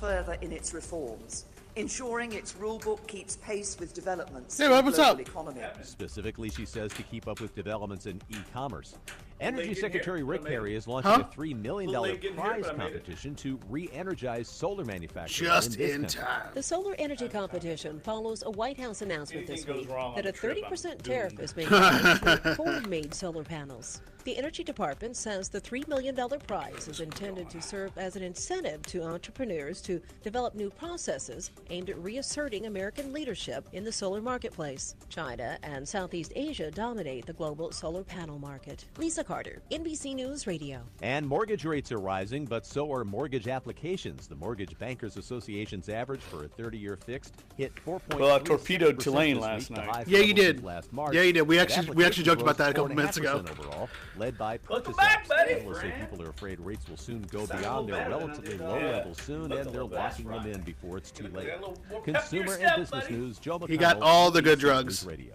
further in its reforms, ensuring its rulebook keeps pace with developments Hey, in Rob, the what's global up? economy. Specifically, she says, to keep up with developments in e-commerce. Energy Late getting Secretary here, Rick but I made Perry it. is launching a $3 million Late getting here, prize but I made it. competition to re-energize solar manufacturing Just in this in country. time. The solar energy competition follows a White House announcement Anything this goes week wrong on that the a trip, 30% I'm tariff doomed. is being applied to foreign-made solar panels. The Energy Department says the $3 million prize is intended to serve as an incentive to entrepreneurs to develop new processes aimed at reasserting American leadership in the solar marketplace. China and Southeast Asia dominate the global solar panel market. Lisa Carter, NBC News Radio. And mortgage rates are rising, but so are mortgage applications. The Mortgage Bankers Association's average for a 30-year fixed hit 4.3%. Well, I torpedoed Tulane this last week, the night. highest Yeah, you level did. since last March. Yeah, you did. We But actually joked about that a couple applications minutes ago. rose 4.5% overall, led by purchase back, apps. buddy. Analysts say people are afraid rates will soon go Sound a beyond little their better than I relatively did. low Yeah. levels soon, Looked a and they're little bad, locking them right. in before it's too Got late. a little more pep in your Consumer step, and business buddy. news, Joe McConnell. He got all the good NBC drugs. News Radio.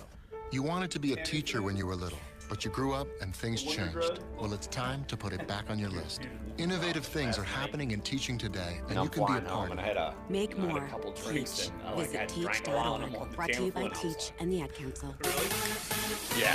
You wanted to be a teacher when you were little, but you grew up and things changed. Well, it's time to put it back on your list. Innovative things are happening in teaching today, and you can be a part of it. Make more. couple drinks Teach. and, like, I Visit drank a lot of them on teach.org. the Brought to you by damn foot. Teach and the Ad Council. Yeah.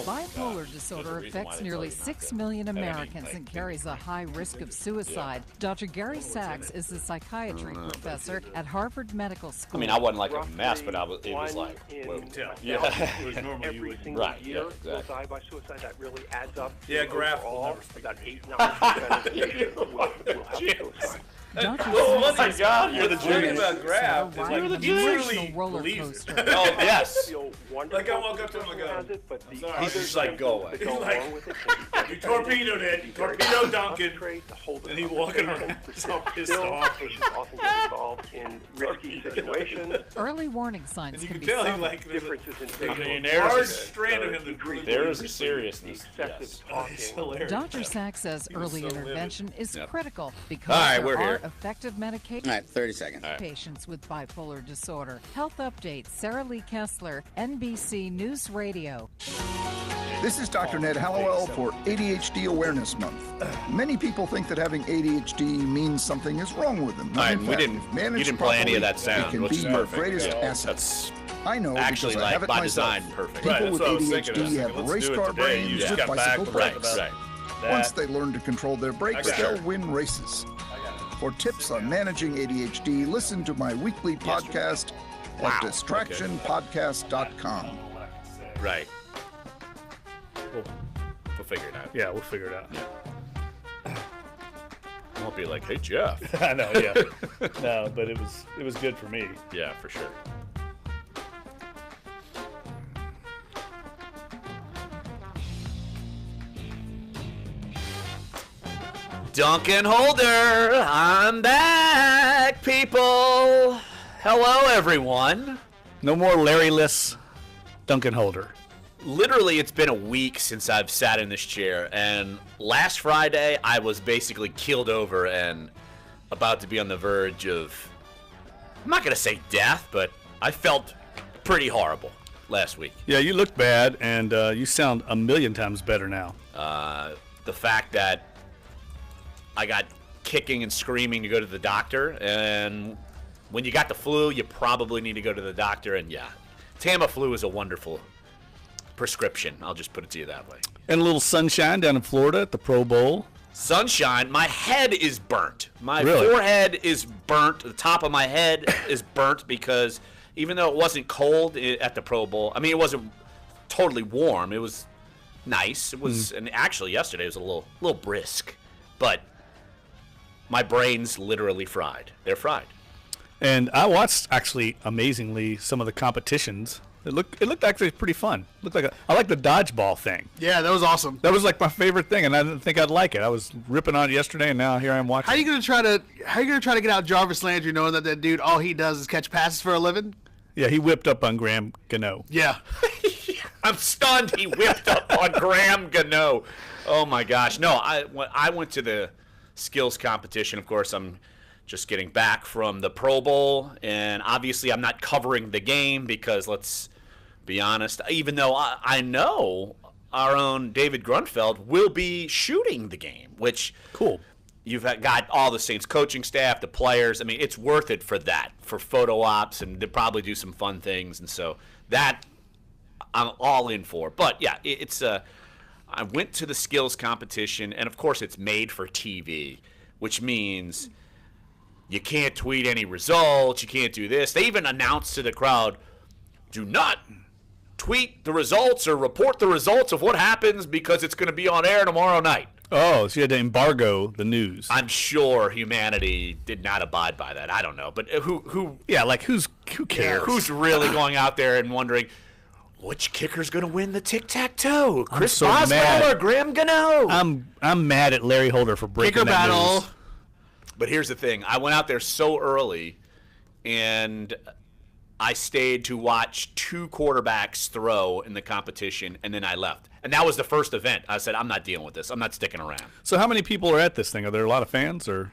Bipolar disorder affects nearly 6 million Americans and carries a high risk of suicide. Dr. Gary Sachs is a psychiatry professor at Harvard Medical School. I mean, I wasn't like a mess, but it was like, whoa. Yeah. It was normally you Every would. single Right, year yeah, will exactly. die by suicide. That really adds up. Yeah, Graf will overall, never speak. about 8-9% of the patients will have suicide. Dr. Oh my Sachs God! You're the The thing genius. about Graf is riding like an he literally emotional roller believes it. coaster. Oh, yes. Feel wonderful Like I walk up to him when and he go, has it, but the sorry. other He's just like, go away. that go He's like, along with it can be You torpedoed it. You torpedoed Duncan. concentrate, to hold the And he walking conversation. around, he's all pissed Still, off. patients often get involved in risky situations. Early warning signs And you can can be tell he subtle. like there's Differences in a facial large expression. strand of him that really There is a believes seriousness. excessive Yes. It's talking. hilarious. Dr. Sachs says He was early so livid. intervention is Yep. critical All because right, there we're are here. effective medications. All right, 30 seconds. All right. Patients with bipolar disorder. Health Update, Sarah Lee Kessler, NBC News Radio. This is Dr. Ned Hallowell for ADHD Awareness Month. Many people think that having ADHD means something is wrong with them. All right, In we fact, didn't. if managed You didn't play any of that properly, sound, it can which be is your perfect. greatest Yeah, asset. that's I know actually, because I have like, it by myself. design, perfect. People Right, with that's what I was thinking. I was ADHD like, have let's race do it car today. brains You just with got back bicycle from brakes. Right. Once they learn to control their brakes, got they'll it. win races. For tips on managing ADHD, listen to my weekly podcast Wow. at distractionpodcast.com. Right. We'll figure it out. Yeah, we'll figure it out. I won't be like, hey, Jeff. I know, yeah. No, but it was good for me. Yeah, for sure. Duncan Holder, I'm back, people. Hello, everyone. No more Larry-less Duncan Holder. Literally, it's been a week since I've sat in this chair, and last Friday, I was basically keeled over and about to be on the verge of, I'm not going to say death, but I felt pretty horrible last week. Yeah, you look bad, and you sound a million times better now. The fact that I got kicking and screaming to go to the doctor, and when you got the flu, you probably need to go to the doctor, and yeah, Tamiflu is a wonderful prescription. I'll just put it to you that way. And a little sunshine down in Florida at the Pro Bowl. Sunshine, my head is burnt. My Really? forehead is burnt. The top of my head is burnt because even though it wasn't cold at the Pro Bowl, I mean, it wasn't totally warm. It was nice. It was, and actually yesterday it was a little brisk, but my brain's literally fried. They're fried. And I watched, actually, amazingly, some of the competitions. It looked actually pretty fun. I like the dodgeball thing. Yeah, that was awesome. That was like my favorite thing, and I didn't think I'd like it. I was ripping on it yesterday, and now here I am watching. How are you gonna try to get out Jarvis Landry knowing that dude all he does is catch passes for a living? Yeah, he whipped up on Graham Gano. Yeah. I'm stunned he whipped up on Graham Gano. Oh, my gosh. No, I went to the skills competition. Of course, I'm just getting back from the Pro Bowl, and obviously I'm not covering the game because, let's be honest, even though I know our own David Grunfeld will be shooting the game, which cool. You've got all the Saints coaching staff, the players. I mean, it's worth it for that, for photo ops, and to probably do some fun things. And so that I'm all in for. But, yeah, it's I went to the skills competition, and, of course, it's made for TV, which means you can't tweet any results. You can't do this. They even announced to the crowd, do not tweet the results or report the results of what happens because it's going to be on air tomorrow night. Oh, so you had to embargo the news. I'm sure humanity did not abide by that. I don't know, but who? Yeah, like who cares? Who's really going out there and wondering which kicker's going to win the tic-tac-toe? Chris Boswell or Graham Gano? I'm mad at Larry Holder for breaking Kicker that battle. news. But here's the thing: I went out there so early, and I stayed to watch 2 quarterbacks throw in the competition, and then I left. And that was the first event. I said, I'm not dealing with this. I'm not sticking around. So how many people are at this thing? Are there a lot of fans or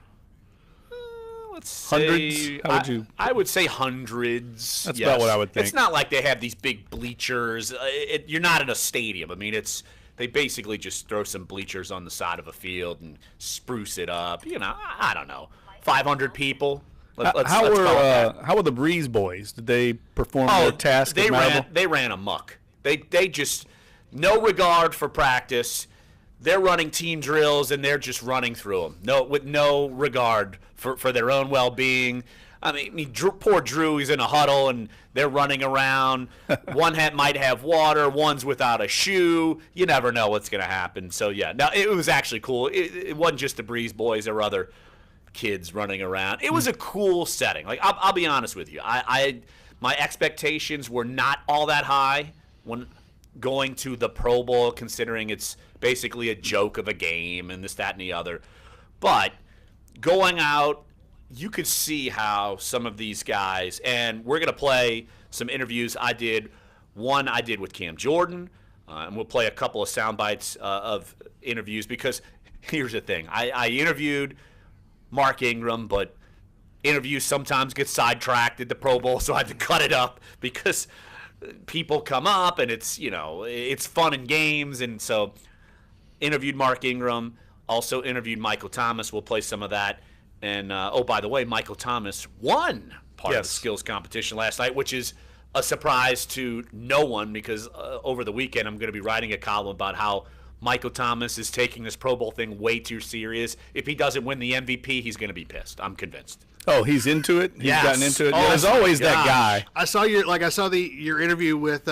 let's hundreds? say, How would you? I would say hundreds. That's about what I would think. It's not like they have these big bleachers. You're not in a stadium. I mean, they basically just throw some bleachers on the side of a field and spruce it up. You know, I don't know, 500 people. How were the Breeze Boys? Did they perform their task? They ran amok. They just no regard for practice. They're running team drills and they're just running through them. With no regard for their own well-being. I mean, poor Drew, he's in a huddle and they're running around. One might have water, one's without a shoe. You never know what's going to happen. So, yeah, no, it was actually cool. It wasn't just the Breeze Boys. There were other kids running around. It was a cool setting. Like, I'll be honest with you. My expectations were not all that high when going to the Pro Bowl, considering it's basically a joke of a game and this, that, and the other. But going out, you could see how some of these guys, and we're going to play some interviews I did. One I did with Cam Jordan, and we'll play a couple of sound bites of interviews because here's the thing. I interviewed Mark Ingram, but interviews sometimes get sidetracked at the Pro Bowl, so I had to cut it up because people come up and it's fun and games. And so interviewed Mark Ingram, also interviewed Michael Thomas. We'll play some of that. And, by the way, Michael Thomas won part of the skills competition last night, which is a surprise to no one because over the weekend I'm going to be writing a column about how Michael Thomas is taking this Pro Bowl thing way too serious. If he doesn't win the MVP, he's going to be pissed. I'm convinced. Oh, he's into it? He's gotten into it? Oh, yeah, there's always that guy. I saw your interview with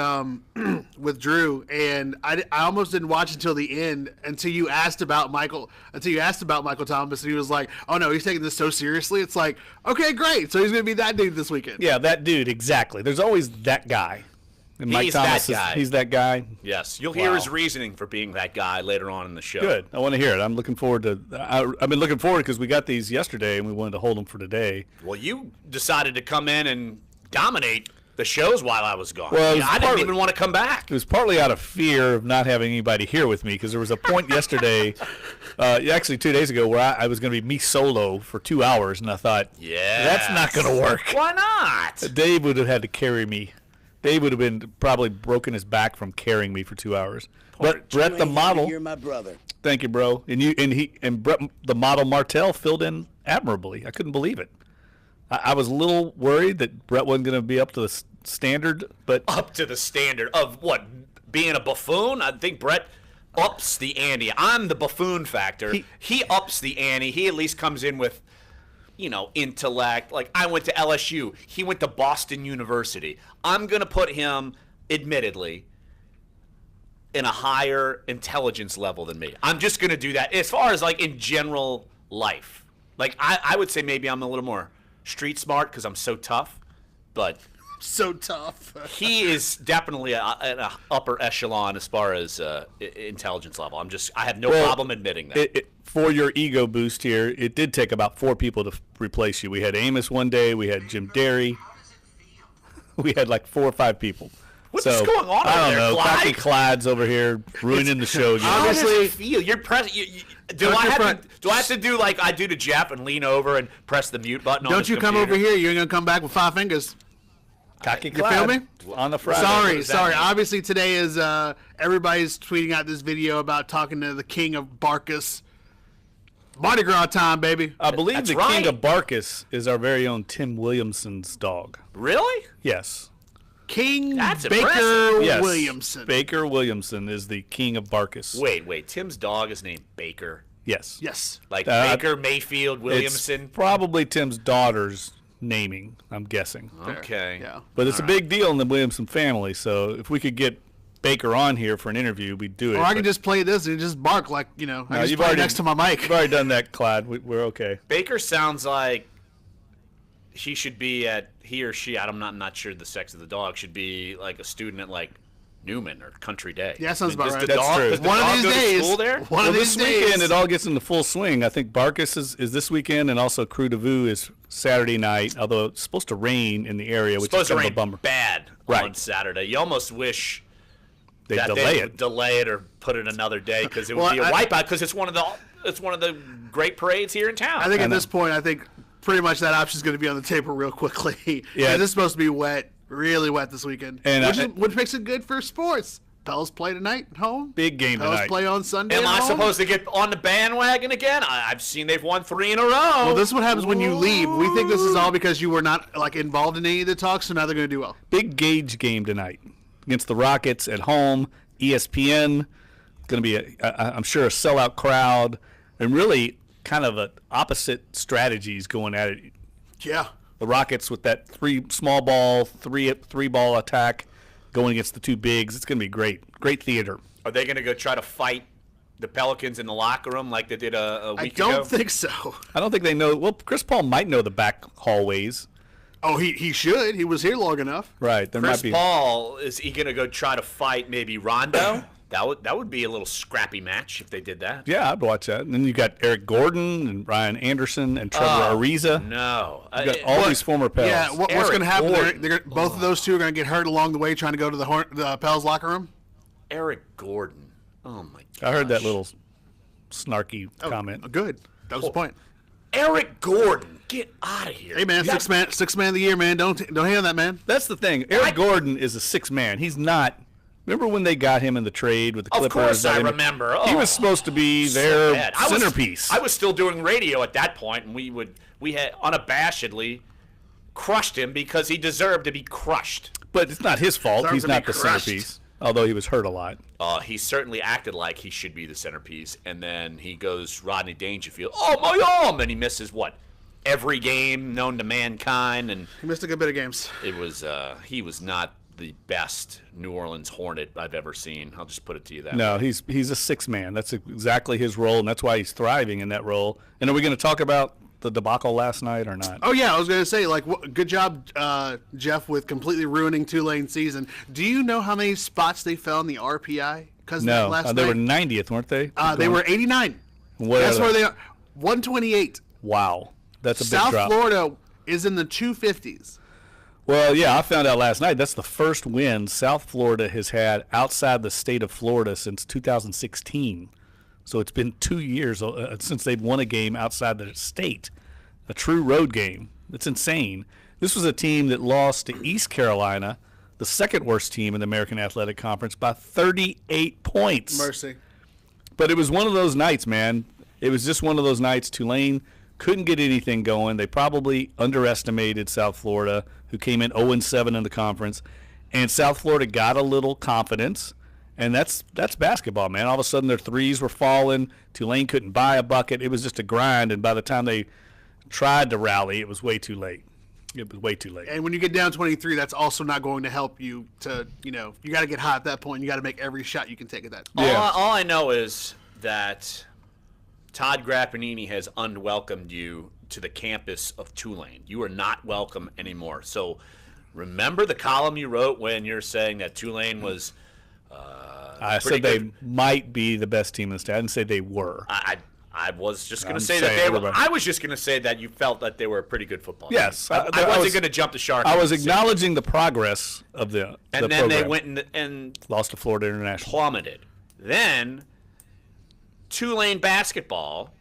with Drew, and I almost didn't watch until the end until you asked about Michael Thomas, and he was like, "Oh no, he's taking this so seriously." It's like, okay, great. So he's gonna be that dude this weekend. Yeah, that dude, exactly. There's always that guy. And Mike Thomas he's that guy. Yes, you'll hear his reasoning for being that guy later on in the show. Good. I want to hear it. I'm looking forward to. I've been looking forward because we got these yesterday and we wanted to hold them for today. Well, you decided to come in and dominate the shows while I was gone. Well, I didn't even want to come back. It was partly out of fear of not having anybody here with me because there was a point yesterday, actually 2 days ago, where I was going to be me solo for 2 hours, and I thought, that's not going to work. Why not? Dave would have had to carry me. Dave would have been probably broken his back from carrying me for 2 hours. But Brett the model, you're my brother. Thank you, bro. And Brett the model Martell filled in admirably. I couldn't believe it. I was a little worried that Brett wasn't going to be up to the standard, but up to the standard of what, being a buffoon? I think Brett ups the ante. I'm the buffoon factor. He ups the ante. He at least comes in with, intellect. Like, I went to LSU. He went to Boston University. I'm going to put him, admittedly, in a higher intelligence level than me. I'm just going to do that. As far as, like, in general life. Like, I would say maybe I'm a little more street smart because I'm so tough. But so tough. He is definitely an upper echelon as far as intelligence level. I have no problem admitting that. For your ego boost here, it did take about 4 people to replace you. We had Amos one day. We had Jim Derry. We had like 4 or 5 people. What's going on I don't over know. there, Cocky Clyde's over here ruining the show again. How does it feel? You're do I have to do like I do to Jeff and lean over and press the mute button on his Don't you come over here. You're going to come back with 5 fingers. Cocky You feel me? On the Friday. Sorry. Obviously, today is everybody's tweeting out this video about talking to the king of Barkus. Mardi Gras time, baby. I believe That's the right. king of Barkus is our very own Tim Williamson's dog. Really? Yes. King That's Baker impressive. Yes. Williamson. Baker Williamson is the king of Barkus. Wait. Tim's dog is named Baker. Yes. Yes. Like Uh, Baker Mayfield Williamson. It's probably Tim's daughter's naming, I'm guessing. Okay. Yeah. But it's a big deal in the Williamson family, so if we could get Baker on here for an interview, we'd do it. Or I can just play this and just bark like, I just you've play already- next to my mic. You've already done that, Clyde. We're okay. Baker sounds like he should be he or she, I'm not sure the sex of the dog, should be like a student at like Newman or Country Day. Yeah, sounds about Does right. the That's dog, true. Does the One of dog these go to days. school there? One of this these days. weekend, it all gets into full swing. I think Barkus is this weekend, and also Crew de Vue is Saturday night, although it's supposed to rain in the area, which Supposed is to kind of rain a bummer. bad Right. on Saturday. You almost wish They that delay they it. would delay it or put it another day because it would Well, be a I- wipeout because it's one of the great parades here in town. I think I at know. this point, pretty much that option is going to be on the table real quickly. Yeah. And this is supposed to be wet, really wet this weekend. And which makes it good for sports. Pels play tonight at home. Big game Pels tonight. play on Sunday Am at I home. supposed to get on the bandwagon again? I've seen they've won 3 in a row. Well, this is what happens when you leave. We think this is all because you were not involved in any of the talks, so now they're going to do well. Big gauge game tonight against the Rockets at home. ESPN. Going to be, I'm sure, a sellout crowd, and really kind of a opposite strategies going at it. Yeah. The Rockets with that three ball attack going against the two bigs. It's going to be great theater. Are they going to go try to fight the Pelicans in the locker room like they did a week ago? I don't think so. I don't think they know. Well, Chris Paul might know the back hallways. Oh, he should. He was here long enough. Right. There Chris might be. Paul, is he going to go try to fight maybe Rondo? That would be a little scrappy match if they did that. Yeah, I'd watch that. And then you got Eric Gordon and Ryan Anderson and Trevor Ariza. No. You got all these former Pels. Yeah, what's Eric going to happen? Gordon. Both of those two are going to get hurt along the way trying to go to the Pels locker room. Eric Gordon. Oh, my God. I heard that little snarky comment. Good. That was the point. Eric Gordon. Get out of here. Hey, man, six man of the year, man. Don't hand that, man. That's the thing. Eric Gordon is a six man. He's not. Remember when they got him in the trade with the Clippers? Of course I mean, remember. He Oh, was supposed to be so their bad. centerpiece. I was still doing radio at that point, and we had unabashedly crushed him because he deserved to be crushed. But it's not his fault. Deserves He's to be not the crushed. centerpiece, although he was hurt a lot. He certainly acted like he should be the centerpiece, and then he goes Rodney Dangerfield. Oh, my arm! And he misses every game known to mankind, and He missed a good bit of games. it was he was not the best New Orleans Hornet I've ever seen. I'll just put it to you that No, way. he's a six man. That's exactly his role, and that's why he's thriving in that role. And are we going to talk about the debacle last night or not? Oh, yeah, I was going to say, good job, Jeff, with completely ruining Tulane's season. Do you know how many spots they fell in the RPI because of that No, last they were night? 90th, weren't they? They were 89. What That's are where they are. 128. Wow, that's a big South drop. Florida is in the 250s. Well, yeah, I found out last night that's the first win South Florida has had outside the state of Florida since 2016. So it's been 2 years since they've won a game outside the state, a true road game. It's insane. This was a team that lost to East Carolina, the second worst team in the American Athletic Conference, by 38 points. Mercy. But it was one of those nights, man. It was just one of those nights. Tulane couldn't get anything going. They probably underestimated South Florida, who came in 0-7 in the conference. And South Florida got a little confidence, and that's basketball, man. All of a sudden their threes were falling. Tulane couldn't buy a bucket. It was just a grind, and by the time they tried to rally, it was way too late. It was way too late. And when you get down 23, that's also not going to help you to, you got to get hot at that point. You got to make every shot you can take at that. All I know is that Todd Grappanini has unwelcomed you to the campus of Tulane. You are not welcome anymore. So remember the column you wrote when you're saying that Tulane was I said they might be the best team in the state. I didn't say they were. I was just going I'm to say that saying they were. everybody. I was just going to say that you felt that they were a pretty good football team. Yes. I I wasn't was- going to jump the shark. I and was say- acknowledging the progress of the And the then they program. went and Lost to Florida International. plummeted. Then Tulane basketball.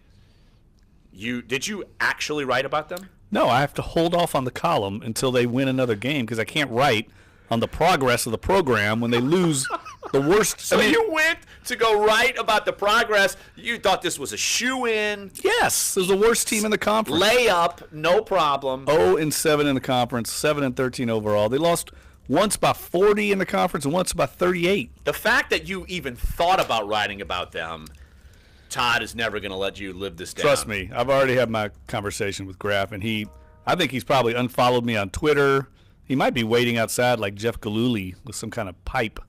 Did you actually write about them? No, I have to hold off on the column until they win another game because I can't write on the progress of the program when they lose The worst. So you went to go write about the progress. You thought this was a shoe-in. Yes, it was the worst team in the conference. Layup, no problem. 0-7 in the conference, 7-13 overall. They lost once by 40 in the conference and once by 38. The fact that you even thought about writing about them, Todd is never going to let you live this down. Trust me, I've already had my conversation with Graff, and I think he's probably unfollowed me on Twitter. He might be waiting outside like Jeff Gillooly with some kind of pipe.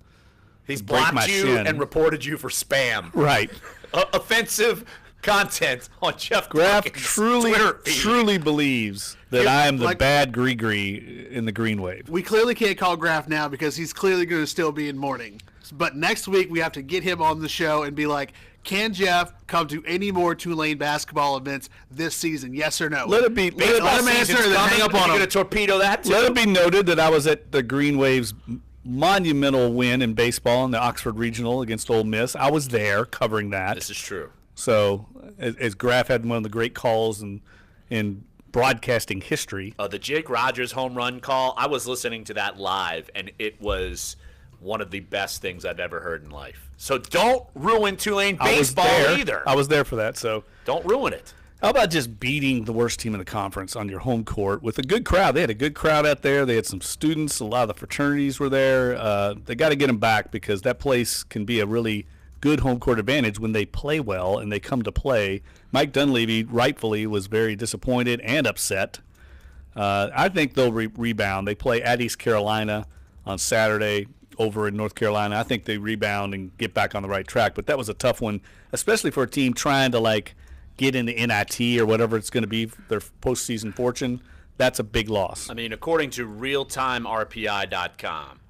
He's blocked you and reported you for spam. Right. Offensive content on Jeff Graff Duncan's truly believes that I am the bad Gree in the Green Wave. We clearly can't call Graff now because he's clearly going to still be in mourning. But next week we have to get him on the show and be like, can Jeff come to any more Tulane basketball events this season? Yes or no? Let him answer and then hang up on him. You're going to torpedo that too? Let it be noted that I was at the Green Wave's monumental win in baseball in the Oxford Regional against Ole Miss. I was there covering that. This is true. So, as Graff had one of the great calls in broadcasting history. The Jake Rogers home run call, I was listening to that live, and it was one of the best things I've ever heard in life. So don't ruin Tulane baseball either. I was there for that, so. Don't ruin it. How about just beating the worst team in the conference on your home court with a good crowd? They had a good crowd out there. They had some students. A lot of the fraternities were there. They got to get them back because that place can be a really good home court advantage when they play well and they come to play. Mike Dunleavy rightfully was very disappointed and upset. I think they'll rebound. They play at East Carolina on Saturday over in North Carolina. I think they rebound and get back on the right track. But that was a tough one, especially for a team trying to get into NIT or whatever it's going to be, their postseason fortune. That's a big loss. I mean, according to realtimерpi.com,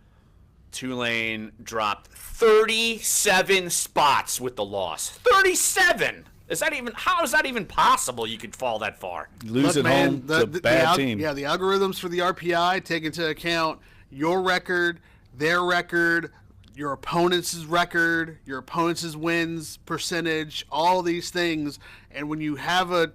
Tulane dropped 37 spots with the loss. 37! How is that even possible you could fall that far? Lose at home to a bad team. Yeah, the algorithms for the RPI take into account your record, their record, your opponent's record, your opponent's wins percentage, all these things. And when you have a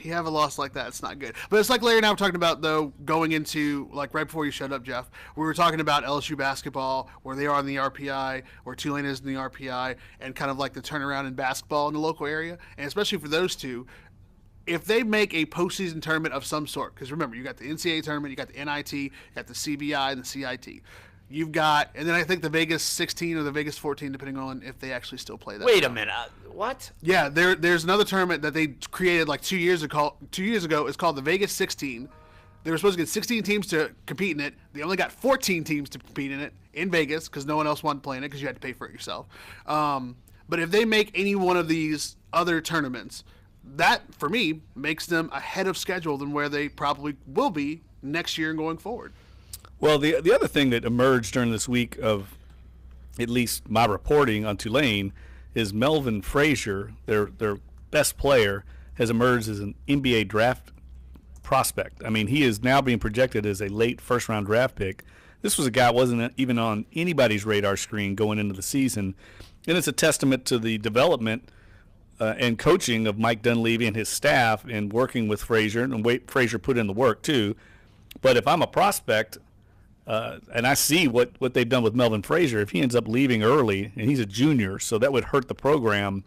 loss like that, it's not good. But it's like Larry and I were talking about, though, going into, right before you shut up, Jeff, we were talking about LSU basketball, where they are in the RPI, where Tulane is in the RPI, and kind of like the turnaround in basketball in the local area. And especially for those two, if they make a postseason tournament of some sort, because remember, you got the NCAA tournament, you got the NIT, you got the CBI and the CIT. You've got, and then I think the Vegas 16 or the Vegas 14, depending on if they actually still play that. Wait a minute, what? Yeah, there's another tournament that they created 2 years ago. 2 years ago, it's called the Vegas 16. They were supposed to get 16 teams to compete in it. They only got 14 teams to compete in it in Vegas because no one else wanted to play in it because you had to pay for it yourself. But if they make any one of these other tournaments, that for me makes them ahead of schedule than where they probably will be next year and going forward. Well, the other thing that emerged during this week of at least my reporting on Tulane is Melvin Frazier, their best player, has emerged as an NBA draft prospect. I mean, he is now being projected as a late first-round draft pick. This was a guy that wasn't even on anybody's radar screen going into the season, and it's a testament to the development and coaching of Mike Dunleavy and his staff in working with Frazier, and Frazier put in the work too. But if I'm a prospect, and I see what they've done with Melvin Frazier, if he ends up leaving early, and he's a junior, so that would hurt the program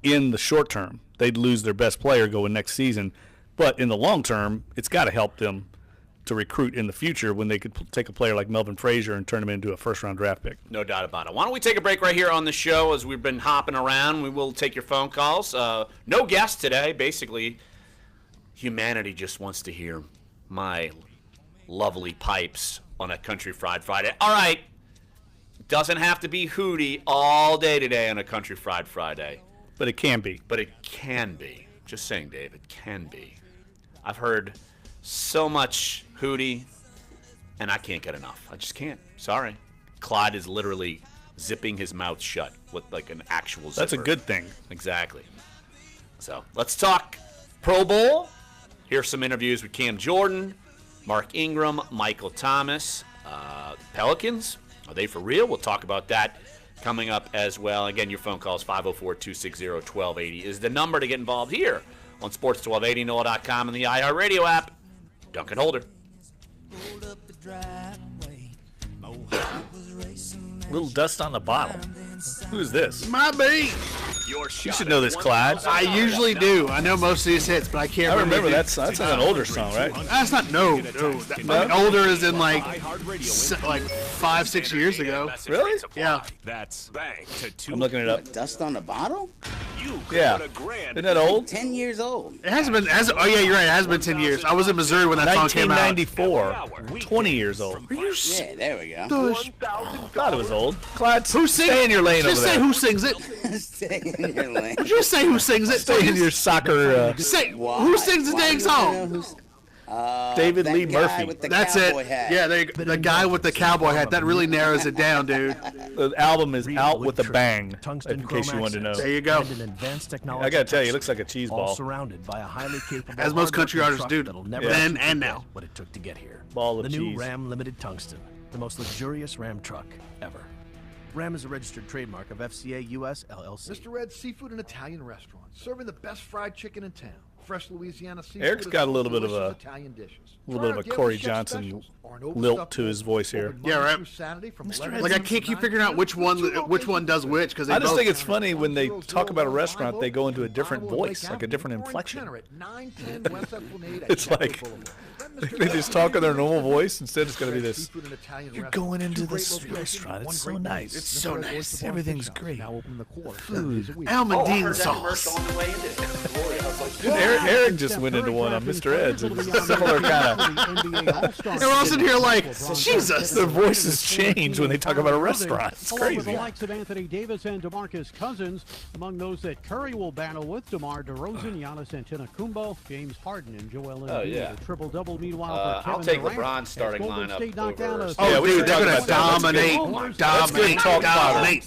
in the short term. They'd lose their best player going next season. But in the long term, it's got to help them to recruit in the future when they could take a player like Melvin Frazier and turn him into a first-round draft pick. No doubt about it. Why don't we take a break right here on the show as we've been hopping around. We will take your phone calls. No guest today. Basically, humanity just wants to hear my lovely pipes on a Country Fried Friday. All right. Doesn't have to be Hootie all day today on a Country Fried Friday. But it can be. But it can be. Just saying, Dave, it can be. I've heard so much Hootie, and I can't get enough. I just can't. Sorry. Clyde is literally zipping his mouth shut with an actual zipper. That's a good thing. Exactly. So let's talk Pro Bowl. Here's some interviews with Cam Jordan, Mark Ingram, Michael Thomas. Pelicans, are they for real? We'll talk about that coming up as well. Again, your phone calls 504-260-1280 is the number to get involved here on Sports 1280, NOLA.com, and the iHeartRadio app. Duncan Holder. Hold up the driveway. My heart was racing Little dust on the bottom. Who is this? My beat. You should know this, Clyde. I usually do. I know most of these hits, but I can't. I remember that's like an older song, right? That's not Like, older is in like 5-6 years ago. Really? Yeah. That's bang to I'm looking it up. Dust on the bottle? Yeah. Isn't that old? 10 years old. It hasn't been. Oh yeah, you're right. It has been 10 years. I was in Missouri when that song came out. 1994. 20 years old. Yeah, there we go. Thought it was old. Clyde, stay in your lane over there. Just say who sings it. Stay in your lane. Just say who sings it. Stay in your soccer. Say who sings the dang song. David Lee Murphy. That's it. Hat. Yeah, the guy with the cowboy hat. That really narrows it down, dude. The album is Out with a Bang. In case you wanted to know. There you go. I gotta tell you, he looks like a cheese ball. Surrounded by a highly capable, as most country artists do. Then and now. What it took to get here. Ball of the cheese. new Ram Limited Tungsten, the most luxurious Ram truck ever. Ram is a registered trademark of FCA US LLC. Mr. Ed's Seafood and Italian Restaurant, serving the best fried chicken in town. Fresh Louisiana seafood. Eric's got a little bit of a Italian dishes. Corey Johnson lilt to his voice here. Yeah, right. Like I can't keep figuring out which one does which because I just think it's funny when they talk about a restaurant, they go into a different voice, like a different inflection. It's like they just talk in their normal voice. Instead, it's going to be this. You're going into this restaurant. It's so nice. It's so nice. Everything's great. Food. Almondine sauce. Eric just went into one on Mr. Ed's. It was a similar kind of. And we're all sitting here like, Jesus. Their voices change when they talk about a restaurant. It's crazy. The likes of Anthony Davis and DeMarcus Cousins among those that Curry will battle with: DeMar DeRozan, Giannis Antetokounmpo, James Harden, and Joel Embiid. Oh, yeah. Triple-double, meanwhile, for Kevin I'll take Durant. LeBron's starting lineup over. Oh, dude, they're going to dominate. That's good talk fodder.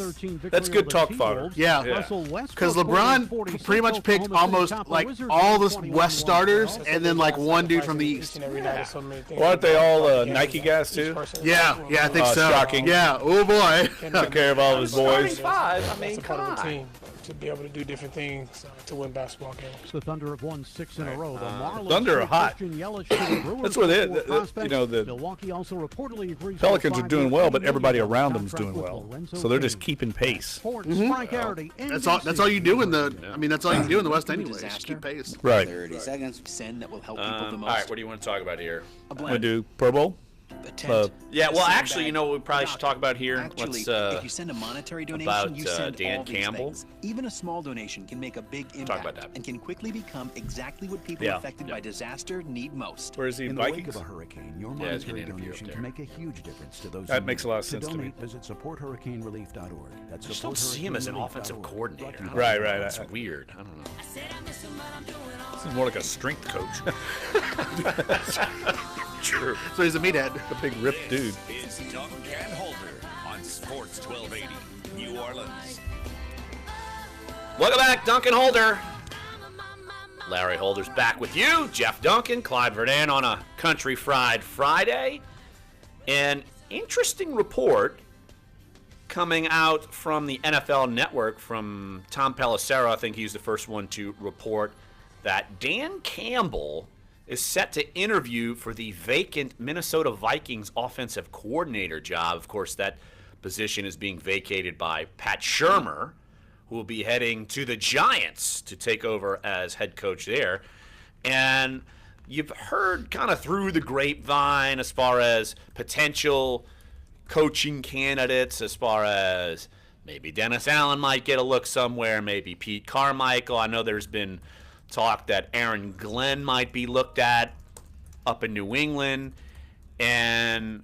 That's good talk fodder. Yeah. Because LeBron pretty much picked almost like all the West starters and then like one dude from the East. Well, aren't they all Nike guys too? Yeah, I think so. Shocking. Yeah, oh boy. Took care of all of his boys. I mean, come on. To be able to do different things to win basketball games. The Thunder have won 6 in a row. The Marlins Thunder are hot. That's where the Milwaukee also reportedly agrees Pelicans are doing well, but everybody around them is doing well. So they're just keeping pace. That's all you do in the. I mean, that's all you can do in the West anyway. Just keep pace. Right. 30 seconds. Send that will help people the most. All right, what do you want to talk about here? Want to do Pro Bowl? Yeah, well, actually, you know what we probably should talk about here? Actually, if you send a monetary donation, about you send Dan all these Campbell. things. Even a small donation can make a big impact and can quickly become exactly what people affected by disaster need most. Where is he? In Vikings? the wake of a hurricane, your monetary donation can make a huge difference to those. That makes a lot of sense to me. Visit supporthurricanerelief.org. That's I just don't see him as an offensive coordinator. Right. That's weird. I don't know. This is more like a strength coach. True. So he's a meathead. A big ripped dude. Is Dunc and Holder on Sports 1280 New Orleans. Welcome back, Duncan Holder. Larry Holder's back with you. Jeff Duncan, Clyde Verdun on a Country Fried Friday. An interesting report coming out from the NFL Network from Tom Pelissero. I think he's the first one to report that Dan Campbell is set to interview for the vacant Minnesota Vikings offensive coordinator job. Of course, that position is being vacated by Pat Shurmur, who will be heading to the Giants to take over as head coach there. And you've heard kind of through the grapevine as far as potential coaching candidates, as far as maybe Dennis Allen might get a look somewhere, maybe Pete Carmichael. I know there's been talk that Aaron Glenn might be looked at up in New England. And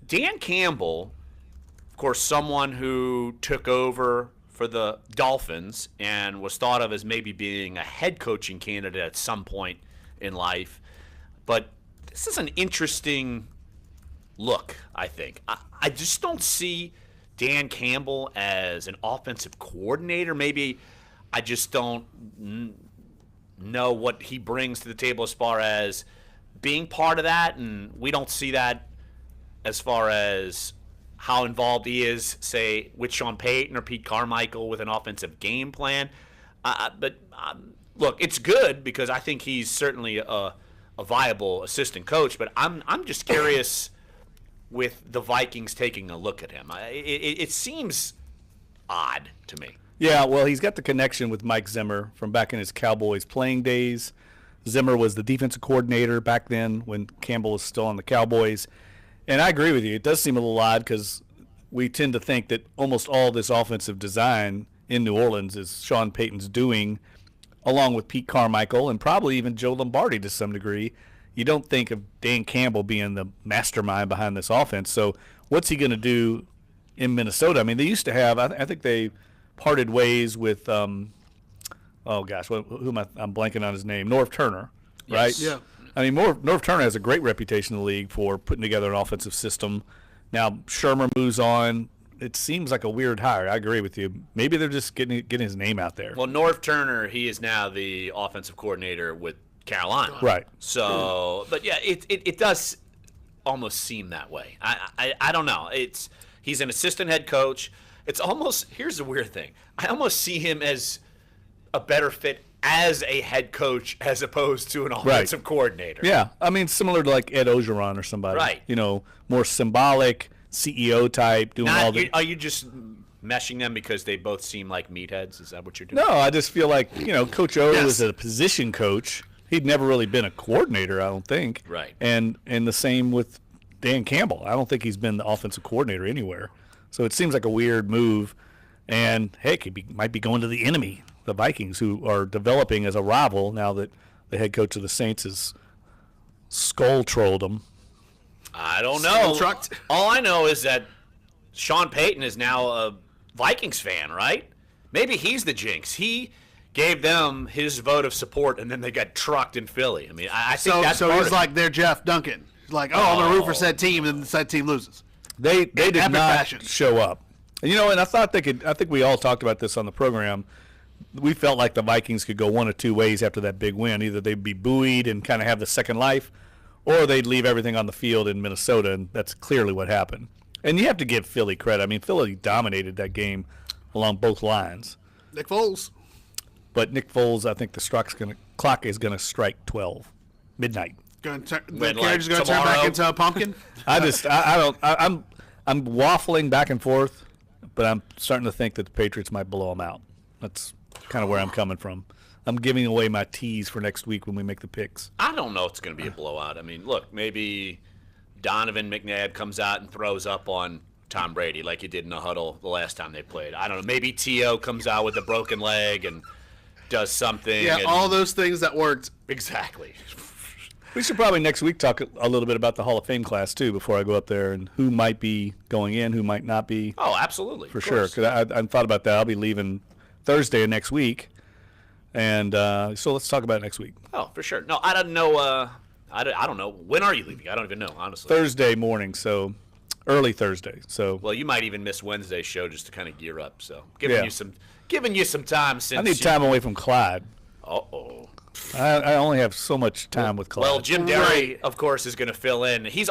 Dan Campbell, of course, someone who took over for the Dolphins and was thought of as maybe being a head coaching candidate at some point in life. But this is an interesting look, I think. I just don't see Dan Campbell as an offensive coordinator. Maybe I just don't know what he brings to the table as far as being part of that, and we don't see that as far as how involved he is, say, with Sean Payton or Pete Carmichael with an offensive game plan. But look, it's good because I think he's certainly a viable assistant coach, but I'm just curious with the Vikings taking a look at him? It seems odd to me. Yeah, well, he's got the connection with Mike Zimmer from back in his Cowboys playing days. Zimmer was the defensive coordinator back then when Campbell was still on the Cowboys. And I agree with you. It does seem a little odd because we tend to think that almost all this offensive design in New Orleans is Sean Payton's doing, along with Pete Carmichael and probably even Joe Lombardi to some degree. You don't think of Dan Campbell being the mastermind behind this offense. So what's he going to do in Minnesota? I mean, they used to have, I think they parted ways with, I'm blanking on his name, Norv Turner, right? Yes. Yeah. I mean, Norv Turner has a great reputation in the league for putting together an offensive system. Now, Shermer moves on. It seems like a weird hire. I agree with you. Maybe they're just getting his name out there. Well, Norv Turner, he is now the offensive coordinator with Carolina. Right. So, but yeah, it does almost seem that way. I don't know. He's an assistant head coach. It's almost, here's the weird thing. I almost see him as a better fit as a head coach as opposed to an offensive coordinator. Yeah. I mean, similar to like Ed Ogeron or somebody. Right. You know, more symbolic, CEO type, doing all the... Are you just meshing them because they both seem like meatheads? Is that what you're doing? No, I just feel like, Coach O was a position coach. He'd never really been a coordinator, I don't think. Right. And the same with Dan Campbell. I don't think he's been the offensive coordinator anywhere. So it seems like a weird move. And, heck, he might be going to the enemy, the Vikings, who are developing as a rival now that the head coach of the Saints has skull-trolled them. I don't know. All I know is that Sean Payton is now a Vikings fan, right? Maybe he's the jinx. He gave them his vote of support, and then they got trucked in Philly. I mean, I think that's so. part He's of like their Jeff Duncan. He's like, I'm going to root for said team, and said team loses. They did not fashion. show up. And, and I thought they could. I think we all talked about this on the program. We felt like the Vikings could go one of two ways after that big win. Either they'd be buoyed and kind of have the second life, or they'd leave everything on the field in Minnesota, and that's clearly what happened. And you have to give Philly credit. I mean, Philly dominated that game along both lines. Nick Foles. But Nick Foles, I think the clock is going to strike 12, midnight. The carriage is going to turn back into a pumpkin? I'm waffling back and forth, but I'm starting to think that the Patriots might blow them out. That's kind of where I'm coming from. I'm giving away my tease for next week when we make the picks. I don't know if it's going to be a blowout. I mean, look, maybe Donovan McNabb comes out and throws up on Tom Brady like he did in the huddle the last time they played. I don't know. Maybe T.O. comes out with a broken leg and does something. Yeah, all those things that worked. Exactly. We should probably next week talk a little bit about the Hall of Fame class, too, before I go up there, and who might be going in, who might not be. Oh, absolutely. For sure, because I thought about that. I'll be leaving Thursday of next week, and so let's talk about it next week. Oh, for sure. No, I don't know. I don't know. When are you leaving? I don't even know, honestly. Thursday morning, so early Thursday. So. Well, you might even miss Wednesday's show just to kind of gear up. So giving you some time since I need time away from Clyde. Uh-oh. I only have so much time with Clyde. Well, Jim Derry, of course, is going to fill in. He's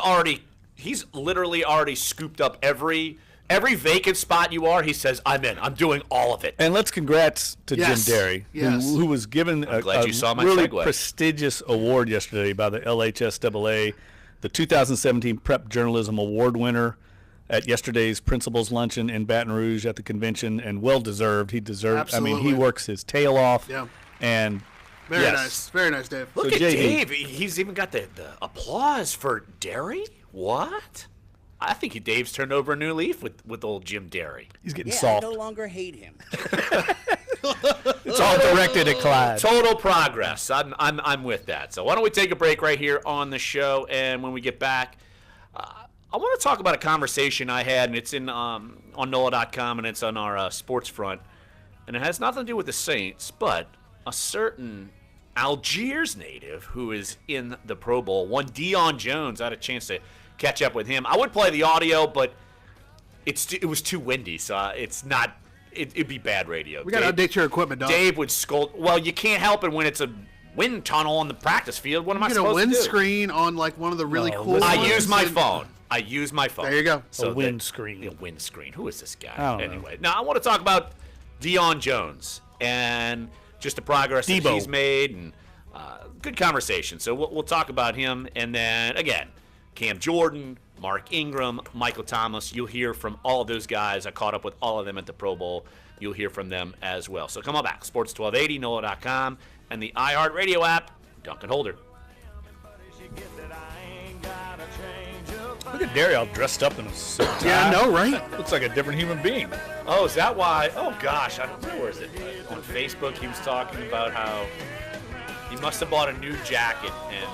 literally already scooped up every vacant spot you are. He says, I'm in. I'm doing all of it. And let's congrats to Jim Derry, who was given a really prestigious award yesterday by the LHSAA, the 2017 Prep Journalism Award winner at yesterday's Principals Luncheon in Baton Rouge at the convention, and well-deserved. He deserved. Absolutely. I mean, he works his tail off. Yeah. And very nice. Very nice, Dave. Look at Dave. He's even got the applause for Derry. What? I think Dave's turned over a new leaf with old Jim Derry. He's getting soft. I no longer hate him. It's all directed at Clyde. Total progress. I'm with that. So why don't we take a break right here on the show, and when we get back, I want to talk about a conversation I had, and it's on NOLA.com, and it's on our sports front, and it has nothing to do with the Saints, but a certain Algiers native who is in the Pro Bowl, one Deion Jones. I had a chance to catch up with him. I would play the audio, but it was too windy, so it's not. It'd be bad radio. We got to update your equipment, dog. Dave would scold. Well, you can't help it when it's a wind tunnel on the practice field. What am I supposed to do? Get a windscreen on like one of the really cool ones. I use my phone. There you go. So a windscreen. A windscreen. Who is this guy? Anyway, now I want to talk about Deion Jones and just the progress that he's made, and good conversation. So we'll talk about him, and then again, Cam Jordan, Mark Ingram, Michael Thomas. You'll hear from all of those guys. I caught up with all of them at the Pro Bowl. You'll hear from them as well. So come on back. Sports 1280, NOLA.com, and the iHeartRadio app, Duncan Holder. Look at Derry all dressed up in a suit. Yeah, I know, right? Looks like a different human being. Oh, is that why? Oh, gosh. I don't know. Where is it? On Facebook, he was talking about how he must have bought a new jacket and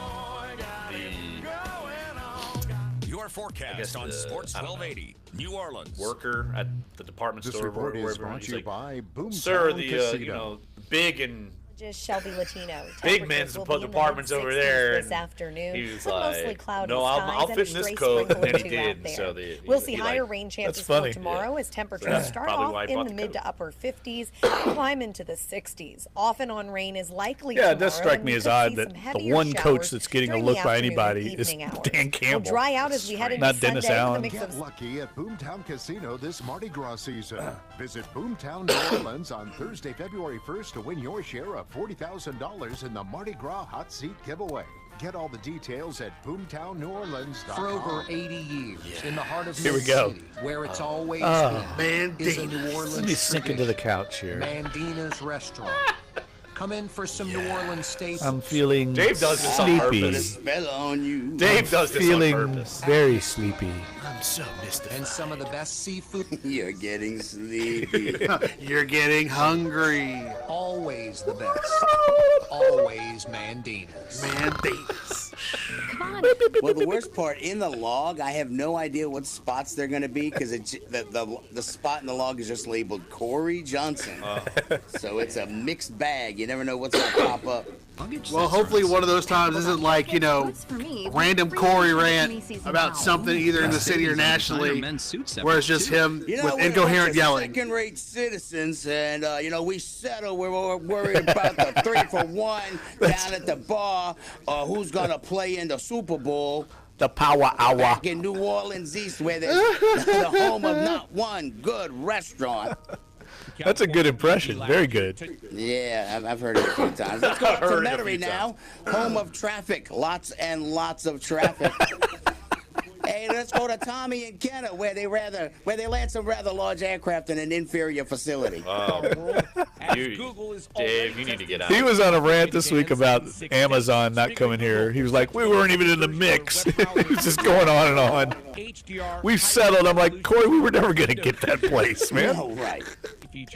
Your forecast on Sports 1280, New Orleans. Worker at the department This store. report is wherever, brought he's to you like, by Boomtown Sir, Casino. big and Just Shelby Latino. big men's departments over there. This afternoon. He was But like, mostly cloudy no, skies I'll and fit a in this stray coat, and then he sprinkle or two out did. there. So We'll see higher rain chances for funny. tomorrow as temperatures Yeah. start Probably off why I in bought the the mid coat. to upper 50s, climb into the 60s. Off and on rain is likely Yeah, tomorrow. it does strike and me we as could odd see that some the heavier one coach showers that's getting a during look the by afternoon anybody and is evening hours. Dan Campbell. We'll dry out as we head into Not Dennis Sunday. Allen. The mix Get of lucky at Boomtown Casino this Mardi Gras season. Visit Boomtown New Orleans on Thursday, February 1st to win your share of $40,000 in the Mardi Gras Hot Seat giveaway. Get all the details at BoomtownNewOrleans.com. For over 80 years, in the heart of Here we Mid go. City, where it's always Man, been, is a New Orleans Let me sink into the couch here. Mandina's Restaurant. Come in for some New Orleans steak. I'm feeling Dave does this on sleepy. purpose. Spell on you. Dave does this on Feeling purpose. very sleepy. I'm so mystified. And some of the best seafood. You're getting sleepy. You're getting hungry. Always the best. Always Mandina's. Mandina's. Well, the worst part, in the log, I have no idea what spots they're going to be because the spot in the log is just labeled Corey Johnson. So it's a mixed bag. You never know what's going to pop up. Well, hopefully one of those times isn't like, random Corey rant about something either in the city or nationally, where it's just him You know, with we're a incoherent bunch of yelling. second-rate citizens, and we settle. We're worried about the 3-for-1 down at the bar, who's gonna play in the Super Bowl. The Power Hour. Back in New Orleans East, where there's the home of not one good restaurant. That's a good impression. Very good. Yeah, I've heard it a few times. Let's go up to Metairie now, home of traffic. Lots and lots of traffic. Hey, let's go to Tommy and Kenna, where they land some rather large aircraft in an inferior facility. Dave, you need to get out. He was on a rant this week about Amazon not coming here. He was like, we weren't even in the mix. He was just going on and on. We've settled. I'm like, Corey, we were never going to get that place, man. No, right.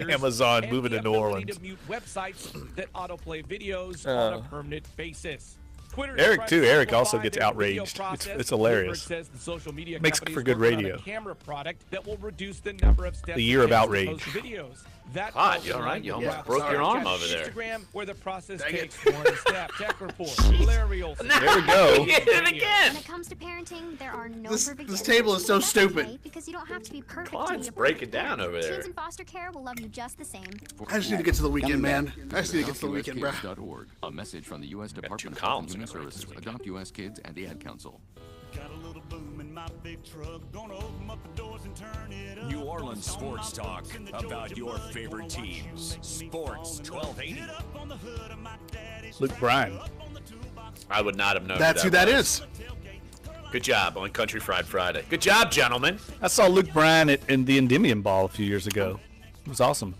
Amazon moving to New Orleans. Websites that autoplay videos on a permanent basis. Eric also gets outraged. It's hilarious. Makes for good radio. The year of outrage. Hot, you all right? You almost broke your arm over there. Instagram, where the process takes one step. Tech report. Hilarious. There we go. He did it again. When it comes to parenting, there are no This perfect table is so answers. That's stupid. okay, because you don't have to be perfect to Clyde's be a breaking perfect down over parent. there. Teens in foster care will love you just the same. I just need to get to the weekend, man. I just need to get to the weekend, bro. AdoptUSKids.org. A message from the U.S. Department of columns Health and Human in this Services, Adopt U.S. Kids, and the Ad Council. New Orleans Sports Talk about your favorite teams. Sports 1280. Luke Bryan. I would not have known. That's who that is. Good job on Country Fried Friday. Good job, gentlemen. I saw Luke Bryan in the Endymion Ball a few years ago. It was awesome.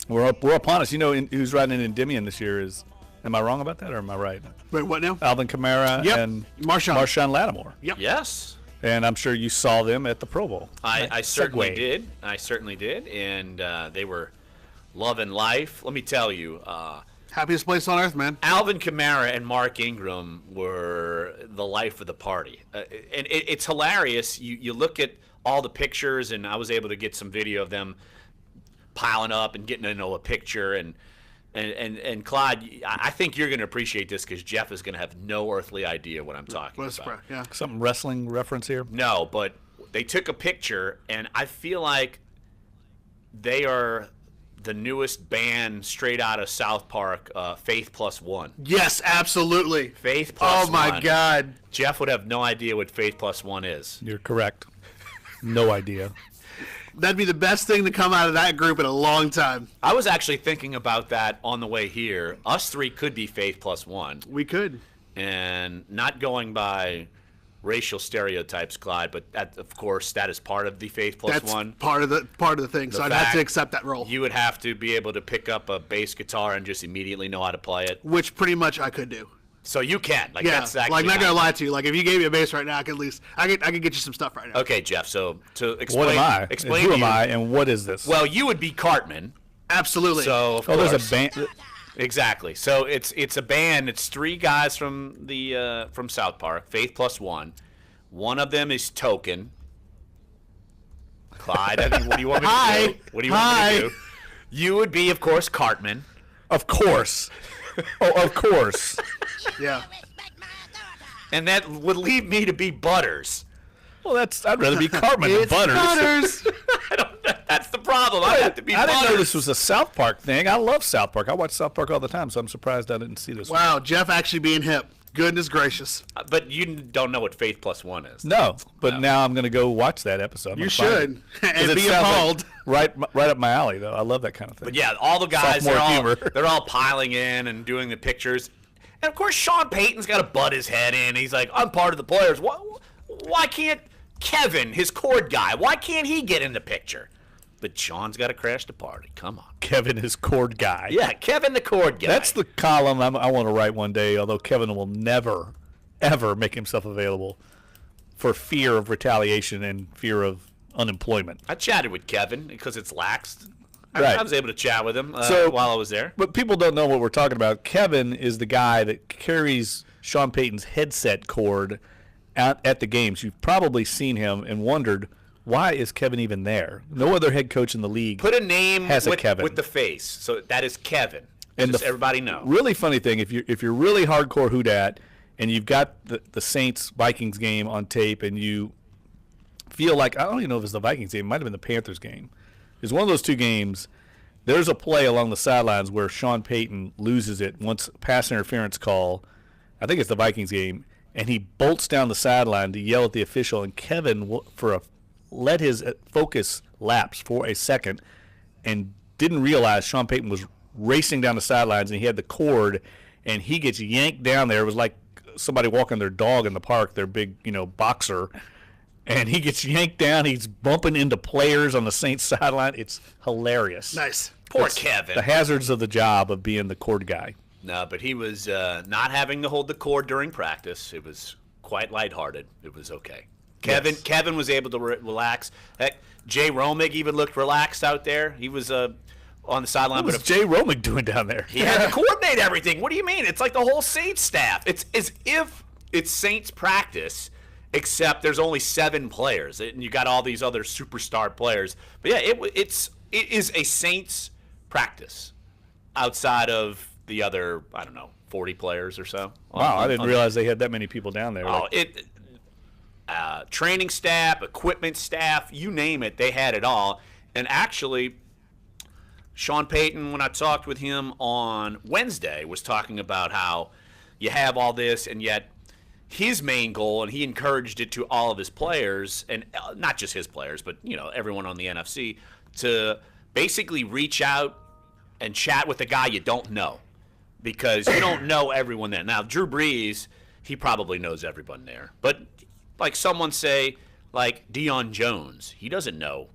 We're upon us. You know who's riding in Endymion this year is. Am I wrong about that, or am I right? Wait, what now? Alvin Kamara and Marshawn Lattimore. Yep. Yes. And I'm sure you saw them at the Pro Bowl. I certainly Segway. did. I certainly did. And they were loving life. Let me tell you. Happiest place on earth, man. Alvin Kamara and Mark Ingram were the life of the party. And it's hilarious. You look at all the pictures, and I was able to get some video of them piling up and getting into a picture. And Clyde, I think you're going to appreciate this because Jeff is going to have no earthly idea what I'm talking about. Yeah. Some wrestling reference here? No, but they took a picture, and I feel like they are the newest band straight out of South Park, Faith Plus One. Yes, absolutely. Faith Plus Oh, my One. God. Jeff would have no idea what Faith Plus One is. You're correct. No idea. That'd be the best thing to come out of that group in a long time. I was actually thinking about that on the way here. Us three could be Faith Plus One. We could. And not going by racial stereotypes, Clyde, but of course that is part of the Faith Plus That's One. part of the thing. So I'd have to accept that role. You would have to be able to pick up a bass guitar and just immediately know how to play it. Which pretty much I could do. So you can. Like, yeah, that's actually like not gonna lie to you. Like if you gave me a bass right now, I could get you some stuff right now. Okay, Jeff. So to explain, What am I? Explain Who to am you, I? And what is this? Well, you would be Cartman. Absolutely. So of there's course. a band. Exactly. So it's a band. It's 3 guys from the from South Park, Faith Plus One. One of them is Token. Clyde, what do you want me to do? What do you want me to do? You would be, of course, Cartman. Of course. Oh, of course. Yeah. And that would leave me to be Butters. Well, I'd rather be Cartman than Butters. That's the problem. I have to be I Butters. didn't know this was a South Park thing. I love South Park. I watch South Park all the time, so I'm surprised I didn't see this one. Wow, Jeff actually being hip. Goodness gracious. But you don't know what Faith Plus One is. No, but now I'm going to go watch that episode. You should. And it be sounds appalled. Right up my alley, though. I love that kind of thing. But yeah, all the guys, Sophomore they're all piling in and doing the pictures. And of course, Sean Payton's got to butt his head in. He's like, I'm part of the players. Why can't Kevin, his cord guy, why can't he get in the picture? But Sean's got to crash the party. Come on. Kevin, his cord guy. Yeah, Kevin the cord guy. That's the column I want to write one day, although Kevin will never, ever make himself available for fear of retaliation and fear of unemployment. I chatted with Kevin because it's laxed. Right. I was able to chat with him while I was there. But people don't know what we're talking about. Kevin is the guy that carries Sean Payton's headset cord out at the games. You've probably seen him and wondered, why is Kevin even there? No other head coach in the league Put a name has a with, Kevin. with the face. So that is Kevin. And Just everybody know. Really funny thing, if you're really hardcore Whodat and you've got the Saints Vikings game on tape and you feel like, I don't even know if it's the Vikings game, it might have been the Panthers game. It's one of those two games. There's a play along the sidelines where Sean Payton loses it once pass interference call. I think it's the Vikings game, and he bolts down the sideline to yell at the official. And Kevin, let his focus lapse for a second, and didn't realize Sean Payton was racing down the sidelines, and he had the cord, and he gets yanked down there. It was like somebody walking their dog in the park, their big, boxer. And he gets yanked down. He's bumping into players on the Saints sideline. It's hilarious. Nice. Poor Kevin. The hazards of the job of being the cord guy. No, but he was not having to hold the cord during practice. It was quite lighthearted. It was okay. Kevin was able to relax. Heck, Jay Romig even looked relaxed out there. He was on the sideline. What was Jay Romig doing down there? He had to coordinate everything. What do you mean? It's like the whole Saints staff. It's as if it's Saints practice, except there's only 7 players, and you got all these other superstar players. But yeah, it is a Saints practice outside of the other, 40 players or so. Wow, I didn't realize they had that many people down there. Oh, training staff, equipment staff, you name it, they had it all. And actually, Sean Payton, when I talked with him on Wednesday, was talking about how you have all this, and yet his main goal, and he encouraged it to all of his players, and not just his players, but everyone on the NFC, to basically reach out and chat with a guy you don't know, because you don't know everyone there. Now, Drew Brees, he probably knows everyone there, but like someone say, like Deion Jones, he doesn't know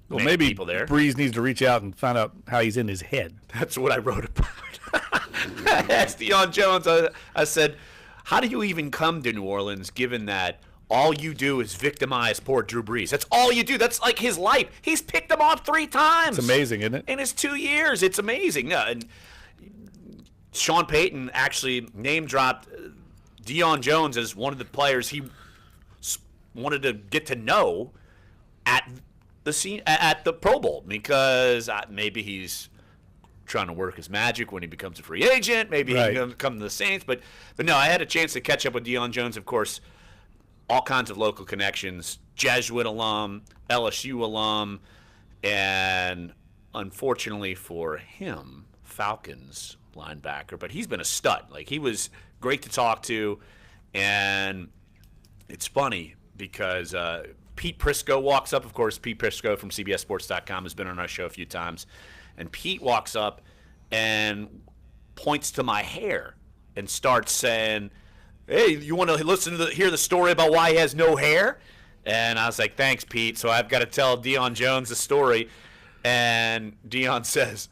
many maybe people there. Breeze needs to reach out and find out how he's in his head. That's what I wrote about. I asked Deion Jones, I said, how do you even come to New Orleans given that all you do is victimize poor Drew Brees? That's all you do. That's like his life. He's picked him off 3 times. It's amazing, isn't it? In his 2 years. It's amazing. No, and Sean Payton actually name-dropped Deion Jones as one of the players he wanted to get to know at the Pro Bowl, because maybe he's trying to work his magic when he becomes a free agent. Maybe he can come to the Saints. But no, I had a chance to catch up with Deion Jones, of course, all kinds of local connections, Jesuit alum, LSU alum, and unfortunately for him, Falcons linebacker. But he's been a stud. Like, he was great to talk to, and it's funny because Pete Prisco walks up. Of course, Pete Prisco from CBSSports.com has been on our show a few times. And Pete walks up and points to my hair and starts saying hey, you want to hear the story about why he has no hair? And I was like, thanks, Pete. So I've got to tell Deion Jones the story. And Deion says,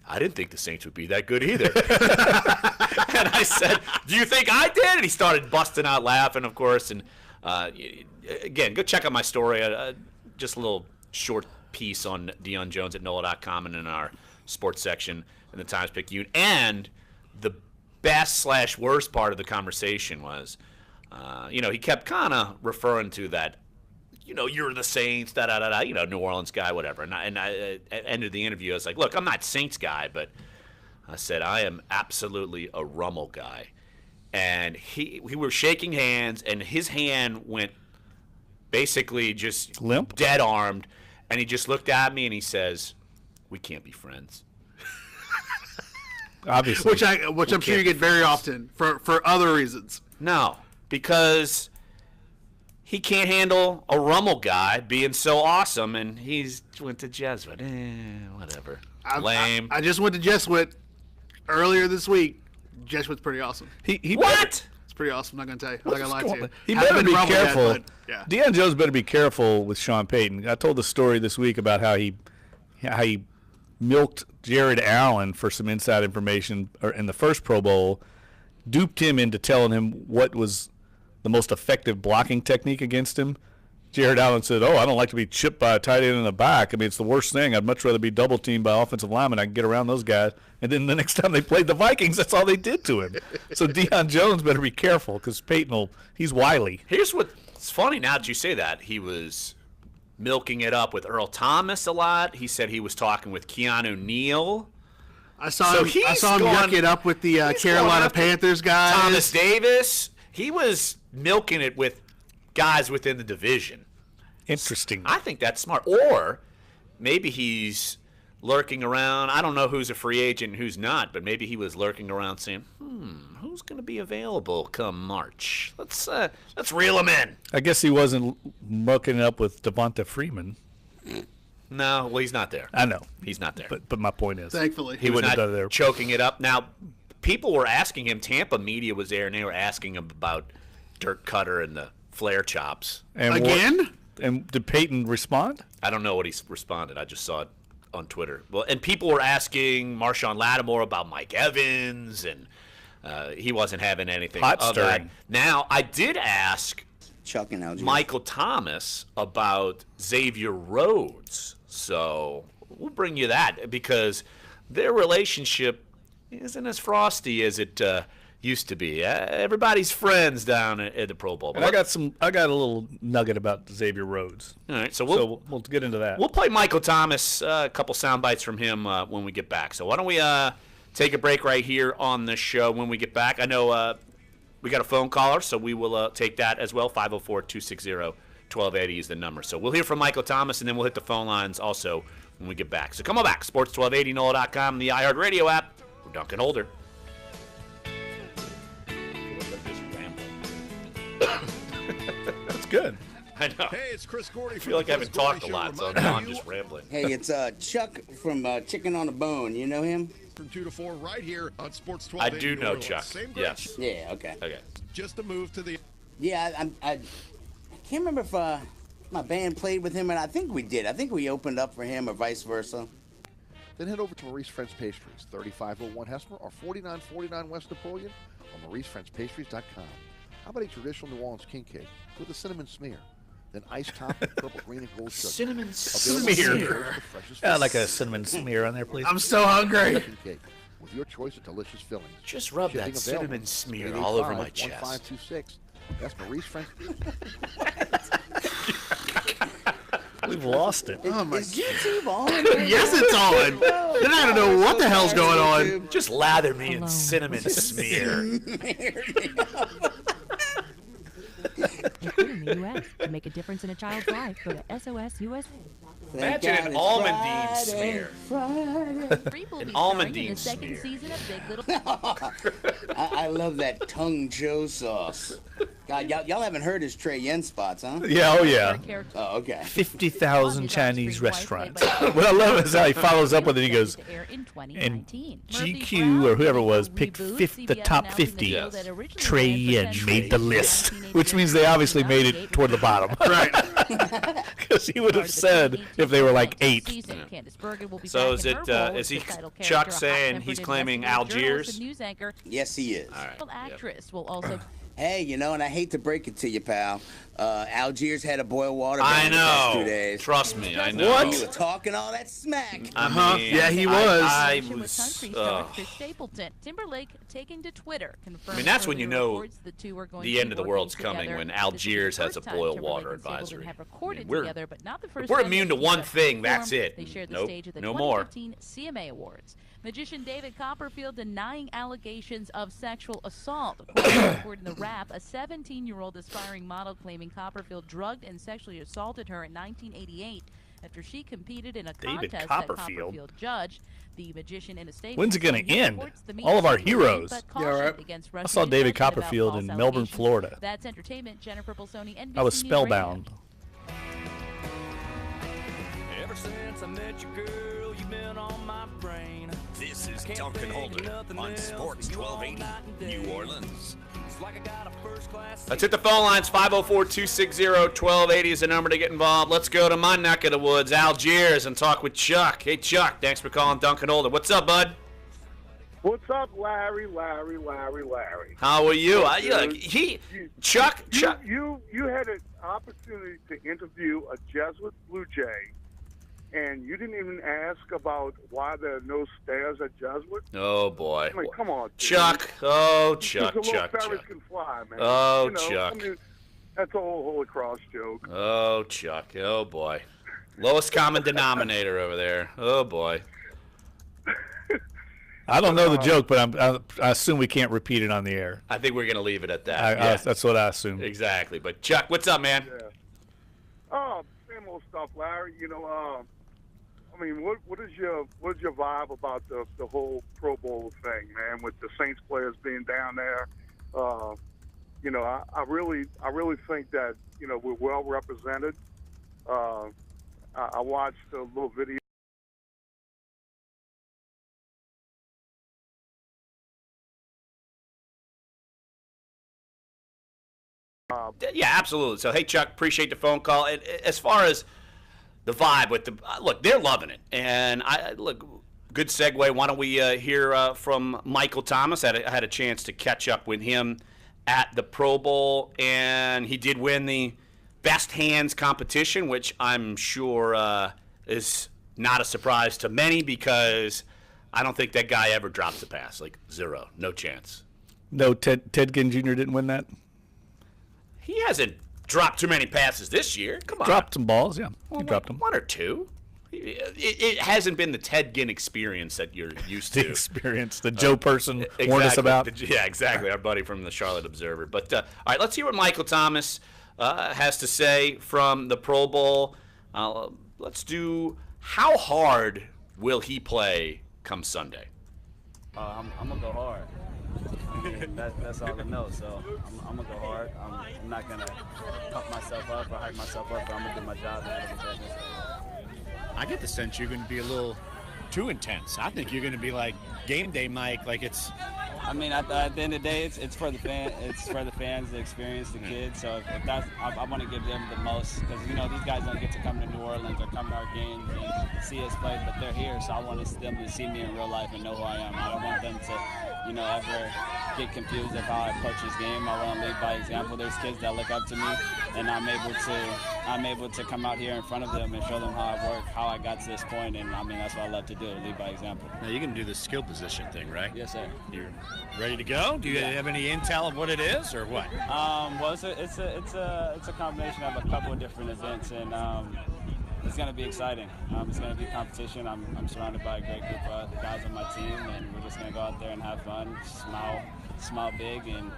I didn't think the Saints would be that good either. And I said, do you think I did? And he started busting out laughing, of course. And again, go check out my story. Just a little short piece on Deion Jones at NOLA.com and in our sports section in the Times-Picayune. And the best/worst part of the conversation was, he kept kind of referring to that, you're the Saints, New Orleans guy, whatever. And I ended the interview. I was like, look, I'm not Saints guy, but I said I am absolutely a Rummel guy. And we were shaking hands, and his hand went basically just limp, dead armed, and he just looked at me and he says, "We can't be friends." Obviously, which I'm sure you get very often for other reasons. No, because he can't handle a Rummel guy being so awesome, and he's went to Jesuit. Whatever. Lame. I just went to Jesuit earlier this week. Jesuit's pretty awesome. What? It's pretty awesome. I'm not gonna tell you. I'm not gonna lie to you. He better be careful. Yet, yeah. Deion Jones better be careful with Sean Payton. I told the story this week about how he milked Jared Allen for some inside information in the first Pro Bowl, duped him into telling him what was the most effective blocking technique against him. Jared Allen said, I don't like to be chipped by a tight end in the back. I mean, it's the worst thing. I'd much rather be double-teamed by offensive linemen. I can get around those guys. And then the next time they played the Vikings, that's all they did to him. So Deion Jones better be careful because Peyton he's wily. Here's what's funny now that you say that. He was milking it up with Earl Thomas a lot. He said he was talking with Keanu Neal. I saw him yuck it up with the Carolina Panthers guys. Thomas Davis. He was milking it with guys within the division. Interesting. I think that's smart. Or maybe he's lurking around. I don't know who's a free agent and who's not, but maybe he was lurking around saying, who's going to be available come March? Let's reel him in. I guess he wasn't mucking it up with Devonta Freeman. No, well, he's not there. I know. He's not there. But my point is, thankfully, he was not there choking it up. Now, people were asking him, Tampa media was there, and they were asking him about Dirk Cutter and the flare chops. And again? And did Peyton respond? I don't know what he responded. I just saw it on Twitter. Well, and people were asking Marshawn Lattimore about Mike Evans, and he wasn't having anything of that. Now, I did ask Michael Thomas about Xavier Rhodes, so we'll bring you that because their relationship isn't as frosty as it used to be. Everybody's friends down at the Pro Bowl. And I got a little nugget about Xavier Rhodes. All right, so we'll get into that. We'll play Michael Thomas, a couple sound bites from him when we get back. So why don't we take a break right here on the show when we get back? I know we got a phone caller, so we will take that as well. 504-260-1280 is the number. So we'll hear from Michael Thomas, and then we'll hit the phone lines also when we get back. So come on back. Sports 1280, NOLA.com, the iHeartRadio app. We're Dunc and Holder. That's good. I know. Hey, it's Chris Gordy. I feel like I haven't talked a lot, so now I'm just rambling. Hey, it's Chuck from Chicken on a Bone. You know him? From 2 to 4 right here on Sports 12. I do know Chuck. Yes. Yeah, okay. Okay. Just a move to the... Yeah, I can't remember if my band played with him, and I think we did. I think we opened up for him or vice versa. Then head over to Maurice French Pastries, 3501 Hesper or 4949 West Napoleon or MauriceFrenchPastries.com. How about a traditional New Orleans king cake with a cinnamon smear? Then iced top with purple, green, and gold sugar. Cinnamon smear. I'd like a cinnamon smear on there, please. I'm so hungry. King cake with your choice of delicious fillings. Just rub Shipping that cinnamon available. smear all over my chest. 1526. That's Maurice French. We've lost it. Oh my! Is YouTube on? Yes, it's on. They're not gonna know what the hell's going on. Just lather me in cinnamon smear. Included in the U.S. to make a difference in a child's life. Go to SOS USA. Imagine an almondine smear. An almondine smear. I love that Tung Joe sauce. God, y'all haven't heard his Trey Yen spots, huh? Yeah, oh yeah. Oh, okay. 50,000 Chinese restaurants. What I love is how he follows up with it. He goes, and GQ or whoever it was picked the top 50. Trey Yen made the list, which means they obviously made it toward the bottom. Right. Because he would have said if they were like 8. So is he Chuck saying he's claiming Algiers? Yes, he is. All right. Actress will also. Hey, you know, and I hate to break it to you, pal. Algiers had a boil water. I ban the past know. 2 days. Trust me, I know. What? You were talking all that smack. I mean, yeah, he was. I With was. country star Chris Stapleton. Timberlake taking to Twitter confirmed. I mean, that's when you know reports the two are going the to end be of the working world's coming, together. when This is the Algiers has a first time boil Timberlake water and Stapleton advisory. have recorded we're- together, but not the first If we're time immune they to one have thing, that's performed. it. They shared the Nope, stage at the no more. 2015 CMA Awards. Magician David Copperfield denying allegations of sexual assault. According to a report in The Wrap, a 17-year-old aspiring model claiming Copperfield drugged and sexually assaulted her in 1988 after she competed in a David contest Copperfield. that Copperfield judged. The magician in a statement. When's it going said to he end? supports the All of our Me Too movement, heroes. but Yeah, right. cautioned against I rushing saw to David judgment about Copperfield false in Melbourne, allegations. Florida. That's entertainment. Jennifer Bolsoni, NBC I was News spellbound. Ever since I met you, girl, you've been on my brain. This is Duncan Holder on Sports 1280 New Orleans. Let's hit the phone lines. 504-260-1280 is the number to get involved. Let's go to my neck of the woods, Algiers, and talk with Chuck. Hey, Chuck, thanks for calling Duncan Holder. What's up, bud? What's up, Larry? How are you? Chuck. You had an opportunity to interview a Jesuit Blue Jay, and you didn't even ask about why there are no stairs at Jesuit. Oh, boy. I mean, come on, dude. Chuck. Oh, Chuck, Because the little Chuck. ferries can fly, man. Oh, You know, Chuck. I mean, that's a whole Holy Cross joke. Oh, Chuck. Oh, boy. Lowest common denominator over there. Oh, boy. I don't know the joke, but I assume we can't repeat it on the air. I think we're going to leave it at that. That's what I assume. Exactly. But, Chuck, what's up, man? Yeah. Oh, same old stuff, Larry. You know, I mean, what is your vibe about the whole Pro Bowl thing, man? With the Saints players being down there, you know, I really think that we're well represented. I watched a little video. Yeah, absolutely. So, hey, Chuck, appreciate the phone call. And as far as the vibe with the look, they're loving it. And good segue. Why don't we hear from Michael Thomas? I had a chance to catch up with him at the Pro Bowl, and he did win the best hands competition, which I'm sure is not a surprise to many because I don't think that guy ever drops a pass. Like zero, no chance. No, Ted Ginn Jr. didn't win that? He hasn't dropped too many passes this year. Come on. Dropped some balls, yeah. Well, He dropped them. One or two. It hasn't been the Ted Ginn experience that you're used to. The experience that Joe Person warned us about. Yeah, exactly. Our buddy from the Charlotte Observer. But, all right, let's hear what Michael Thomas has to say from the Pro Bowl. Let's do how hard will he play come Sunday? I'm going to go hard. I mean, that's all I know. So I'm going to go hard. I'm not going to pump myself up or hype myself up, but I'm going to do my job. I get the sense you're going to be a little too intense. I think you're going to be like game day Mike, like it's. I mean, at the end of the day, it's for the it's for the fans, the experience, the kids. So if that's, I want to give them the most because these guys don't get to come to New Orleans or come to our games and see us play, but they're here, so I want them to see me in real life and know who I am. I don't want them to, ever get confused of how I approach this game. I want to lead by example. There's kids that look up to me, and I'm able to come out here in front of them and show them how I work, how I got to this point, and I mean that's what I love to do, lead by example. Now you're going to do the skill position thing, right? Yes, sir. You're ready to go? Do you have any intel of what it is, or what? Well, it's a combination of a couple of different events, and it's going to be exciting. It's going to be competition. I'm surrounded by a great group of guys on my team, and we're just going to go out there and have fun, smile big, and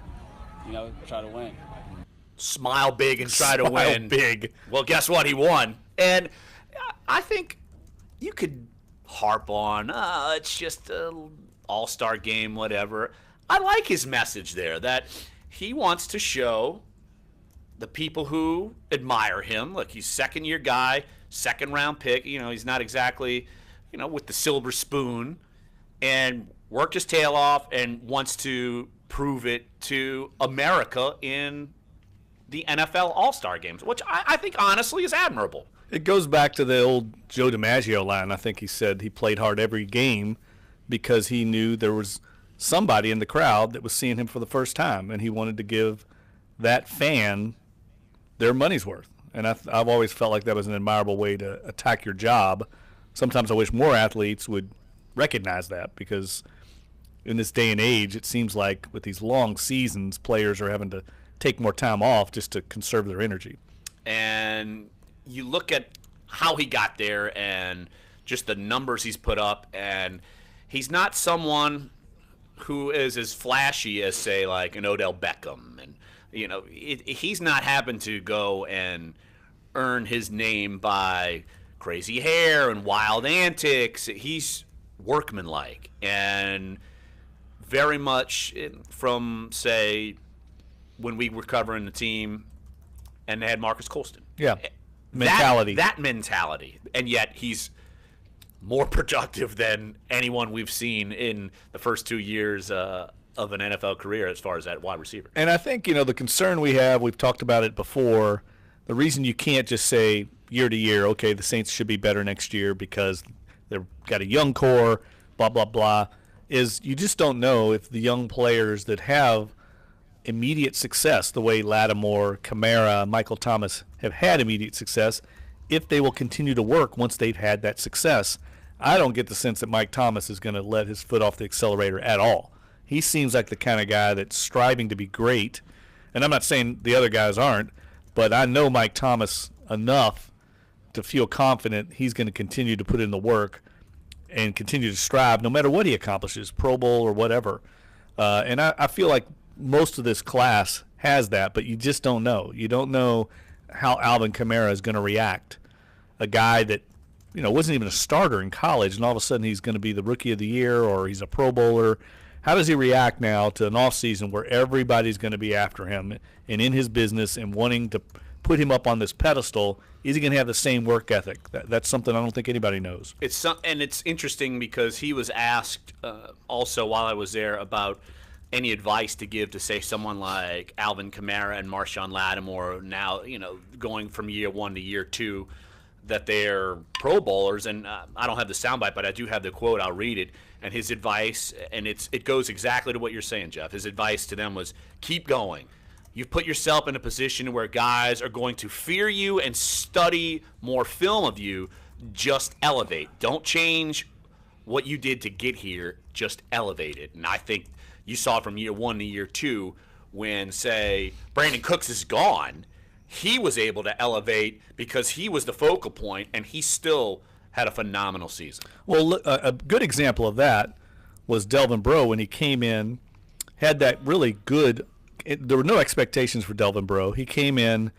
try to win. Smile big and try to win. Big. Well, guess what? He won. And I think you could harp on, it's just an all-star game, whatever. I like his message there that he wants to show the people who admire him. Look, he's second-year guy, second-round pick. He's not exactly, with the silver spoon, and worked his tail off and wants to prove it to America in the NFL All-Star games, which I think honestly is admirable. It goes back to the old Joe DiMaggio line. I think he said he played hard every game because he knew there was somebody in the crowd that was seeing him for the first time, and he wanted to give that fan their money's worth. And I've always felt like that was an admirable way to attack your job. Sometimes I wish more athletes would recognize that, because in this day and age, it seems like with these long seasons, players are having to take more time off just to conserve their energy. And you look at how he got there and just the numbers he's put up, and he's not someone who is as flashy as, say, like an Odell Beckham. And, he's not having to go and earn his name by crazy hair and wild antics. He's workmanlike and very much from, say, when we were covering the team and they had Marcus Colston. Yeah, mentality. That mentality. And yet he's more productive than anyone we've seen in the first 2 years of an NFL career as far as that wide receiver. And I think, the concern we have, we've talked about it before, the reason you can't just say year to year, okay, the Saints should be better next year because they've got a young core, blah, blah, blah, is you just don't know if the young players that have immediate success, the way Lattimore, Kamara, Michael Thomas have had immediate success, if they will continue to work once they've had that success. I don't get the sense that Mike Thomas is going to let his foot off the accelerator at all. He seems like the kind of guy that's striving to be great, and I'm not saying the other guys aren't, but I know Mike Thomas enough to feel confident he's going to continue to put in the work and continue to strive no matter what he accomplishes, Pro Bowl or whatever. And I feel like most of this class has that, but you just don't know. You don't know how Alvin Kamara is going to react. A guy that, wasn't even a starter in college, and all of a sudden he's going to be the Rookie of the Year or he's a Pro Bowler. How does he react now to an offseason where everybody's going to be after him and in his business and wanting to put him up on this pedestal? Is he going to have the same work ethic? That's something I don't think anybody knows. And it's interesting because he was asked also while I was there about any advice to give to, say, someone like Alvin Kamara and Marshawn Lattimore now, going from year one to year two, that they're Pro Bowlers. And I don't have the soundbite, but I do have the quote. I'll read it. And his advice, and it goes exactly to what you're saying, Jeff. His advice to them was, keep going. You've put yourself in a position where guys are going to fear you and study more film of you. Just elevate. Don't change what you did to get here. Just elevate it. And I think you saw it from year one to year two when, say, Brandon Cooks is gone. He was able to elevate because he was the focal point, and he still had a phenomenal season. Well, a good example of that was Delvin Breaux when he came in, had that really good there were no expectations for Delvin Breaux. He came in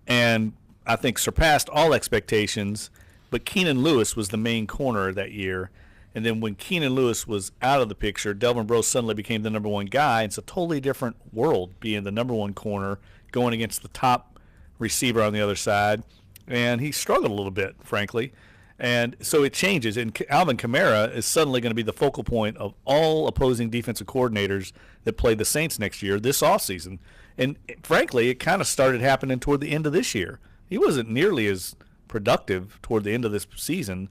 and I think surpassed all expectations, but Keenan Lewis was the main corner that year. And then when Keenan Lewis was out of the picture, Delvin Breaux suddenly became the number one guy. It's a totally different world being the number one corner going against the top receiver on the other side. And he struggled a little bit, frankly. And so it changes. And Alvin Kamara is suddenly going to be the focal point of all opposing defensive coordinators that play the Saints next year, this offseason. And frankly, it kind of started happening toward the end of this year. He wasn't nearly as productive toward the end of this season.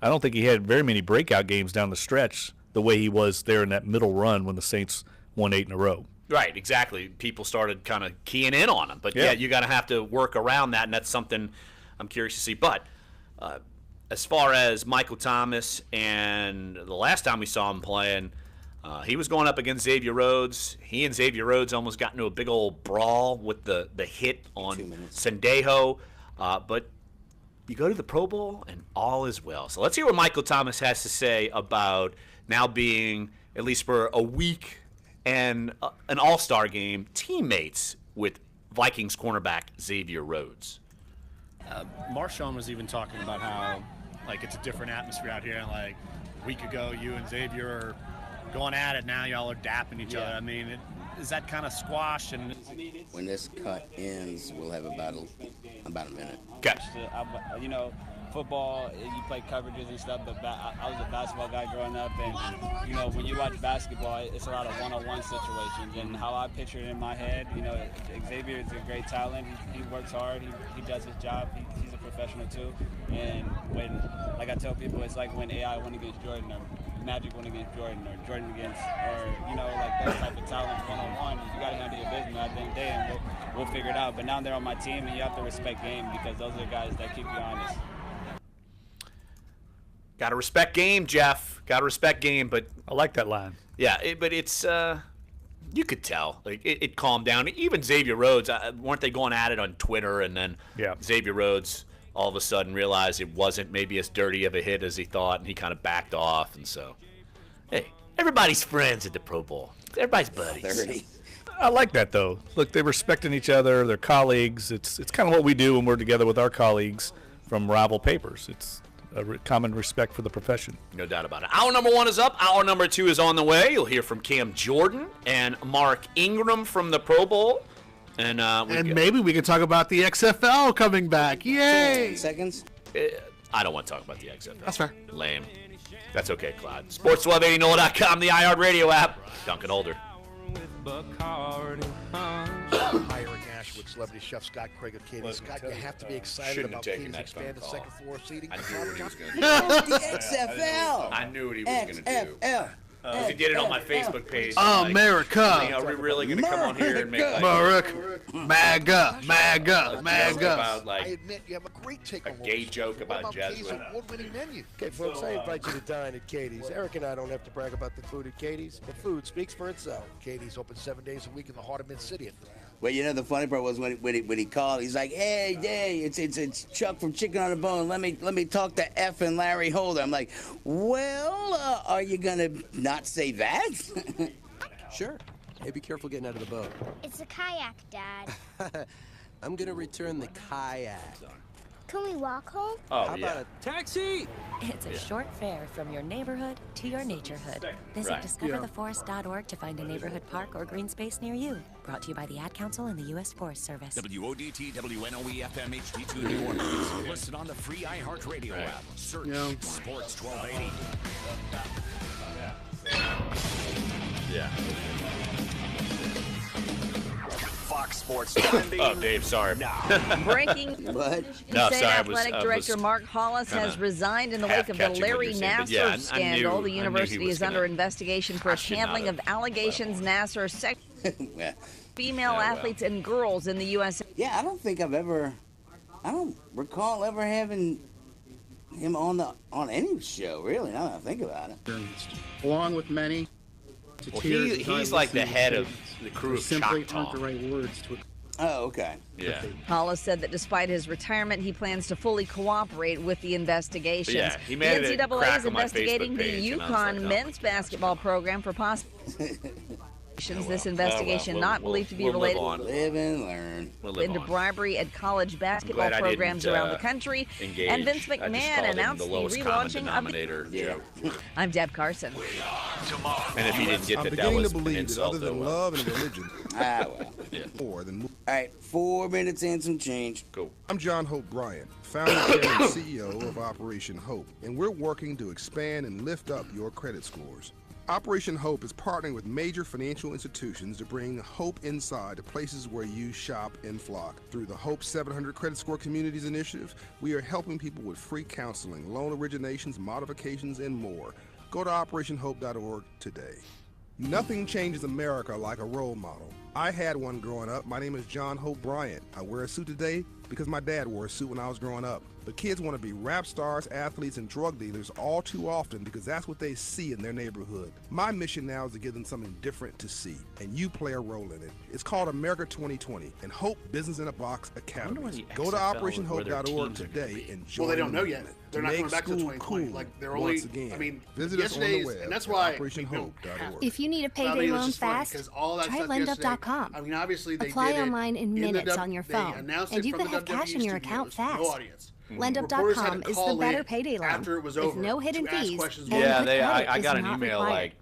I don't think he had very many breakout games down the stretch the way he was there in that middle run when the Saints won 8 in a row. Right, exactly. People started kind of keying in on him. But, yeah you got to have to work around that, and that's something I'm curious to see. But as far as Michael Thomas and the last time we saw him playing, he was going up against Xavier Rhodes. He and Xavier Rhodes almost got into a big old brawl with the hit on Sendejo. But you go to the Pro Bowl, and all is well. So let's hear what Michael Thomas has to say about now being, at least for a week and an all-star game, teammates with Vikings cornerback Xavier Rhodes. Marshawn was even talking about how, like, it's a different atmosphere out here. Like, a week ago, you and Xavier are going at it. Now y'all are dapping each other. I mean, is that kind of squashed? And When this cut ends, we'll have about a minute. Okay. You know, football, you play coverages and stuff, but I was a basketball guy growing up, and, you know, when you watch basketball, it's a lot of one-on-one situations, and how I picture it in my head, you know, Xavier is a great talent. He works hard. He does his job. He's a professional, too. And when, like I tell people, it's like when AI went against Jordan, or Magic went against Jordan, or Jordan against, or, you know, like those type of talents one-on-one. You got to handle your business at the end of the day, and we'll figure it out. But now they're on my team, and you have to respect game, because those are the guys that keep you honest. Got to respect game, Jeff. Got to respect game, but I like that line. Yeah, but it's you could tell like it calmed down. Even Xavier Rhodes, weren't they going at it on Twitter, and then Xavier Rhodes all of a sudden realized it wasn't maybe as dirty of a hit as he thought, and he kind of backed off. And so, hey, everybody's friends at the Pro Bowl. Everybody's buddies. 30. I like that though. Look, they're respecting each other, their colleagues. It's kind of what we do when we're together with our colleagues from rival papers. It's a common respect for the profession. No doubt about it. Hour number 1 is up. Hour number 2 is on the way. You'll hear from Cam Jordan and Mark Ingram from the Pro Bowl. And maybe we can talk about the XFL coming back. Yay! 10 seconds. I don't want to talk about the XFL. That's fair. Lame. That's okay, Clyde. Sports 1280 NOLA.com, the iHeartRadio app. Dunc and Holder. Hiring Ashwood celebrity chef Scott Craig of Katie. Scott, you have to be excited about Katie's expanded second floor seating. I knew what he was going to do. The XFL. I knew what he was going to do. He did it on my Facebook page. America. Are we really going to come on here and make like America. MAGA. about like I admit you have a great take a on gay joke about Katie's Jesuit? award-winning menu. Okay, folks, I invite you to dine at Katie's. Eric and I don't have to brag about the food at Katie's. The food speaks for itself. Katie's open 7 days a week in the heart of Mid-City. Well, you know, the funny part was when he called, he's like, "Hey, it's Chuck from Chicken on the Bone. Let me talk to F and Larry Holder." I'm like, "Well, are you gonna not say that?" Sure. Hey, be careful getting out of the boat. It's a kayak, Dad. I'm gonna return the kayak. Can we walk home? Oh, How about a taxi? It's a short fare from your neighborhood to your naturehood. Visit discovertheforest.org to find a neighborhood park or green space near you. Brought to you by the Ad Council and the U.S. Forest Service. WODT WNOE FM HD2 New Orleans. Listen on the free iHeartRadio app. Search Sports 1280. Yeah. Fox Sports. Oh, Dave, sorry. Breaking What? State No, sorry, Athletic Director Mark Hollis has resigned in the wake of the Larry Nassar scandal. The university is under investigation for its handling of allegations Nassar female athletes and girls in the U.S. Yeah, I don't recall ever having him on any show, really, now that I think about it. Along with many. Well, he's like the head of the crew of simply Choctaw. aren't the right words to. Oh, okay. Yeah. Hollis said that despite his retirement, he plans to fully cooperate with the investigations. Yeah, he made the it a NCAA crack is on my investigating Facebook page, the and I was like, UConn oh. men's basketball program for possible. This investigation not believed to be related Live and learn. into bribery at college basketball glad I programs didn't, around the country. engage. And Vince I just McMahon called him announced the the lowest common relaunching denominator of joke. I'm Deb Carson. And if you didn't get I'm that beginning was to an believe that insult, other than though, love and religion, Well. more than. All right, 4 minutes and some change. Cool. I'm John Hope Bryant, founder and CEO of Operation Hope, and we're working to expand and lift up your credit scores. Operation Hope is partnering with major financial institutions to bring hope inside to places where you shop and flock. Through the Hope 700 Credit Score Communities Initiative, we are helping people with free counseling, loan originations, modifications, and more. Go to OperationHope.org today. Nothing changes America like a role model. I had one growing up. My name is John Hope Bryant. I wear a suit today because my dad wore a suit when I was growing up. But kids want to be rap stars, athletes, and drug dealers all too often because that's what they see in their neighborhood. My mission now is to give them something different to see, and you play a role in it. It's called America 2020 and Hope Business in a Box Academy. Go to OperationHope.org today and join. Well, they don't know the yet. movement. They're not Make going back to school 2020. cool Like they're once only. again. I mean, Visit us on the yesterday's, web and that's at why. OperationHope.org. If you need a I mean, payday it's loan just funny, fast, 'cause all that try stuff lendup.com. I mean, obviously they Apply did it online in the minutes W- on your they phone, announced and it you from can the have cash in your WWE account studios, fast. no audience. Lendup.com is the better payday loan after it was with over no hidden to ask fees. questions. and Yeah, good credit I is got an not email required. like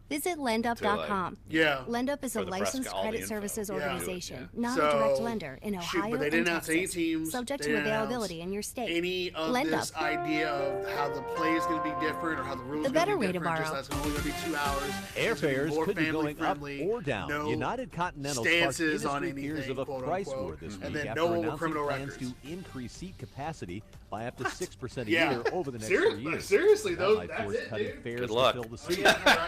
Visit lendup.com. Yeah. Lendup is a For the licensed Prescott, all the credit info. services Yeah. organization, Yeah. not So, a direct lender in Ohio but they didn't and announce any Texas, teams. subject They to didn't availability announce in your state. Any of Lendup. this idea of how the play is going to be different or how the rules The are better going to way be to different, borrow. just that's only going to be 2 hours. Airfares could be going up family-friendly, or down. no United Continental stances sparked on industry fears anything, of a quote, price unquote. war this And week then after no more announcing criminal plans records. to increase seat capacity by up to 6% a Yeah. year over the next Seriously- 3 years. seriously, That those- might that's force it, cutting dude. fares Good to luck. fill the seats.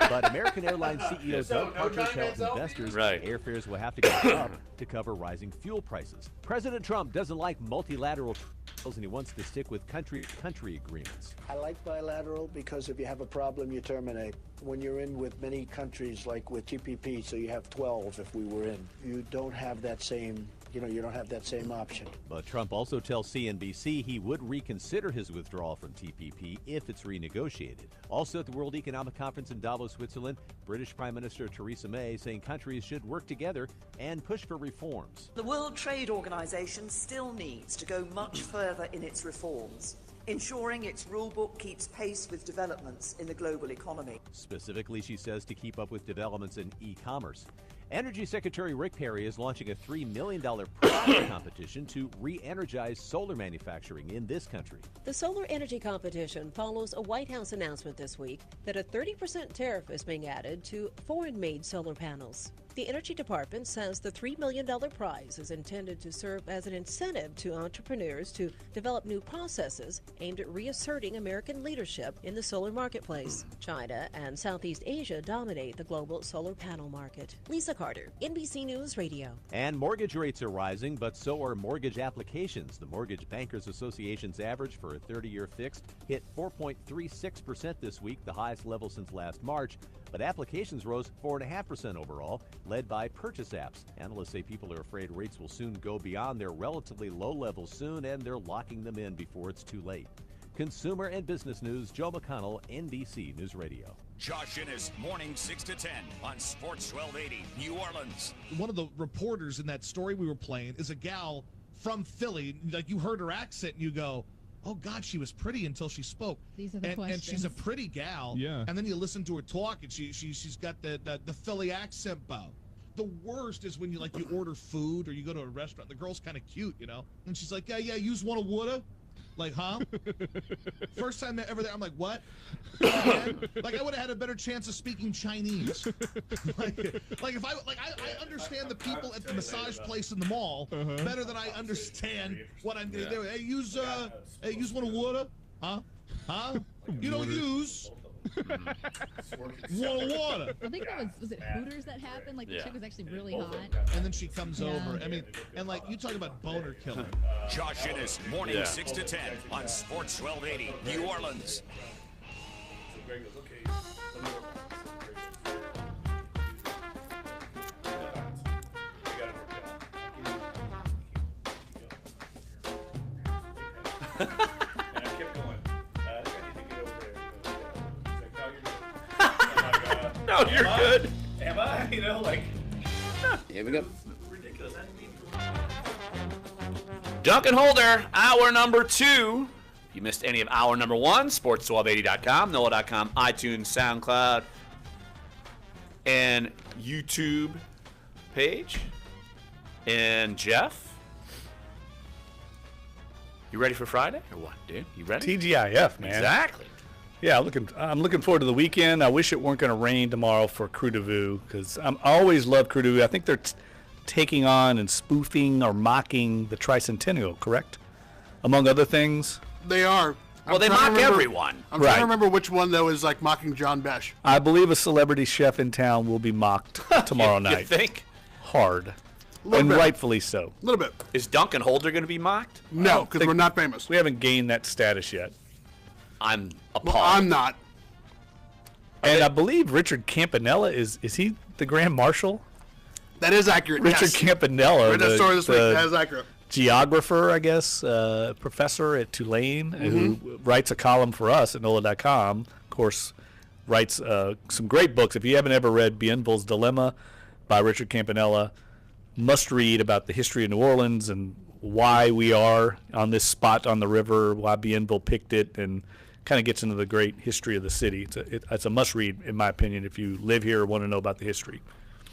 But American Airlines CEO Doug Parker tells investors airfares will have to go up to cover rising fuel prices. President Trump doesn't like multilateral deals, and he wants to stick with country-to-country agreements. I like bilateral because if you have a problem, you terminate. When you're in with many countries, like with TPP, so you have 12 if we were in, you don't have that same, you don't have that same option. But Trump also tells CNBC he would reconsider his withdrawal from TPP if it's renegotiated. Also at the World Economic Conference in Davos, Switzerland, British Prime Minister Theresa May saying countries should work together and push for reforms. The World Trade Organization still needs to go much further in its reforms, ensuring its rulebook keeps pace with developments in the global economy. Specifically, she says, to keep up with developments in e-commerce. Energy Secretary Rick Perry is launching a $3 million prize competition to re-energize solar manufacturing in this country. The solar energy competition follows a White House announcement this week that a 30% tariff is being added to foreign-made solar panels. The Energy Department says the $3 million prize is intended to serve as an incentive to entrepreneurs to develop new processes aimed at reasserting American leadership in the solar marketplace. China and Southeast Asia dominate the global solar panel market. Lisa Carter, NBC News Radio. And mortgage rates are rising, but so are mortgage applications. The Mortgage Bankers Association's average for a 30-year fixed hit 4.36% this week, the highest level since last March. But applications rose 4.5% overall, led by purchase apps. Analysts say people are afraid rates will soon go beyond their relatively low levels soon, and they're locking them in before it's too late. Consumer and Business News, Joe McConnell, NBC News Radio. Josh Innes, morning 6 to 10 on Sports 1280, New Orleans. One of the reporters in that story we were playing is a gal from Philly. Like, you heard her accent and you go, oh, God, she was pretty until she spoke. These are the and questions. she's a pretty gal. Yeah. And then you listen to her talk, and she's got the Philly accent bow. The worst is when you order food or you go to a restaurant. The girl's kind of cute, and she's like, yeah, use one of woulda. Like, huh? First time ever there, I'm like, what? Like, I would have had a better chance of speaking Chinese. like if I understand the people at the massage place in the mall better than I understand what I'm doing. Hey, use one of woulda, huh? You don't use one of water. I think that was it Hooters that happened? Like, the chick was actually really hot. And then she comes over. I mean, and you talk about boner killer. Josh Innes, morning 6 to 10 on Sports 1280, New Orleans. No, you're good. Am I? Here we go. Ridiculous. Duncan Holder, hour number 2. If you missed any of hour number 1, sports1280.com, NOLA.com, iTunes, SoundCloud, and YouTube page. And Jeff, you ready for Friday or what, dude? You ready? TGIF, man. Exactly. Yeah, I'm looking forward to the weekend. I wish it weren't going to rain tomorrow for Crew de Vue, because I always love Crew de Vue. I think they're taking on and spoofing or mocking the Tricentennial, correct? Among other things. They are. Well, they mock everyone. I'm trying to remember which one, though, is like mocking John Besh. I believe a celebrity chef in town will be mocked tomorrow night. You think? Hard. And rightfully so. A little bit. Is Duncan Holder going to be mocked? No, because we're not famous. We haven't gained that status yet. I'm appalled. Well, I'm not. And I believe Richard Campanella is he the Grand Marshal? That is accurate. Richard Campanella. Read that story this week. That is accurate. Geographer, I guess, professor at Tulane, who writes a column for us at NOLA.com. Of course, writes some great books. If you haven't ever read Bienville's Dilemma by Richard Campanella, must read about the history of New Orleans and why we are on this spot on the river, why Bienville picked it, and kind of gets into the great history of the city. It's a must-read, in my opinion, if you live here or want to know about the history.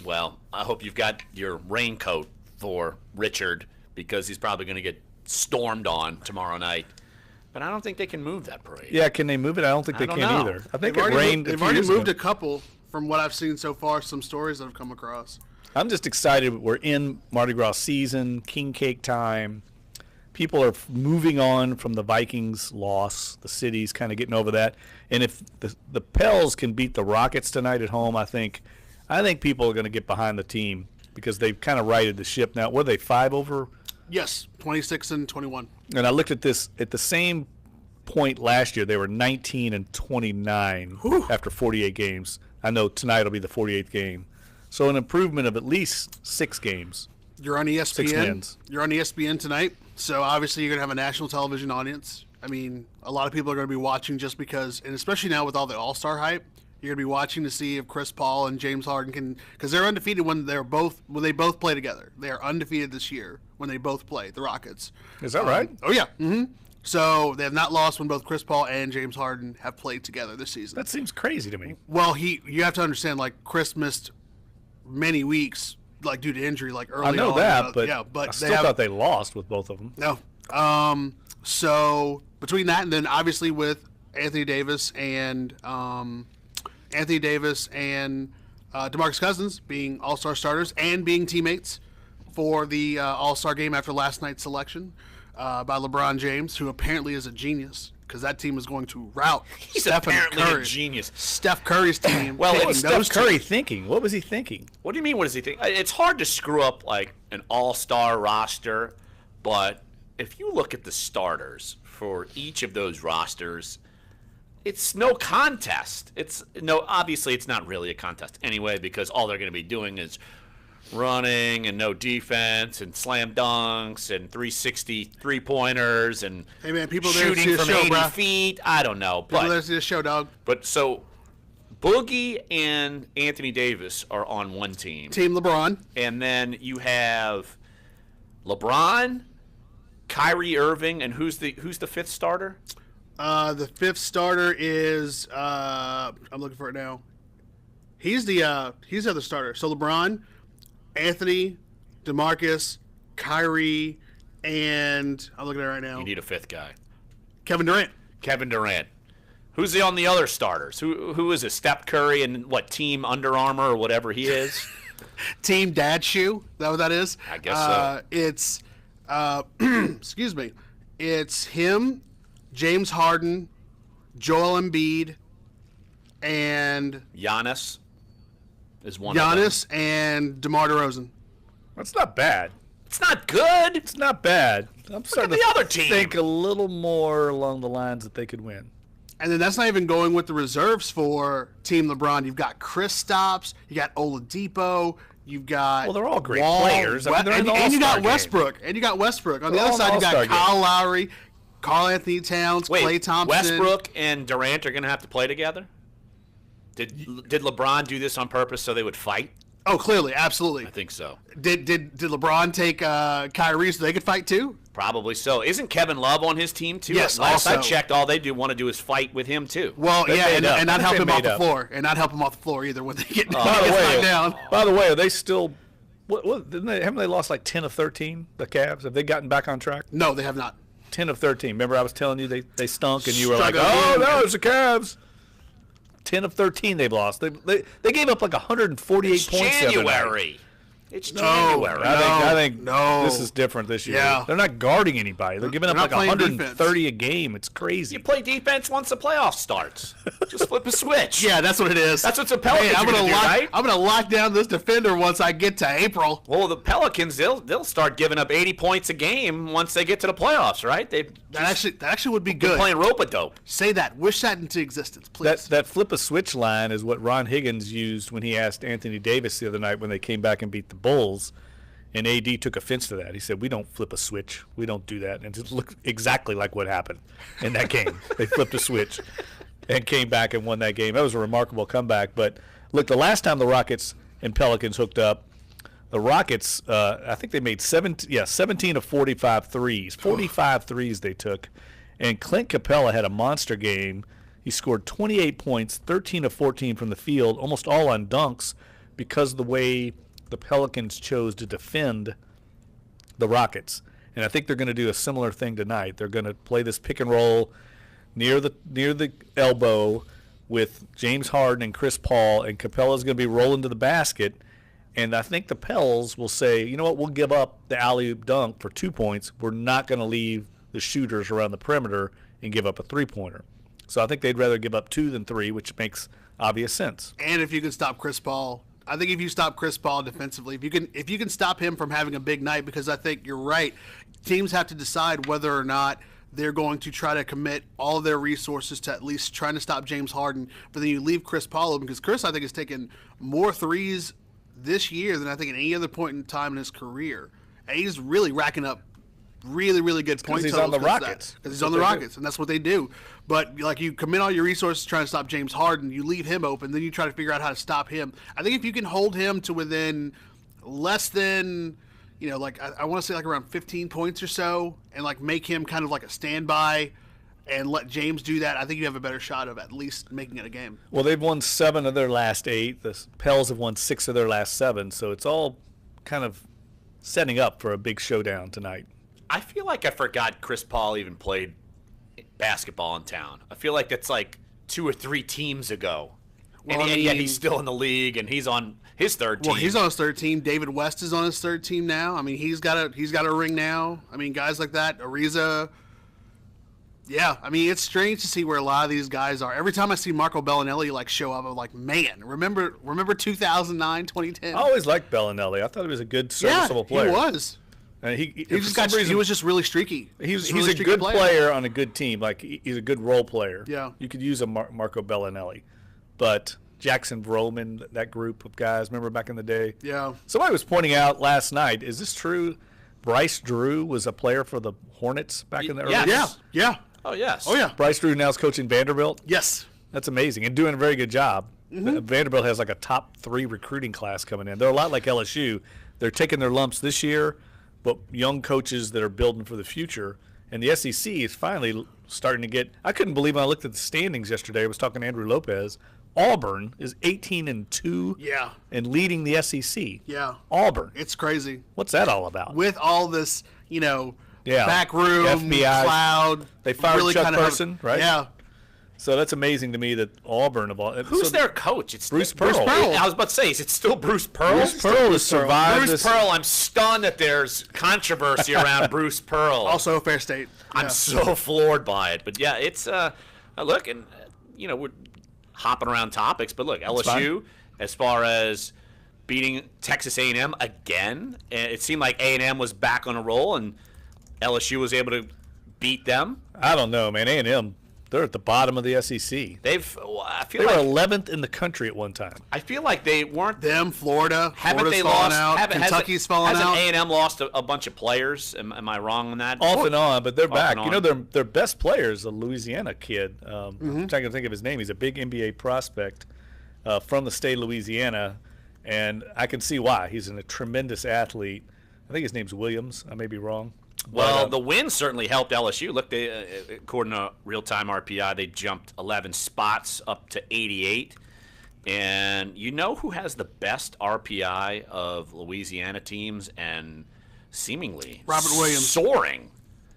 Well, I hope you've got your raincoat for Richard, because he's probably going to get stormed on tomorrow night. But I don't think they can move that parade. Yeah, can they move it? I don't think they can either. I think it rained. They've already moved a couple from what I've seen so far, some stories that have come across. I'm just excited. We're in Mardi Gras season, king cake time. People are moving on from the Vikings loss. The city's kind of getting over that. And if the Pels can beat the Rockets tonight at home, I think people are going to get behind the team because they've kind of righted the ship now. Were they 5 over? Yes, 26 and 21. And I looked at this at the same point last year. They were 19 and 29 after 48 games. I know tonight will be the 48th game. So an improvement of at least 6 games. You're on ESPN. 6 wins. You're on ESPN tonight. So obviously you're going to have a national television audience. I mean, a lot of people are going to be watching just because, and especially now with all the All-Star hype, you're going to be watching to see if Chris Paul and James Harden can, because they're undefeated when they both play together. They are undefeated this year when they both play, the Rockets. Is that right? Oh, yeah. Mm-hmm. So they have not lost when both Chris Paul and James Harden have played together this season. That seems crazy to me. Well, you have to understand, like, Chris missed many weeks, like, due to injury, like, early on. I know that, but I still thought they lost with both of them. No. So between that and then obviously with Anthony Davis and DeMarcus Cousins being all-star starters and being teammates for the all-star game after last night's selection by LeBron James, who apparently is a genius because that team is going to rout apparently a genius. Steph Curry's team. Well, what was Steph Curry thinking? What was he thinking? What do you mean, what is he thinking? It's hard to screw up like an all-star roster, but if you look at the starters for each of those rosters, it's no contest. Obviously it's not really a contest anyway, because all they're going to be doing is running and no defense and slam dunks and 360 3-pointers and people shooting from 80 feet. I don't know. People there to see the show, dog. But so Boogie and Anthony Davis are on one team. Team LeBron. And then you have LeBron, Kyrie Irving, and who's the 5th starter? The 5th starter is I'm looking for it now. He's the other starter. So LeBron, Anthony, DeMarcus, Kyrie, and I'm looking at it right now. You need a 5th guy. Kevin Durant. Who's on the other starters? Who is it? Steph Curry and what, Team Under Armour or whatever he is? Team Dad Shoe. Is that what that is? I guess so. It's excuse me. It's him, James Harden, Joel Embiid, and Giannis is one of them. Giannis and DeMar DeRozan. That's not bad. It's not good. It's not bad. I'm starting the to other team. think a little more along the lines that they could win. And then that's not even going with the reserves for Team LeBron. You've got Kristaps, you got Oladipo, you've got they're all great players. And you got Westbrook. And you got Westbrook. On the other side, you got Kyle Lowry, Karl Anthony Towns, Klay Thompson. Westbrook and Durant are going to have to play together? Did LeBron do this on purpose so they would fight? Oh, clearly, absolutely. I think so. Did LeBron take Kyrie so they could fight too? Probably so. Isn't Kevin Love on his team too? Yes, Last I also. checked, all they want to do is fight with him too. Well, yeah, and not help him off the floor, and not help him off the floor either when they get knocked down. By the way, are they still? Haven't they lost like 10 of 13? The Cavs, have they gotten back on track? No, they have not. 10 of 13. Remember, I was telling you they stunk, and you were like, "Oh no, it's the Cavs." 10 of 13 they've lost. They gave up like 148 points. January. It's January. I think this is different this year. Yeah. They're not guarding anybody. They're giving up like 130 a game. It's crazy. You play defense once the playoffs starts. Just flip a switch. Yeah, that's what it is. That's what the Pelicans are going to do, right? I'm going to lock down this defender once I get to April. Well, the Pelicans, they'll start giving up 80 points a game once they get to the playoffs, right? That actually would be good. Playing rope-a-dope. Say that. Wish that into existence, please. That flip a switch line is what Ron Higgins used when he asked Anthony Davis the other night when they came back and beat the Bulls. And AD took offense to that. He said, "We don't flip a switch. We don't do that." And it looked exactly like what happened in that game. They flipped a switch and came back and won that game. That was a remarkable comeback. But look, the last time the Rockets and Pelicans hooked up, the Rockets, I think they made 17 of 45 threes. 45 threes they took. And Clint Capella had a monster game. He scored 28 points, 13 of 14 from the field, almost all on dunks because of the way the Pelicans chose to defend the Rockets. And I think they're going to do a similar thing tonight. They're going to play this pick and roll near the elbow with James Harden and Chris Paul, and Capella's going to be rolling to the basket. And I think the Pels will say, you know what, we'll give up the alley-oop dunk for 2 points. We're not going to leave the shooters around the perimeter and give up a three-pointer. So I think they'd rather give up 2 than 3, which makes obvious sense. And if you can stop Chris Paul, I think if you stop Chris Paul defensively, if you can stop him from having a big night, because I think you're right, teams have to decide whether or not they're going to try to commit all of their resources to at least trying to stop James Harden. But then you leave Chris Paul open, because Chris, I think, has taken more threes this year than I think at any other point in time in his career. And he's really racking up really, really good points. He's on the Rockets. Because he's on the Rockets, and that's what they do. But like, you commit all your resources trying to stop James Harden, you leave him open, then you try to figure out how to stop him. I think if you can hold him to within less than, like I want to say like around 15 points or so, and like make him kind of like a standby and let James do that, I think you have a better shot of at least making it a game. Well, they've won 7 of their last 8. The Pels have won 6 of their last 7, so it's all kind of setting up for a big showdown tonight. I feel like I forgot Chris Paul even played basketball in town. I feel like that's like 2 or 3 teams ago. Well, and yet he's still in the league, and he's on his third team. Well, he's on his third team. David West is on his third team now. I mean, he's got a ring now. I mean, guys like that, Ariza. Yeah, I mean, it's strange to see where a lot of these guys are. Every time I see Marco Bellinelli like show up, I'm like, man, remember 2009, 2010? I always liked Bellinelli. I thought he was a good, serviceable player. He was. He was just really streaky. He's a good player on a good team. Like, he's a good role player. Yeah. You could use a Marco Bellinelli. But Jackson Vroman, that group of guys, remember back in the day? Yeah. Somebody was pointing out last night, is this true? Bryce Drew was a player for the Hornets back in the early days? Yeah. Oh, yes. Oh, yeah. Bryce Drew now is coaching Vanderbilt? Yes. That's amazing and doing a very good job. Mm-hmm. Vanderbilt has like a top 3 recruiting class coming in. They're a lot like LSU. They're taking their lumps this year, but young coaches that are building for the future. And the SEC is finally starting to get – I couldn't believe when I looked at the standings yesterday. I was talking to Andrew Lopez. Auburn is 18-2 and leading the SEC. Yeah. Auburn. It's crazy. What's that all about? With all this, back room, FBI, cloud. They fired really Chuck Person, right? Yeah. So that's amazing to me that Auburn of all. Who's their coach? It's Bruce Pearl. I was about to say, is it still Bruce Pearl? Bruce Pearl has survived. Bruce Pearl. I'm stunned that there's controversy around Bruce Pearl. Also, Fair State. I'm so floored by it. But yeah, it's look, and we're hopping around topics, but look, LSU, as far as beating Texas A&M again, and it seemed like A&M was back on a roll, and LSU was able to beat them. I don't know, man. A&M, they're at the bottom of the SEC. They were 11th in the country at one time. I feel like they weren't. Florida. Haven't Florida's they lost? Out. Kentucky's fallen out. Hasn't A&M lost a bunch of players? Am I wrong on that? Off and on, but they're back. On. Their best player is a Louisiana kid. I'm trying to think of his name. He's a big NBA prospect from the state of Louisiana, and I can see why. He's a tremendous athlete. I think his name's Williams. I may be wrong. Well, the win certainly helped LSU. Look, they, according to real-time RPI, they jumped 11 spots up to 88. And you know who has the best RPI of Louisiana teams and seemingly Robert Williams soaring?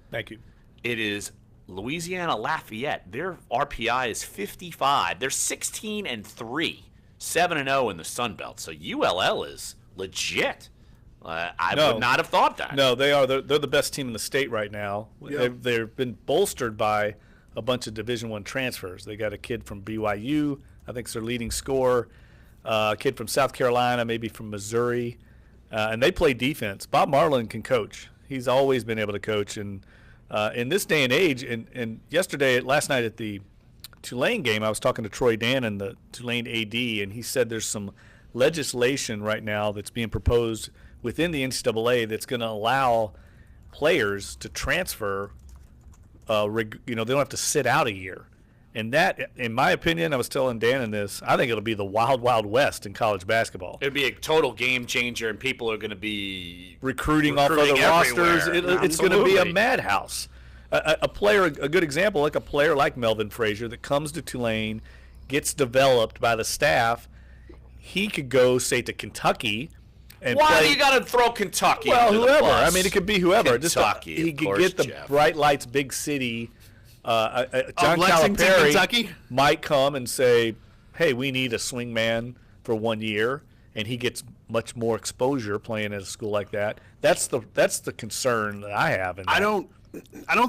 Thank you. It is Louisiana Lafayette. Their RPI is 55. They're 16-3, 7-0 in the Sun Belt. So ULL is legit. I would not have thought that. No, they are. They're the best team in the state right now. Yeah. They've been bolstered by a bunch of Division I transfers. They got a kid from BYU, I think, is their leading scorer. A kid from South Carolina, maybe from Missouri, and they play defense. Bob Marlin can coach. He's always been able to coach, and in this day and age. And last night at the Tulane game, I was talking to Troy Dannon, the Tulane AD, and he said there's some legislation right now that's being proposed within the NCAA that's going to allow players to transfer. They don't have to sit out a year. And that, in my opinion, I was telling Dan in this, I think it'll be the wild, wild west in college basketball. It'll be a total game changer, and people are going to be recruiting off other rosters. It's going to be a madhouse. a player, a good example, like a player like Melvin Frazier that comes to Tulane, gets developed by the staff. He could go, say, to Kentucky. And Why play. do you got to throw Kentucky? Well, under whoever. The bus? I mean, it could be whoever. Kentucky, Just he of could course, get the Jeff. bright lights, big city. John Lexington, Calipari Kentucky? might come and say, "Hey, we need a swing man for 1 year," and he gets much more exposure playing at a school like that. That's the concern that I have. I don't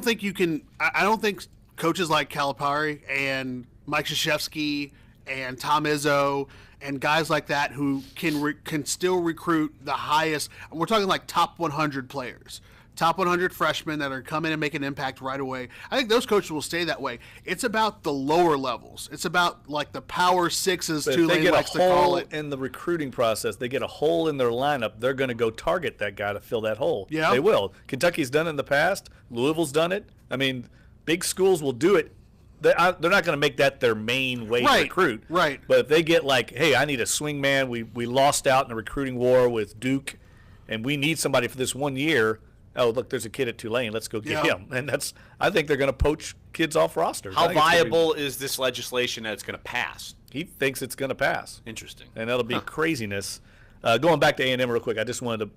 think you can. I don't think coaches like Calipari and Mike Krzyzewski and Tom Izzo and guys like that who can still recruit the highest. We're talking like top 100 players, top 100 freshmen that are coming and make an impact right away. I think those coaches will stay that way. It's about the lower levels. It's about like the power sixes. But Tulane if they get likes a to call hole it. in the recruiting process, they get a hole in their lineup, they're going to go target that guy to fill that hole. Yeah. They will. Kentucky's done it in the past. Louisville's done it. I mean, big schools will do it. They're not going to make that their main way to recruit. Right. But if they get like, hey, I need a swing man. We lost out in a recruiting war with Duke, and we need somebody for this 1 year. Oh, look, there's a kid at Tulane. Let's go get him. And I think they're going to poach kids off rosters. How viable is this legislation that it's going to pass? He thinks it's going to pass. Interesting. And that'll be craziness. Going back to A&M real quick, I just wanted to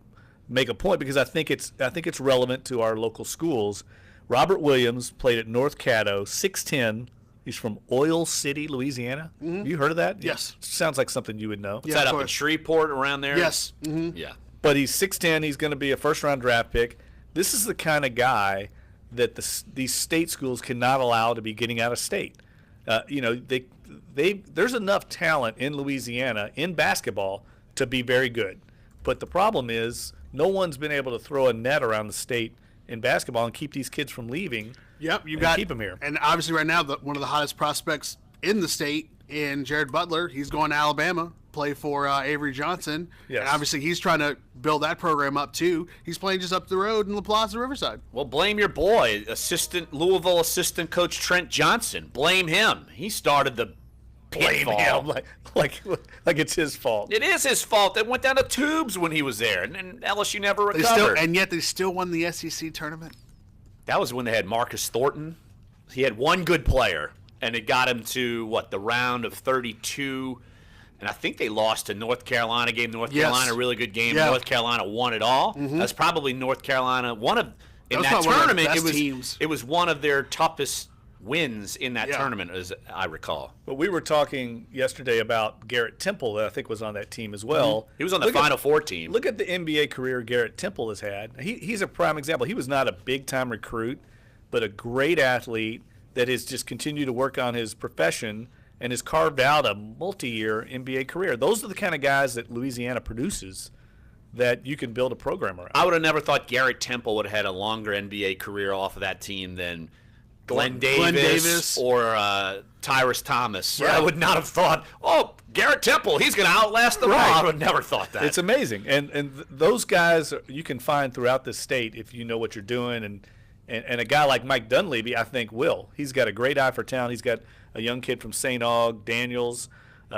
make a point because I think it's relevant to our local schools. Robert Williams played at North Caddo, 6'10". He's from Oil City, Louisiana. Mm-hmm. Have you heard of that? Yes. Sounds like something you would know. Is that up in Shreveport around there? Yes. Mm-hmm. Yeah. But he's 6'10". He's going to be a first-round draft pick. This is the kind of guy that these state schools cannot allow to be getting out of state. There's enough talent in Louisiana in basketball to be very good. But the problem is no one's been able to throw a net around the state in basketball and keep these kids from leaving. Yep, keep them here. And obviously right now, one of the hottest prospects in the state in Jared Butler, he's going to Alabama, play for Avery Johnson. Yes. And obviously he's trying to build that program up too. He's playing just up the road in La Plaza, Riverside. Well, blame your boy, Louisville assistant coach Trent Johnson. Blame him. He started the Blame pitfall. him like it's his fault. It is his fault. They went down to tubes when he was there, and LSU never recovered. And yet they still won the SEC tournament. That was when they had Marcus Thornton. He had one good player, and it got him to, the round of 32. And I think they lost to North Carolina. Gave North Carolina a really good game. Yeah. North Carolina won it all. Mm-hmm. That's probably North Carolina. In that probably one of the tournament, best teams. it was one of their toughest wins in that Yeah. tournament, as I recall. But we were talking yesterday about Garrett Temple, that I think was on that team as well. He was on the Final Four team. Look at the NBA career Garrett Temple has had. He's a prime example. He was not a big-time recruit, but a great athlete that has just continued to work on his profession and has carved out a multi-year NBA career. Those are the kind of guys that Louisiana produces that you can build a program around. I would have never thought Garrett Temple would have had a longer NBA career off of that team than Glenn Davis or Tyrus Thomas. Yeah. I would not have thought, Garrett Temple, he's going to outlast them all. I would have never thought that. It's amazing. And those guys you can find throughout the state if you know what you're doing. And a guy like Mike Dunleavy, I think, will. He's got a great eye for talent. He's got a young kid from St. Aug,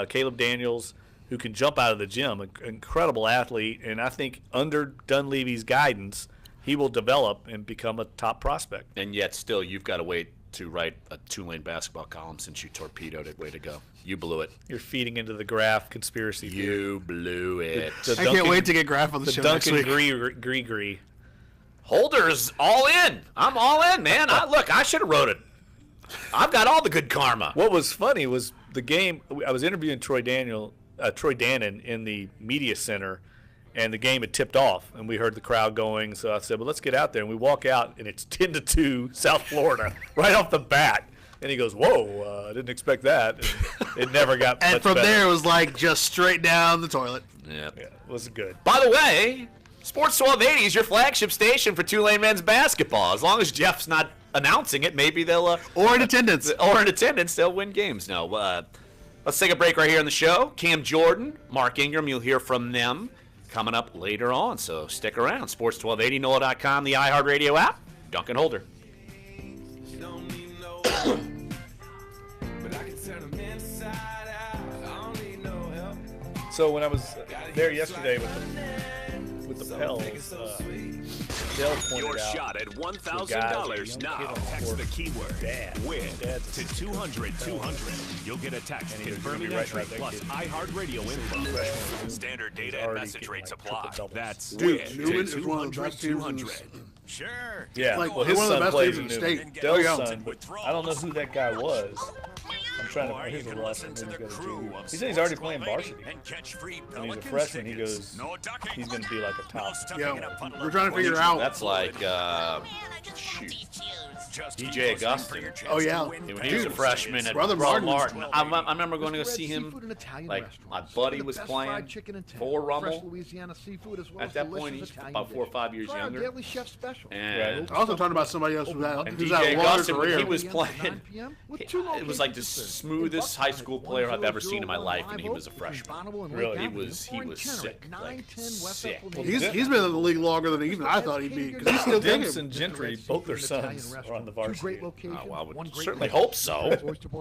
Caleb Daniels, who can jump out of the gym, an incredible athlete. And I think under Dunleavy's guidance, he will develop and become a top prospect. And yet still, you've got to wait to write a Tulane basketball column since you torpedoed it. Way to go. You blew it. You're feeding into the Graf conspiracy theory. You blew it. I can't wait to get Graf on the show next week. Gree. Holder's all in. I'm all in, man. I should have wrote it. I've got all the good karma. What was funny was the game. I was interviewing Troy Dannon in the media center, and the game had tipped off, and we heard the crowd going. So I said, well, let's get out there. And we walk out, and it's 10-2 South Florida right off the bat. And he goes, whoa, I didn't expect that. And it never got And much from better. there, it was like just straight down the toilet. Yep. Yeah, it was good. By the way, Sports 1280 is your flagship station for Tulane men's basketball. As long as Jeff's not announcing it, maybe they'll... or in attendance. Or in attendance, they'll win games. No, let's take a break right here on the show. Cam Jordan, Mark Ingram, you'll hear from them coming up later on. So stick around. Sports 1280, NOLA.com, the iHeartRadio app. Dunc and Holder. So when I was there yesterday with the Pels, Dell pointed Your out shot at to $1,000 now. Text the keyword WIN Dad's to 200-200. You'll get a text And he was confirming gonna be entry right back plus there. iHeartRadio info. Freshman. Standard He's data and already message getting, rates like, apply. triple doubles. That's Dude, WIN Newman to is one of the best teams in 200-200. Sure. Yeah, Like, well, his one of the son best plays teams in in the Newman. state. Dell's There you son, but I don't know who that guy was. I'm trying to find his roster. He said he's already playing varsity. When he's a freshman, he goes, he's going to be like a top. Yeah, we're trying to figure out. That's like, DJ Augustine. Oh, yeah. When he was a freshman at Brother Brother Martin. Martin. I remember going to go see him. Like, my buddy was playing for Rummel. At that point, he's about 4 or 5 years younger. And I also talking about somebody else who's and who's DJ had a longer Augustine, when career. he was playing, it was like the smoothest high school player I've ever seen in my life, and he was a freshman. Really? He was sick, like sick. He's been in the league longer than even I thought he'd be, because he's still Demps kicking. and Gentry, both their sons are on the varsity. Oh, well, I would certainly hope so.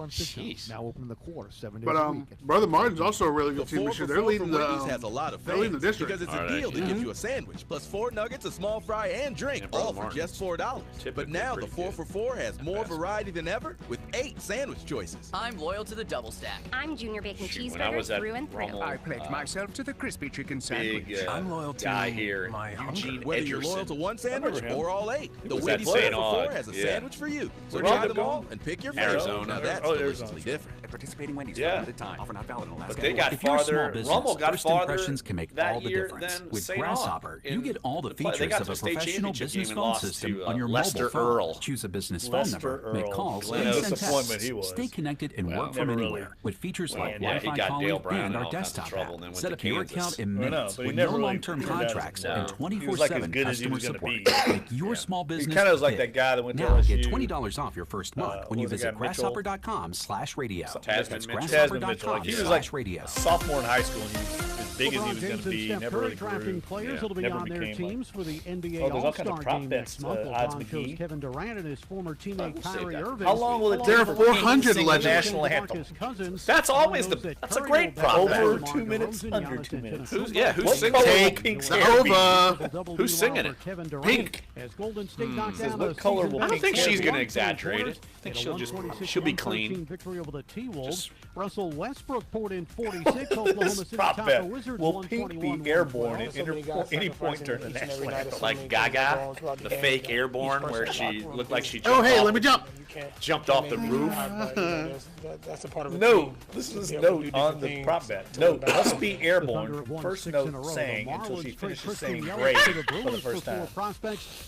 Jeez. Now open in the quarter, 7 days But a week. Brother Martin's also a really good team this year. They're leading the. has a lot of they're leading the fans district because it's Are a they? deal that gives you a sandwich plus 4 nuggets, a small fry, and drink, Brother all for Martin's just $4. But now the pretty 4 for $4 has more variety than ever with 8 sandwich choices. I'm loyal to the double stack. I'm Junior Bacon Shoot, when I was Cheeseburger at through and through. Rummel, I pledge myself to the crispy chicken sandwich. big I'm loyal to guy here, my Eugene Whether you're loyal Edgerson. to one sandwich remember him. or all 8, the was Wendy's at 4 St. for Aug, 4 has a yeah. sandwich for you. So Where did try they them go? all and pick your favorite. Arizona. Now that's Oh, deliciously Arizona. different. At participating Wendy's Yeah. for a limited time. Offer not valid in Alaska. But they got If you're a small farther. business, Rummel got first farther impressions can make that all the year difference. than With St. Grasshopper, Aug. you get all the They features got of to a a state professional championship business game and phone lost system to, on your Lester mobile phone. Earl. Choose a business Lester phone number, Earl. make calls, Glenn and knows send disappointment texts. he was. Stay connected and Well, work from never really. anywhere with features like yeah, he Wi-Fi got Dale calling Brown and and our all kinds of desktop trouble, and app. then went Set to up your Kansas. account in I know, minutes but he with never no really long-term turned out as contracts well. and He was like as 24/7 good as he customer was gonna support. be. Make your small business He kind of was like big. that guy that went to Now LSU. get $20 off your first month when you what was the visit guy, Mitchell? grasshopper.com/radio. Tasman Mitchell. Tasman Mitchell. Like, he was like radio. a sophomore in high school, and he was as big as he was going to be. Never really grew. Players Yeah, that'll be never on their became teams for the NBA Oh, there's all kinds of All-Star prop game bets, next month. odds LeBron chose McGee. Kevin Durant and his former teammate we'll save Kyrie that. Irving. How long will it take There are for 400 King to sing the legends. national anthem? That's always that's a great prop bet. Over 2 minutes, under 2 minutes. Who's What singing? color will Take Pink's the hair be? over. Who's singing it? Pink. As Golden State knocked Says down what a color will season I don't think best she's in gonna one exaggerate quarters. it. I think In a she'll just 126-113 she'll be clean. victory over the T-Wolves. Just- Russell Westbrook poured in 46. Oklahoma This City prop topped bet. the Wizards Will Pink be 121-112. airborne at any point during the national anthem? Like Gaga, the fake airborne, where she looked like she Oh, jumped hey, off let me jump. jumped off the roof. That's a part of No, this is note on the prop bet. Note must be airborne. First note sang until she finishes saying great for the first time.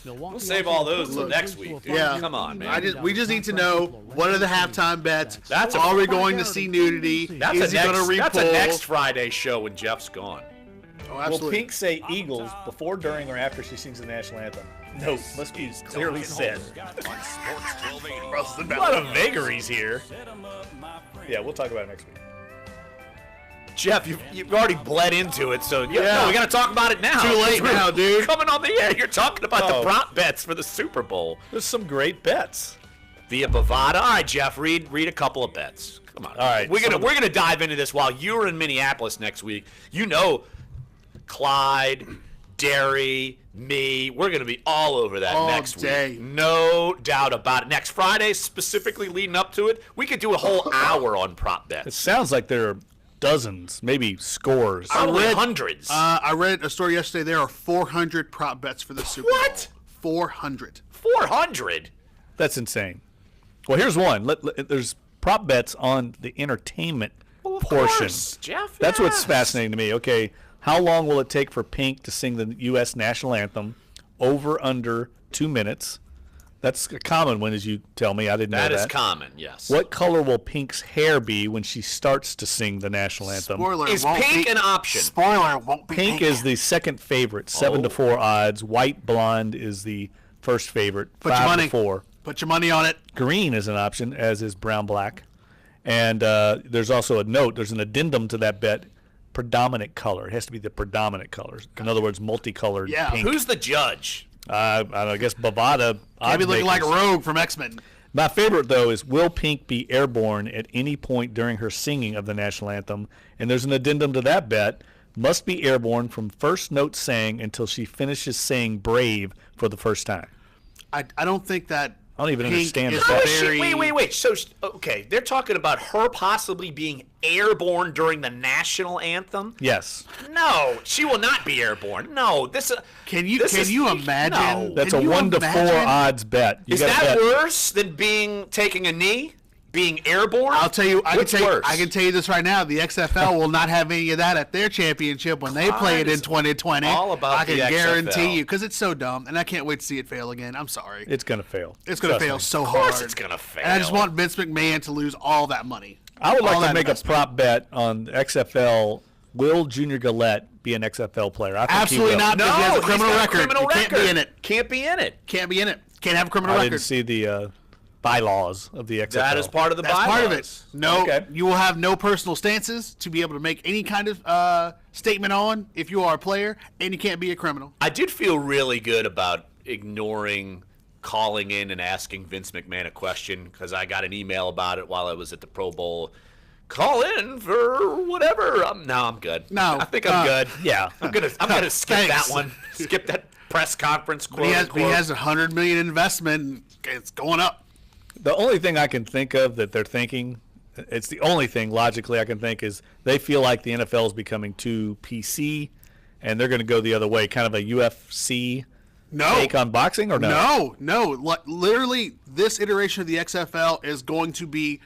We'll save all those till next week. Dude. Yeah. Come on, man. We just need to know what are the halftime bets. That's are we going to see nudity? That's Is he going to that's a repull? next Friday show when Jeff's gone. Oh, Will absolutely. Pink say Eagles before, during, or after she sings the national anthem? No, must be clearly said. A lot of vagaries here. Yeah, we'll talk about it next week. Jeff, you've already bled into it, so Yeah. no, we got to talk about it now. Too late now, dude. Coming on the air, you're talking about Oh. the prop bets for the Super Bowl There's some great bets. via Bovada. All right, Jeff, read a couple of bets. Come on. All right, we're gonna dive into this while you're in Minneapolis next week. You know, Clyde, Derry, me, we're gonna be all over that All next day. week. No doubt about it. Next Friday, specifically leading up to it, we could do a whole hour on prop It bets. sounds like there are dozens, maybe scores. Probably hundreds. I read a story yesterday. There are 400 prop bets for the Super Bowl. What? 400. 400. That's insane. Well, here's one. There's prop bets on the entertainment portion. course, Jeff, That's what's yes. fascinating to me. Okay, how long will it take for Pink to sing the U.S. national anthem? Over, under 2 minutes. That's a common one, as you tell me. I didn't know that. That is common, yes. What color will Pink's hair be when she starts to sing the national anthem? Spoiler, Is won't pink be- an option? Spoiler, won't be Pink is the second favorite, 7-4 odds. White blonde is the first favorite, Put your money. 5-4. Put your money on it. Green is an option, as is brown black. And there's also a note. There's an addendum to that bet. Predominant color. It has to be the predominant colors. In other words, multicolored Yeah. pink. Who's the judge? I guess Bovada. Can't be looking like odds makers. Rogue from X-Men. My favorite, though, is will Pink be airborne at any point during her singing of the national anthem? And there's an addendum to that bet. must be airborne from first note saying until she finishes saying brave for the first time. I don't think that. I don't even understand How is she? Wait. So, okay, they're talking about her possibly being airborne during the national anthem? Yes. No, she will not be airborne. No, this. Can you imagine? No. That's a 1 to 4 odds bet. Is that worse than taking a knee? Being airborne? I'll tell you. I can worse? tell you this right now. The XFL will not have any of that at their championship when they play it in 2020. All about I can the XFL. guarantee you, because it's so dumb, and I can't wait to see it fail again. I'm sorry. It's gonna fail. It's gonna fail so hard. Of course, it's gonna fail. And I just want Vince McMahon to lose all that money. I would like to make a prop bet on XFL. Will Junior Gillette be an XFL player? I think Absolutely he will. not. Because he has a criminal record. Criminal He can't be in it. Can't be in it. Can't be in it. Can't have a criminal I record. didn't see the bylaws of the XFL. That is part of the That's bylaws. part of it. No, Okay. you will have no personal stances to be able to make any kind of statement on if you are a player, and you can't be a criminal. I did feel really good about ignoring calling in and asking Vince McMahon a question because I got an email about it while I was at the Pro Bowl. Call in for whatever. No, I'm good. No, I think I'm good. Yeah, I'm gonna skip Thanks. that one. Skip that press conference. But he has $100 million investment, and it's going up. The only thing I can think of that they're thinking, it's the only thing logically I can think is they feel like the NFL is becoming too PC, and they're going to go the other way, kind of a UFC take on boxing, or no? No. Literally, this iteration of the XFL is going to be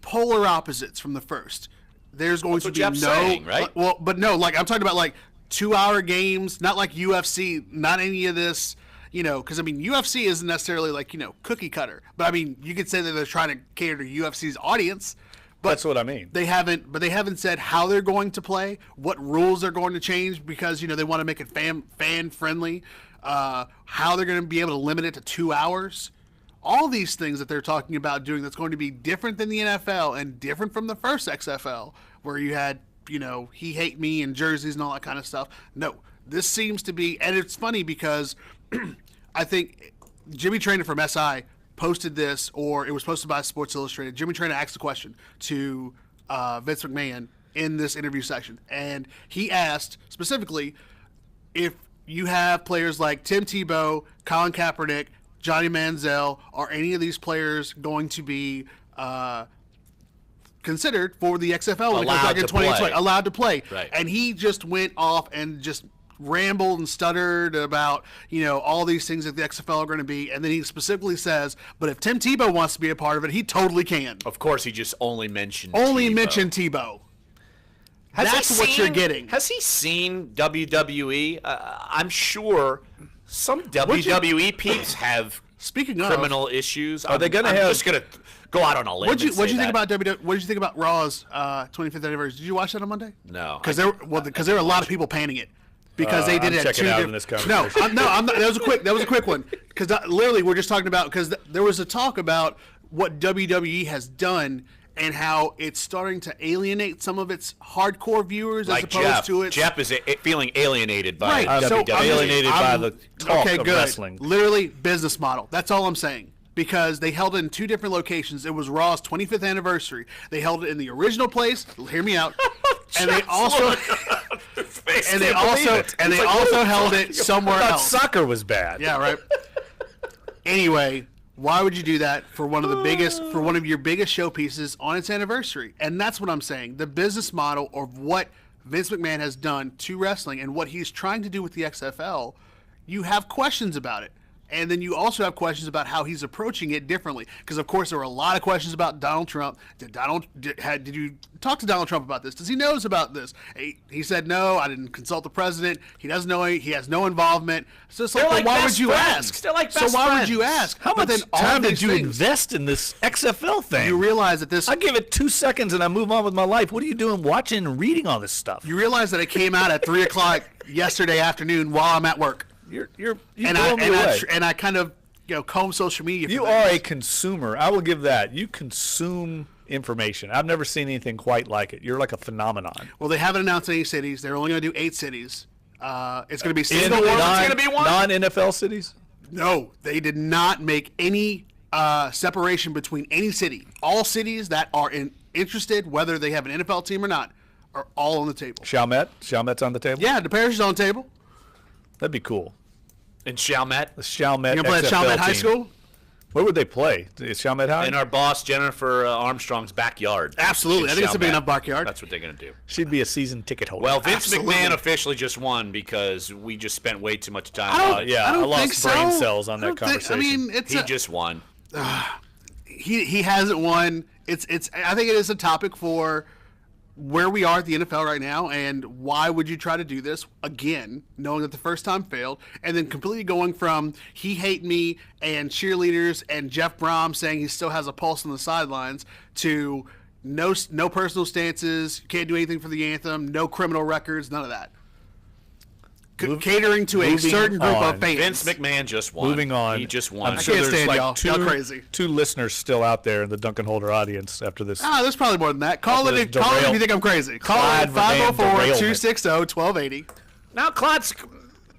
polar opposites from the first. There's going to be Jeff's saying, right? Well, but no, like I'm talking about like 2-hour games, not like UFC, not any of this. You know, because I mean, UFC isn't necessarily like, cookie cutter. But I mean, you could say that they're trying to cater to UFC's audience. But that's what I mean. They haven't said how they're going to play, what rules they're going to change because they want to make it fan friendly. How they're going to be able to limit it to 2 hours. All these things that they're talking about doing that's going to be different than the NFL and different from the first XFL, where you had he hate me and jerseys and all that kind of stuff. No, this seems to be, and it's funny because. I think Jimmy Traynor from SI posted this, or it was posted by Sports Illustrated. Jimmy Traynor asked a question to Vince McMahon in this interview section, and he asked specifically if you have players like Tim Tebow, Colin Kaepernick, Johnny Manziel, are any of these players going to be considered for the XFL when it goes back in 2020? Allowed to play. Right. And he just went off and just rambled and stuttered about all these things that the XFL are going to be, and then he specifically says, but if Tim Tebow wants to be a part of it, he totally can. Of course, he just only mentioned Tebow. That's what you're getting. Has he seen WWE? I'm sure some WWE peeps have criminal issues. Are they going to I'm have? Just going to go out on a limb. What did you think about WWE? What did you think about Raw's 25th anniversary? Did you watch that on Monday? No, because there were a lot of people panning it. Because they did I'm it at checking 2 out different. in this conversation. No, I'm not. That was a quick one. Because literally, we're just talking about because there was a talk about what WWE has done and how it's starting to alienate some of its hardcore viewers as opposed to its. Jeff is feeling alienated by WWE. Alienated by the talk of good. wrestling. Literally, business model. That's all I'm saying. Because they held it in 2 different locations. It was Raw's 25th anniversary. They held it in the original place. Hear me out. And they also held it somewhere else. Soccer was bad. Yeah, right. Anyway, why would you do that for one of your biggest showpieces on its anniversary? And that's what I'm saying. The business model of what Vince McMahon has done to wrestling and what he's trying to do with the XFL, you have questions about it. And then you also have questions about how he's approaching it differently. Because, of course, there were a lot of questions about Donald Trump. Did you talk to Donald Trump about this? Does he knows about this? He said, no, I didn't consult the president. He doesn't know. He has no involvement. So it's like, why would you ask? They're like best so why friends. would you ask? How much time did you invest in this XFL thing? You realize that this... I give it 2 seconds and I move on with my life. What are you doing watching and reading all this stuff? You realize that it came out at 3 o'clock yesterday afternoon while I'm at work. You blow me away. And I kind of comb social media. You are a consumer. I will give that. You consume information. I've never seen anything quite like it. You're like a phenomenon. Well, they haven't announced any cities. They're only going to do 8 cities. It's going to be non-NFL cities? No, they did not make any separation between any city. All cities that are interested, whether they have an NFL team or not, are all on the table. Chalmette's on the table? Yeah, the parish is on the table. That'd be cool. In Chalmette? The Chalmette You going to play at XFL Chalmette High team. School? Where would they play? Is Chalmette High? In our boss, Jennifer Armstrong's backyard. Absolutely. In I think it's a big Chalmette. enough backyard. That's what they're going to do. She'd be a season ticket holder. Well, Vince Absolutely. McMahon officially just won because we just spent way too much time. I don't lost think so. brain cells on I that don't think- conversation. He just won. He hasn't won. It's. I think it is a topic for where we are at the NFL right now, and why would you try to do this again, knowing that the first time failed, and then completely going from he hate me and cheerleaders and Jeff Brom saying he still has a pulse on the sidelines to no personal stances, can't do anything for the anthem, no criminal records, none of that. Catering to a certain group of fans. Vince McMahon just won. Moving on. He just won. I'm sure can't there's stand like y'all. Y'all crazy. two listeners still out there in the Duncan Holder audience after this. There's probably more than that. Call it if you think I'm crazy. Call it Clyde Verdane 504-260-1280. Now Clyde's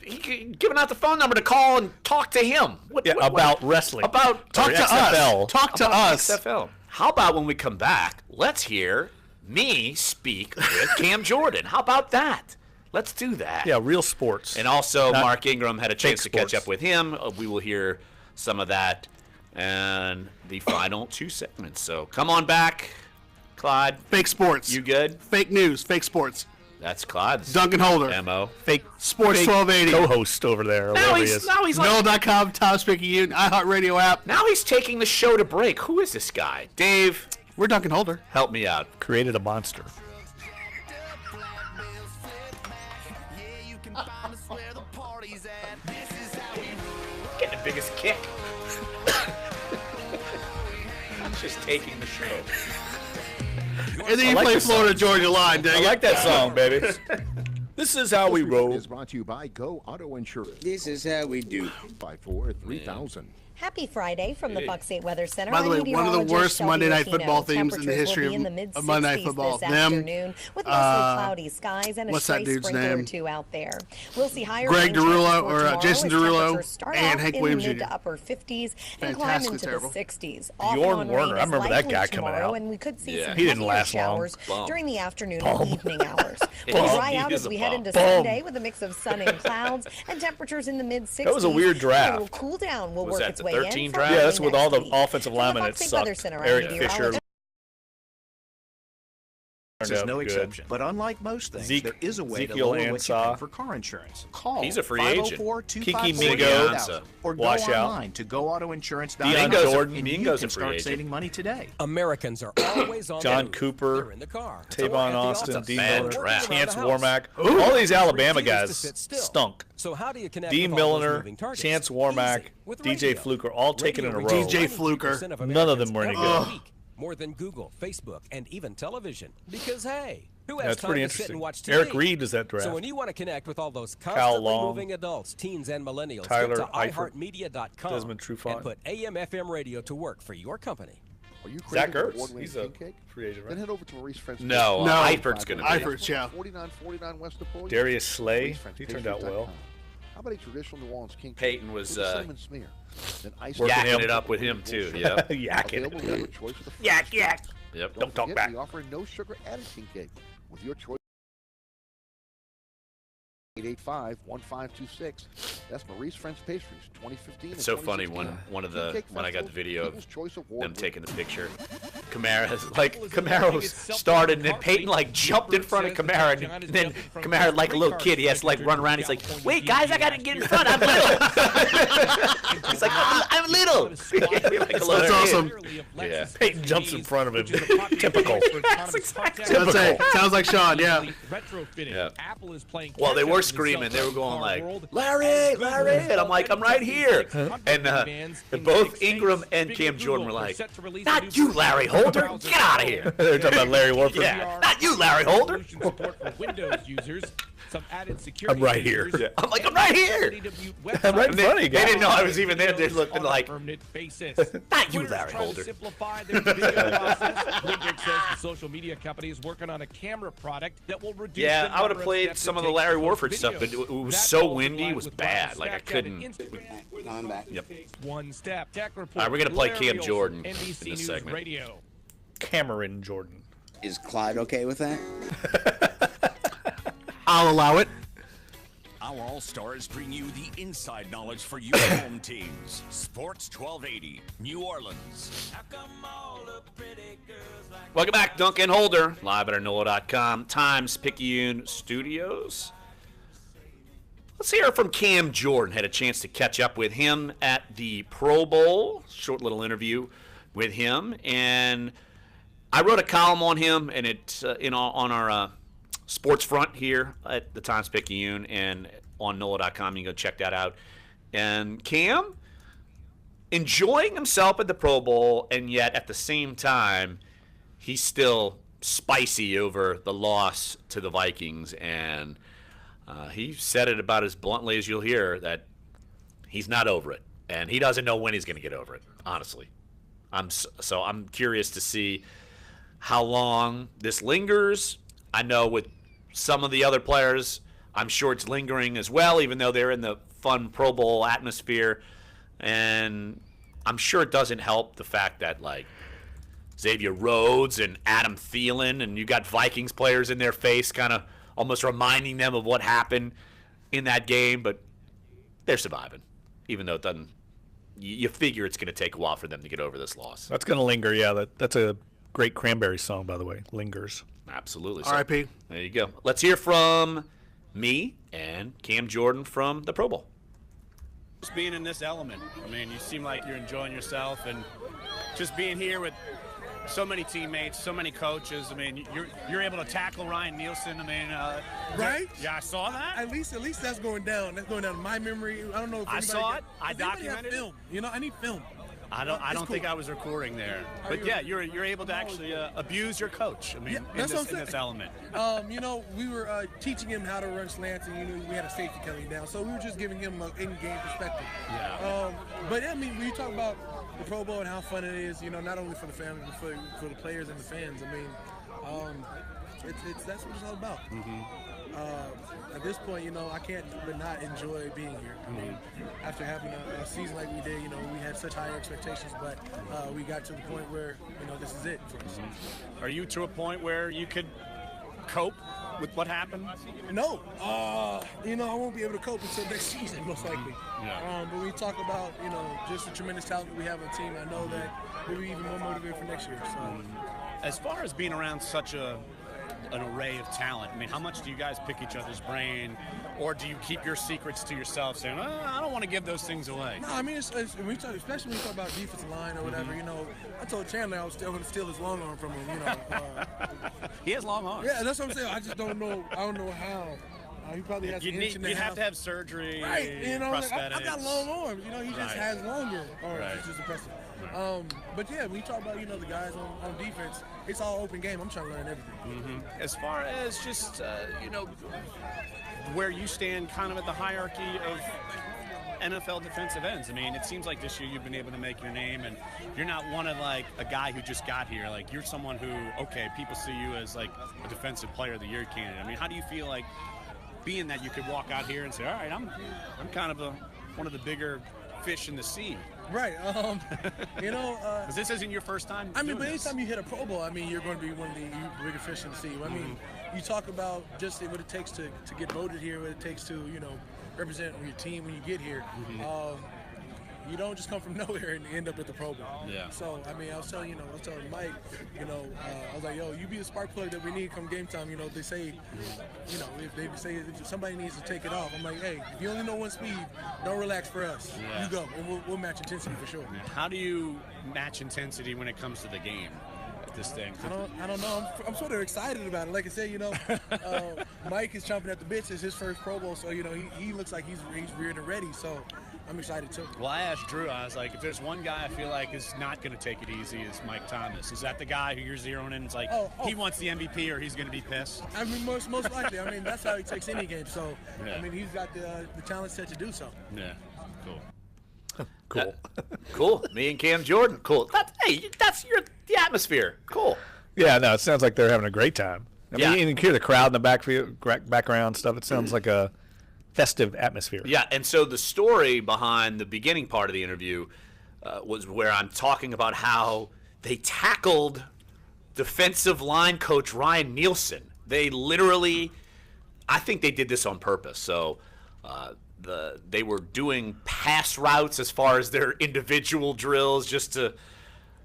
giving out the phone number to call and talk to him. About wrestling. About Talk to XFL. us. Talk to about us. XFL. How about when we come back, let's hear me speak with Cam Jordan. How about that? Let's do that. Yeah, real sports. And also, Not Mark Ingram had a chance to fake catch sports. up with him. We will hear some of that and the final two segments. So come on back, Clyde. Fake sports. You good? Fake news. Fake sports. That's Clyde's Duncan Holder. MO. Fake Sports fake 1280. co-host over there. Or Now whatever he he's is. like, NOLA.com, Tom Spicky, iHeartRadio app. now he's taking the show to break. Who is this guy? Dave, We're Duncan Holder. help me out. Created a monster. Getting the biggest kick. I'm just taking the show. And then you like play this Florida song. Georgia Line, dang I it. like that song, baby. This is how we roll. Is brought to you by Go Auto Insurance. This is how we do. 54-3000. Happy Friday from the Buck State Weather Center. By the way, I'm one of the meteorologist worst Shelby Monday Night Rufino. Football themes in the Temperatures history will be in the of mid-60s Monday Night Football. this Them, afternoon, with mostly cloudy skies and a what's that stray dude's sprinkler or name? two out there. We'll see higher Greg rain chances Derulo, for or tomorrow Jason as Derulo, temperatures start and off Hank in Williams the mid Jr. to upper 50s and climb Fantastic into terrible. the 60s. Bjorn Werner, I remember that guy coming tomorrow, out. and we could see Yeah. some He didn't heavier last long. showers Bum. during the afternoon Bum. and evening hours. Bum. We'll dry out He as is we a head bum. into Bum. Sunday with a mix of sun and clouds and temperatures in the mid 60s. That was a weird draft. A little cool down will Was work that its the way 13 in. draft? Yeah, that's with all the week. offensive From the linemen. Buck It State Weather sucked. Center, I'm Eric Fisher. meteorologist. This is no Good. exception. But unlike most things, Zeke- there is a way to Ezekiel lower what you Ansah. pay for car insurance. Call He's a free agent. 504-254-8000 Kiki Mingo, or go washout. online to goautoinsurance.com. Mingo's Jordan. and you Mingo's can a free start agent. saving money today. Americans are always on John the move. Cooper, They're in the car. Tavon Austin, It's a Dean bad Miller, draft. Chance Around the house. Warmack. All these Alabama Refuse to guys sit still. stunk. So how do you connect Dean with all those Milliner, moving targets? Chance Warmack, Easy, with DJ radio. Fluker, all taken in a row. Radio DJ reaches Fluker. 90% of None of them were any Americans good. every week. More than Google, Facebook, and even television. Because hey, who has That's time pretty to sit interesting. and watch TV? Eric Reed is that draft. So when you want to connect with all those Cal constantly Long, moving adults, teens, and millennials, Tyler go to Eifert, iHeartMedia.com Desmond Trufant. and put AM/FM radio to work for your company. Are you Zach craving an Ertz, award-winning he's a king cake? free agent, Then right? head over to Maurice French. No, No. Eifert's going to be. Eifert's, yeah. 4949 West Napoleon. Darius Slay, MauriceFrenchPastries.com. he turned out well. How about a traditional New Orleans king cake? Peyton was, with a cinnamon smear. Then ice Working Yakking him. it up with him, too. Yep. Yakking. Available with your choice of the Yak, freshest yak. Yep. Don't talk forget, back. We offer no sugar added king cake with your choice. 885-1526. That's Maurice French Pastries, 2015. It's so funny when when I got the video of them taking the picture, Kamara started and then Peyton like jumped in front of Kamara and then Kamara like a little kid, he has to like run around. He's like, "Wait, guys, I gotta get in front. I'm little." He's like, "I'm little." Like a little That's kid. awesome. Yeah. Peyton jumps in front of him. Typical. That's exactly That's it. Sounds like Sean, yeah. Yeah. Apple is playing Well, they were screaming. They were going like, "Larry, Larry!" And I'm like, "I'm right here." And both Ingram and Cam Jordan were like, "Not you, Larry Holder! Get out of here!" They're talking about Larry Warford. Yeah, not you, Larry Holder. Support for Windows users. Some added security. I'm right here. features, Yeah. I'm like, "I'm right here." I'm right in And front of you they guys. didn't know I was even there. They're looking on a like, permanent basis. "Not you, Twitter's Larry trying to Holder." simplify their video process. Bloomberg says the social media company is working on a camera product that will reduce. Yeah, the I would number have of played steps some it of the takes Larry to post Warford stuff, but videos. it was That so falls in windy, line it was with bad. Snapchat Like I and couldn't. Instagram. I'm back. Yep. One step. Tech report. All right, we're gonna play Larry Cam Olsen, Jordan NBC in this News segment. Radio. Cameron Jordan. Is Clyde okay with that? I'll allow it. Our All-Stars bring you the inside knowledge for your home teams. Sports 1280, New Orleans. Welcome back, Dunc and Holder, live at our NOLA.com Times-Picayune studios. Let's hear from Cam Jordan. Had a chance to catch up with him at the Pro Bowl. Short little interview with him. And I wrote a column on him, and it's on our sports front here at the Times-Picayune and on NOLA.com. You can go check that out. And Cam, enjoying himself at the Pro Bowl, and yet at the same time, he's still spicy over the loss to the Vikings. And he said it about as bluntly as you'll hear, that he's not over it. And he doesn't know when he's going to get over it, honestly. I'm curious to see how long this lingers. I know with some of the other players, I'm sure it's lingering as well, even though they're in the fun Pro Bowl atmosphere. And I'm sure it doesn't help the fact that, like, Xavier Rhodes and Adam Thielen, and you got Vikings players in their face kind of almost reminding them of what happened in that game. But they're surviving, even though it doesn't. You figure it's going to take a while for them to get over this loss. That's going to linger, yeah. That's a great Cranberry song, by the way, Lingers. Absolutely. R.I.P. There you go. Let's hear from me and Cam Jordan from the Pro Bowl. Just being in this element. I mean, you seem like you're enjoying yourself, and just being here with so many teammates, so many coaches. I mean, you're able to tackle Ryan Nielsen. I mean, right? Yeah, I saw that. At least that's going down. That's going down in my memory. I don't know if I saw it. I documented film. You know, I need film. I don't think I was recording there, but yeah, you're able to actually abuse your coach. I mean, yeah, in this element. You know, we were teaching him how to run slants, and we had a safety coming down, so we were just giving him an in-game perspective. Yeah. But yeah, I mean, when you talk about the Pro Bowl and how fun it is, not only for the family but for the players and the fans. I mean, that's what it's all about. At this point, I can't but not enjoy being here. I mean, after having a season like we did, we had such high expectations, but we got to the point where, this is it for us. Are you to a point where you could cope with what happened? No. I won't be able to cope until next season, most likely. Yeah. But we talk about, just the tremendous talent we have on the team. I know that we'll be even more motivated for next year. So, as far as being around such an array of talent, I mean, how much do you guys pick each other's brain, or do you keep your secrets to yourself, saying, I don't want to give those things away? No, I mean, especially when we talk about defensive line or whatever, I told Chandler I was still going to steal his long arm from him, He has long arms. Yeah, that's what I'm saying. I just don't know. I don't know how. He probably has an inch and a half. You'd have to have surgery, right? Prosthetics. I've got long arms. He just has longer arms. Right. It's just impressive. Right. But yeah, when you talk about the guys on defense, it's all open game. I'm trying to learn everything. As far as just where you stand, kind of at the hierarchy of NFL defensive ends. I mean, it seems like this year you've been able to make your name, and you're not one of like a guy who just got here. Like, you're someone who, people see you as like a defensive player of the year candidate. I mean, how do you feel like being that you could walk out here and say, all right, I'm kind of one of the bigger fish in the sea? Right. Because this isn't your first time. I mean, but anytime you hit a Pro Bowl, I mean, you're going to be one of the bigger fish in the sea. I mean, you talk about just what it takes to get voted here, what it takes to, represent your team when you get here. You don't just come from nowhere and end up at the Pro Bowl. Yeah. So, I mean, I was telling Mike, I was like, yo, you be the spark plug that we need come game time. They say, if they say if somebody needs to take it off, I'm like, hey, if you only know one speed, don't relax for us. Yeah. You go, and we'll match intensity for sure. How do you match intensity when it comes to the game? This thing. I don't know. I'm sort of excited about it. Like I said, Mike is chomping at the bits. It's his first Pro Bowl, so he looks like he's reared and ready. So I'm excited too. Well, I asked Drew. I was like, if there's one guy I feel like is not going to take it easy, is Mike Thomas. Is that the guy who you're zeroing in? It's like he wants the MVP or he's going to be pissed. I mean, most likely. I mean, that's how he takes any game. So yeah. I mean, he's got the talent set to do so. Yeah. Cool. Cool. Cool. Me and Cam Jordan. Cool. That's the atmosphere. Cool. Yeah, no, it sounds like they're having a great time. I mean, you can hear the crowd in the background stuff. It sounds like a festive atmosphere. Yeah, and so the story behind the beginning part of the interview was where I'm talking about how they tackled defensive line coach Ryan Nielsen. They literally, I think they did this on purpose. So they were doing pass routes as far as their individual drills just to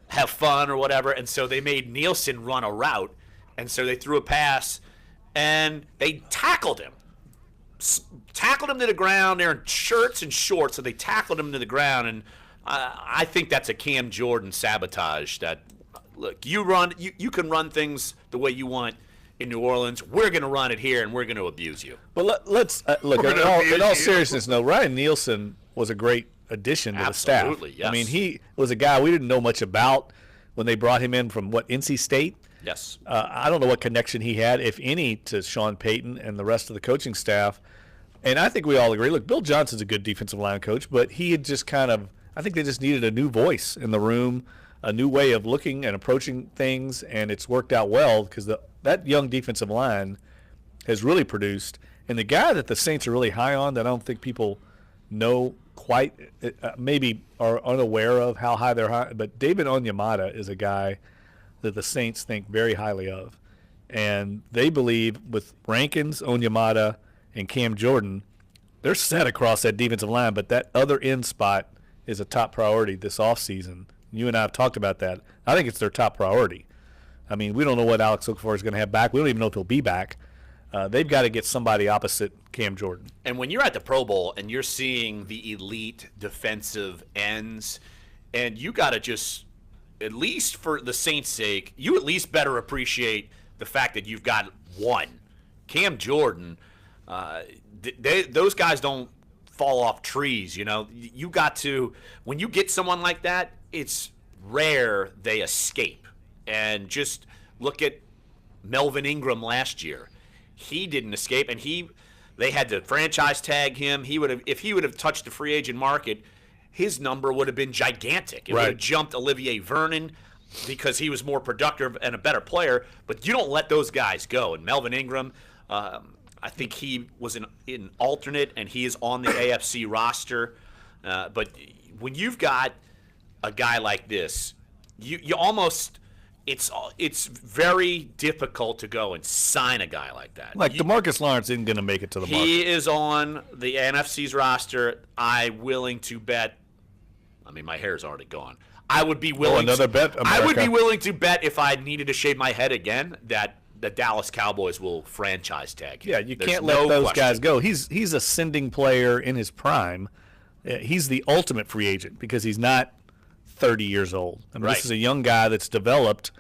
have fun or whatever. And so they made Nielsen run a route. And so they threw a pass, and they tackled him. Tackled him to the ground. They're in shirts and shorts, so they tackled him to the ground. And I think that's a Cam Jordan sabotage. That, look, you can run things the way you want in New Orleans. We're going to run it here, and we're going to abuse you. But let's look. In all seriousness, no. Ryan Nielsen was a great addition to the staff. Absolutely, yes. I mean, he was a guy we didn't know much about when they brought him in from NC State. Yes. I don't know what connection he had, if any, to Sean Payton and the rest of the coaching staff. And I think we all agree. Look, Bill Johnson's a good defensive line coach, but he had just I think they just needed a new voice in the room, a new way of looking and approaching things, and it's worked out well because that young defensive line has really produced. And the guy that the Saints are really high on that I don't think people know quite, maybe are unaware of how high they're high, but David Onyemata is a guy that the Saints think very highly of. And they believe with Rankins, Onyemata, and Cam Jordan, they're set across that defensive line, but that other end spot is a top priority this offseason. You and I have talked about that. I think it's their top priority. I mean, we don't know what Alex Okafor is going to have back. We don't even know if he'll be back. They've got to get somebody opposite Cam Jordan. And when you're at the Pro Bowl and you're seeing the elite defensive ends, and you got to just, at least for the Saints' sake, you at least better appreciate the fact that you've got one. Cam Jordan, those guys don't fall off trees, you know. You got to, when you get someone like that, it's rare they escape. And just look at Melvin Ingram last year. He didn't escape, and they had to franchise tag him. If he would have touched the free agent market, his number would have been gigantic. It would have jumped Olivier Vernon because he was more productive and a better player. But you don't let those guys go. And Melvin Ingram, I think he was an alternate, and he is on the AFC roster. But when you've got a guy like this, you almost – it's very difficult to go and sign a guy like that. Like DeMarcus Lawrence isn't going to make it to the market. He is on the NFC's roster. I'm willing to bet. I mean, my hair's already gone. I would be willing. Another bet. America. I would be willing to bet if I needed to shave my head again that the Dallas Cowboys will franchise tag him. Yeah, you can't let those guys go. He's a sending player in his prime. He's the ultimate free agent because he's not 30 years old. I mean, This is a young guy that's developed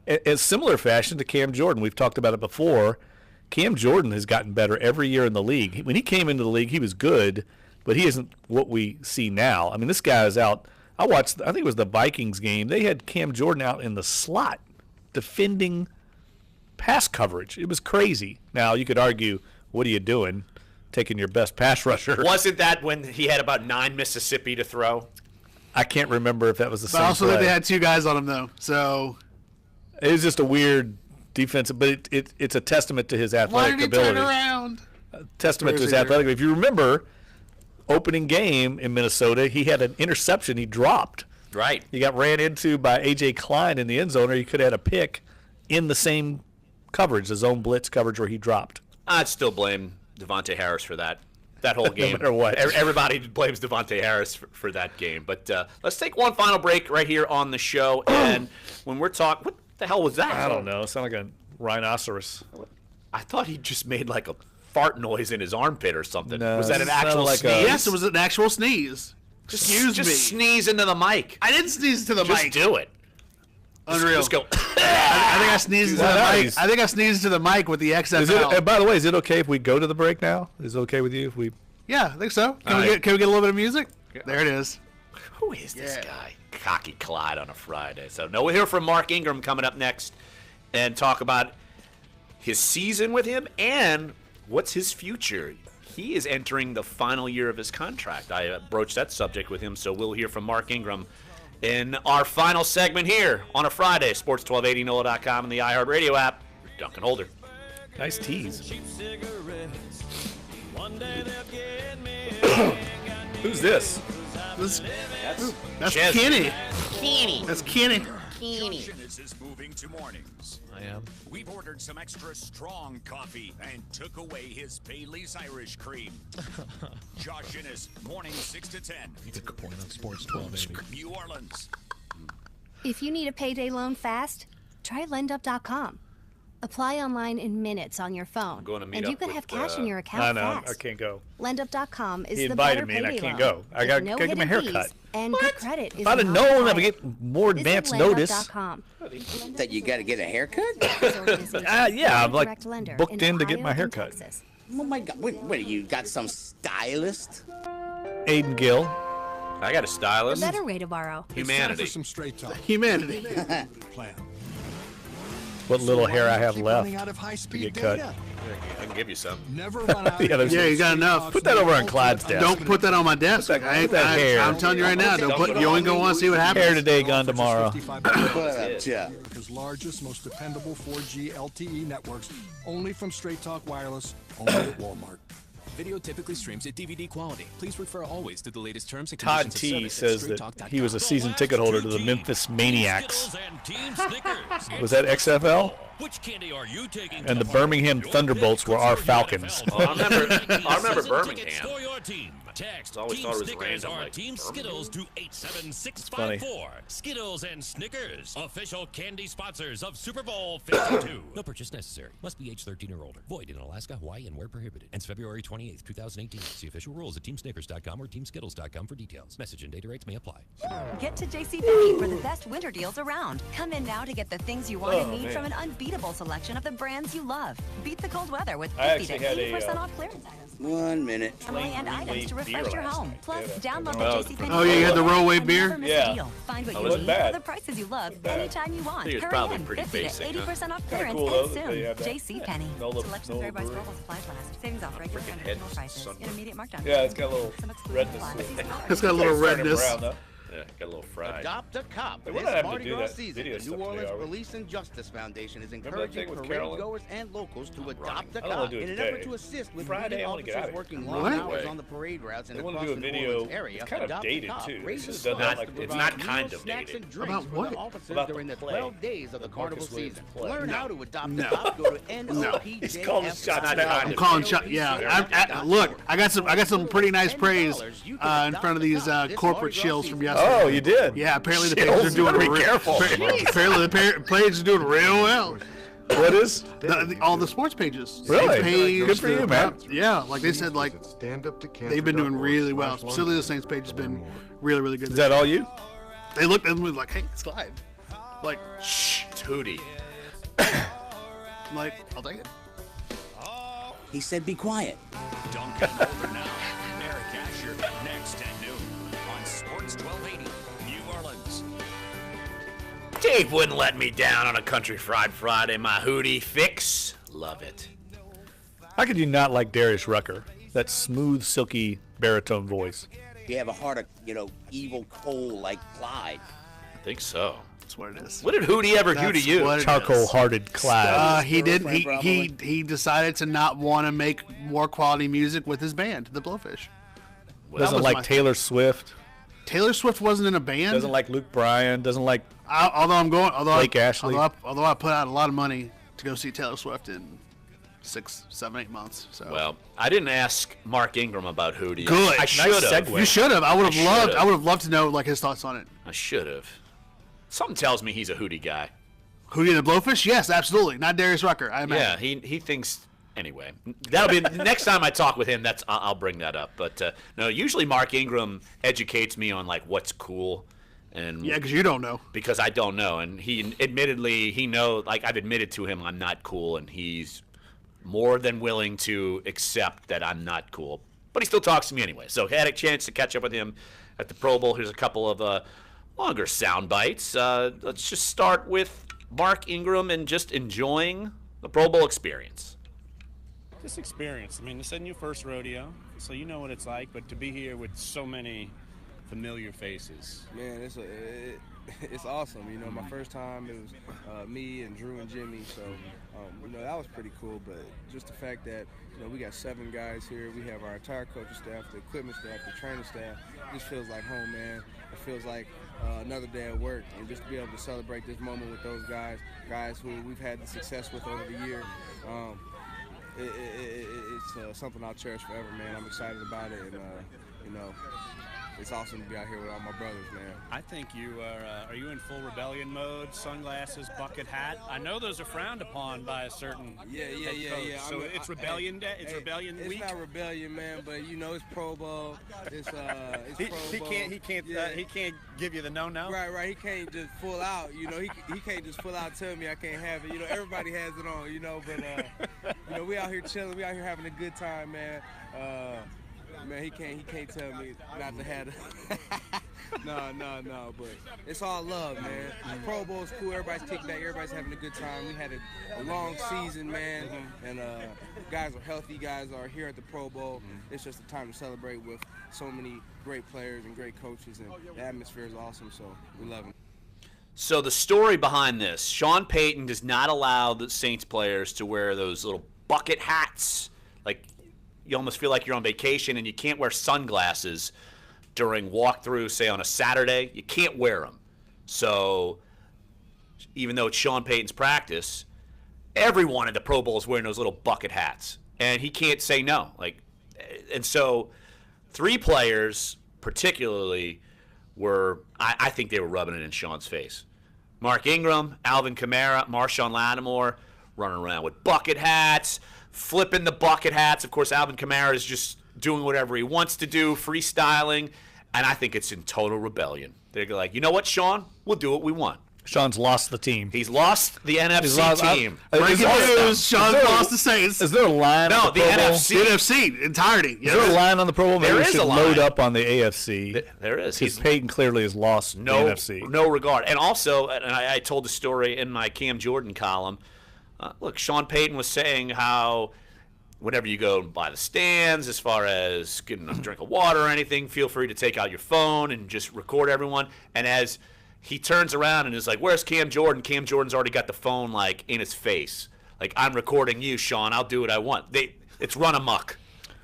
in similar fashion to Cam Jordan. We've talked about it before. Cam Jordan has gotten better every year in the league. When he came into the league, he was good, but he isn't what we see now. I mean, this guy is out. I think it was the Vikings game. They had Cam Jordan out in the slot defending pass coverage. It was crazy. Now, you could argue, what are you doing, taking your best pass rusher? Wasn't that when he had about 9 Mississippi to throw? I can't remember if that was the same But also play. that they had 2 guys on him, though. So it was just a weird defensive, but it's a testament to his athletic why did he ability. turn around? Testament to his athletic. If you remember, opening game in Minnesota, he had an interception he dropped. Right. He got ran into by A.J. Klein in the end zone, or he could have had a pick in the same coverage, the zone blitz coverage where he dropped. I'd still blame Devontae Harris for that whole game. No matter what. Everybody blames Devontae Harris for that game. But let's take one final break right here on the show. And when we're talking, what the hell was that? I don't know. It sounded like a rhinoceros. I thought he just made like a fart noise in his armpit or something. No, was that an it sounded actual like sneeze? Yes, it was an actual sneeze. Just sneeze into the mic. I didn't sneeze into the mic. Just do it. Unreal. Just go. I think I sneezed into the mic. I think I sneezed into the mic with the XFL. By the way, is it okay if we go to the break now? Is it okay with you if we? Yeah, I think so. Can we get a little bit of music? There it is. Who is this guy? Cocky Clyde on a Friday. So, no, we'll hear from Mark Ingram coming up next and talk about his season with him and what's his future. He is entering the final year of his contract. I broached that subject with him, so we'll hear from Mark Ingram in our final segment here on a Friday. Sports 1280, NOLA.com, and the iHeartRadio app. Duncan Holder. Nice tease. Who's this? That's Chesney. Kenny. That's Kenny. bikini. Josh Innes is moving to mornings. I am. We've ordered some extra strong coffee and took away his Bailey's Irish Cream. Josh Innes, morning 6 to 10. That's a good point on Sports 1280. New Orleans. If you need a payday loan fast, try lendup.com. Apply online in minutes on your phone, going to meet and you up could with, have cash in your I account know, fast. I can't go. Lendup.com is He the invited better me and I payday can't loan. go. I With gotta no get my hidden hair cut. fees, and good credit is If I'd have not known, I would required. get more Visit advance notice. lendup.com. That you got to get a haircut? Yeah, I'm like Direct lender booked in to get Ohio my and hair cut. Texas. Oh my God! What? You got some stylist? Aiden Gill. I got a The stylist. better way to borrow. Humanity. Some straight talk. Humanity. Plan. What little hair I have Keep left running out of to high-speed get cut. data. I can give you some. Never run out. Yeah, Yeah, you got enough. Put that over on Clyde's desk. Don't put that on my desk. Put that hair. I'm telling you right now. Don't put. You ain't gonna want to see what happens. Hair today, gone tomorrow. America's largest, most dependable 4G LTE networks, only from Straight Talk Wireless, only at Walmart. Video typically streams at DVD quality. Please refer always to the latest terms and Todd conditions of T service says at that he was a season ticket holder to the Memphis Maniacs. And Team Snickers. Was that XFL? Which candy are you taking? And the Birmingham Thunderbolts were our Falcons. Oh, I remember Season Birmingham. tickets for your team. Text I always Team thought it was Snickers random, or like Team Birmingham. Skittles to 87654. Skittles and Snickers, official candy sponsors of Super Bowl 52. No purchase necessary. Must be age 13 or older. Void in Alaska, Hawaii, and where prohibited. Ends February 28th, 2018. See official rules at teamsnickers.com or teamskittles.com for details. Message and data rates may apply. Get to JCPenney for the best winter deals around. Come in now to get the things you want and need man. from an unbeatable selection of the brands you love. Beat the cold weather with I 50 to actually had 80% a, off clearance items. 1 minute. And items to refresh your home. Plus, download the Oh, JCPenney. oh, yeah, you had the rollaway and beer? never miss a Yeah. deal. Find what Oh, you wasn't need bad. for the prices you love anytime you want. I think it's Hurry probably in. pretty 50 basic, to huh? 80% off Kinda clearance cool, though, and that soon. they have that. JCPenney. Nola- Selections Nola vary by brew. store while supplies last. Savings off regular freaking and head original prices. something. Intermediate markdown. Yeah, it's got a little Some exclusive redness supplies. to it. It's got a little Turning redness. brown, though. Yeah, got a little fried. Adopt a cop. Hey, This we're not having to Mardi do Gras that season, video the New stuff today, Orleans are we? Police and Justice Foundation is Remember that encouraging thing with parade Carolyn? goers and locals to adopt a I don't wanna cop do it in an today. effort to assist with Friday, needed I wanna get out officers of here. working What? long hours Way. on the parade routes and They wanna across do a the New video. Orleans area. It's kind of Adopt a dated, Cop too. They raises should have done that funds like to this. It's provide not kind meals, of snacks dated. and drinks About for what? the officers About the during the play. 12 days of the The carnival Marcus Williams season. play. Learn No. how to adopt No. a cop. Go to NOLA.com. He's calling the shots Not now. kind I'm of calling dated. shot. Yeah. Look, I got some pretty nice praise in front of these corporate shills from yesterday. Oh, you did? Yeah. Apparently the Shills, pages are doing be careful. Apparently the pages are doing real well. What is? All the sports pages. Really? Saints page, Good for you, man. Yeah, like they said, like they've been doing really well. Specifically, the Saints page has been really, really good. Is that all you? They looked at me like, "Hey, slide." Like, Shh, Tootie. I'm like, I'll take it. He said, be quiet. Dunc and Older now. Eric Asher next at noon on Sports 1280 New Orleans. Dave wouldn't let me down on a Country Fried Friday. My hootie fix. Love it. How could you not like Darius Rucker? That smooth, silky baritone voice. You have a heart of, evil coal like Clyde. I think so. That's what it is. What did Hootie ever do to you? what it is. Charcoal-hearted Clyde. He didn't. Girlfriend, He decided to not want to make more quality music with his band, the Blowfish. Doesn't was like my- Taylor Swift. Taylor Swift wasn't in a band. Doesn't like Luke Bryan. Doesn't like Although Ashley. Although I put out a lot of money to go see Taylor Swift in 6, 7, 8 months. So Well, I didn't ask Mark Ingram about Hootie. good. I should have. segue. You should have. I would have loved. should've. I would have loved to know like his thoughts on it. I should have. Something tells me he's a Hootie guy. Hootie and the Blowfish? Yes, absolutely. Not Darius Rucker. I imagine. Yeah, he thinks. Anyway, that'll be next time I talk with him. I'll bring that up. But no, usually Mark Ingram educates me on like what's cool, and Yeah, because you don't know. because I don't know, and he knows. Like I've admitted to him, I'm not cool, and he's more than willing to accept that I'm not cool. But he still talks to me anyway. So had a chance to catch up with him at the Pro Bowl. Here's a couple of longer sound bites. Let's just start with Mark Ingram and just enjoying the Pro Bowl experience. This experience. I mean, this isn't your first rodeo, so you know what it's like. But to be here with so many familiar faces, Man, it's awesome. My first time it was me and Drew and Jimmy, so that was pretty cool. But just the fact that we got 7 guys here, we have our entire coaching staff, the equipment staff, the training staff. It just feels like home, man. It feels like another day at work, and just to be able to celebrate this moment with those guys who we've had the success with over the year. It's something I'll cherish forever, man. I'm excited about it, and it's awesome to be out here with all my brothers, man. I think you are you in full rebellion mode? Sunglasses, bucket hat. I know those are frowned upon by a certain Yeah. So it's rebellion day. It's rebellion week. It's not rebellion, man, but it's Pro Bowl. It's Pro Bowl. He can't give you the no. Right. He can't just full out. He can't just full out tell me I can't have it. Everybody has it on. But we out here chilling. We out here having a good time, man. Man, he can't tell me not to have it. No, but it's all love, man. The Pro Bowl's cool. Everybody's kicking back. Everybody's having a good time. We had a long season, man, and guys are healthy. Guys are here at the Pro Bowl. It's just a time to celebrate with so many great players and great coaches, and the atmosphere is awesome, so we love it. So the story behind this, Sean Payton does not allow the Saints players to wear those little bucket hats. Like, you almost feel like you're on vacation, and you can't wear sunglasses during walkthrough, say on a Saturday. You can't wear them. So even though it's Sean Payton's practice, everyone at the Pro Bowl is wearing those little bucket hats, and he can't say no. And so 3 players particularly I think they were rubbing it in Sean's face. Mark Ingram, Alvin Kamara, Marshawn Lattimore running around with bucket hats, flipping the bucket hats. Of course, Alvin Kamara is just doing whatever he wants to do, freestyling, and I think it's in total rebellion. They're like, you know what, Sean? We'll do what we want. Sean's lost the team. He's lost the NFC team. Breaking news, Sean's lost the Saints. Is there a line No, on the the Pro Bowl? NFC. The NFC, entirety. Is there a line on the Pro Bowl? Maybe There we is should a line. load up on the AFC. There is. Because Peyton clearly has lost the NFC. No regard. And also, and I told the story in my Cam Jordan column, look, Sean Payton was saying how whenever you go by the stands, as far as getting a drink of water or anything, feel free to take out your phone and just record everyone. And as he turns around and is like, where's Cam Jordan? Cam Jordan's already got the phone, in his face. Like, I'm recording you, Sean. I'll do what I want. It's run amok.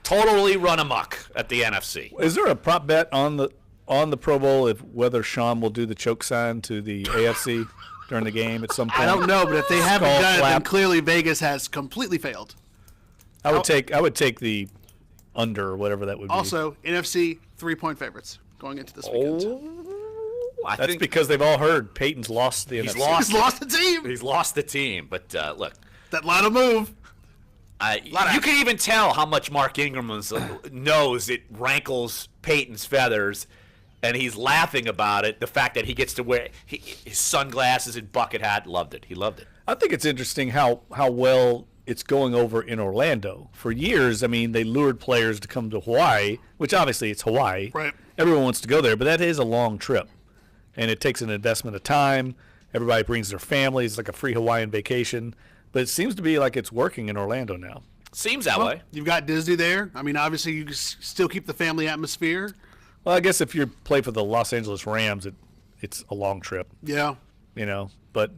Totally run amok at the NFC. Is there a prop bet on the Pro Bowl of whether Sean will do the choke sign to the AFC during the game at some point? I don't know, but if they haven't Skull done it, then flap. clearly Vegas has completely failed. I would take the under or whatever that would be. Also, NFC 3-point favorites going into this weekend. That's because they've all heard Peyton's lost the NFC. He's lost the team. He's lost the team. But look, that line of move. You can even tell how much Mark Ingram knows it rankles Peyton's feathers, and he's laughing about it. The fact that he gets to wear his sunglasses and bucket hat. Loved it. He loved it. I think it's interesting how well it's going over in Orlando. For years, they lured players to come to Hawaii, which obviously it's Hawaii. Right. Everyone wants to go there, but that is a long trip, and it takes an investment of time. Everybody brings their families. It's like a free Hawaiian vacation. But it seems to be like it's working in Orlando now. Seems that way. You've got Disney there. Obviously, you still keep the family atmosphere. Well, I guess if you play for the Los Angeles Rams, it's a long trip. Yeah. But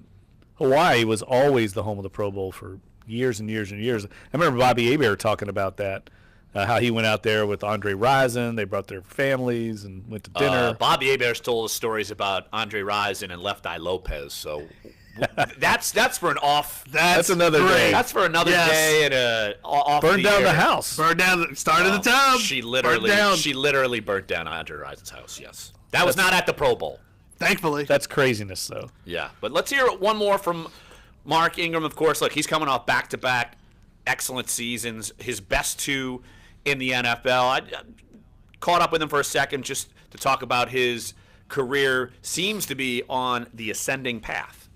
Hawaii was always the home of the Pro Bowl for years and years and years. I remember Bobby Hebert talking about that, how he went out there with Andre Rison. They brought their families and went to dinner. Bobby Hebert's told us stories about Andre Rison and Left Eye Lopez. So that's for an off. That's another day. That's for another day and off. Burn down air. the house. Burn down. Started the tub. She literally burnt down Andre Rison's house. Yes, that was not at the Pro Bowl. Thankfully, that's craziness, though. Yeah, but let's hear one more from Mark Ingram. Of course, look, he's coming off back-to-back excellent seasons, his best 2 in the NFL. I caught up with him for a second just to talk about his career. Seems to be on the ascending path.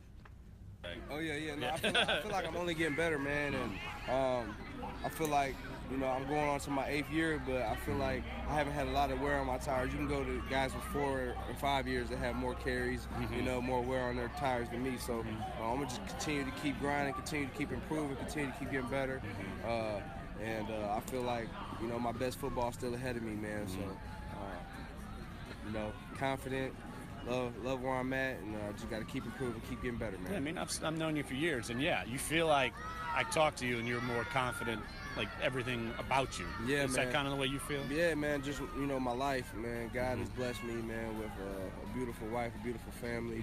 Oh yeah. No, I feel like I'm only getting better, man, and I feel like I'm going on to my 8th year, but I feel like I haven't had a lot of wear on my tires. You can go to guys with 4 or 5 years that have more carries, more wear on their tires than me. So I'm gonna just continue to keep grinding, continue to keep improving, continue to keep getting better, and I feel like my best football is still ahead of me, man. So confident. love where I'm at, and just got to keep improving, keep getting better, man. Yeah, I mean, I've known you for years, and yeah, you feel like I talk to you and you're more confident, like everything about you. Yeah, Is man. that kind of the way you feel? Yeah, man, just, my life, man. God has blessed me, man, with a beautiful wife, a beautiful family,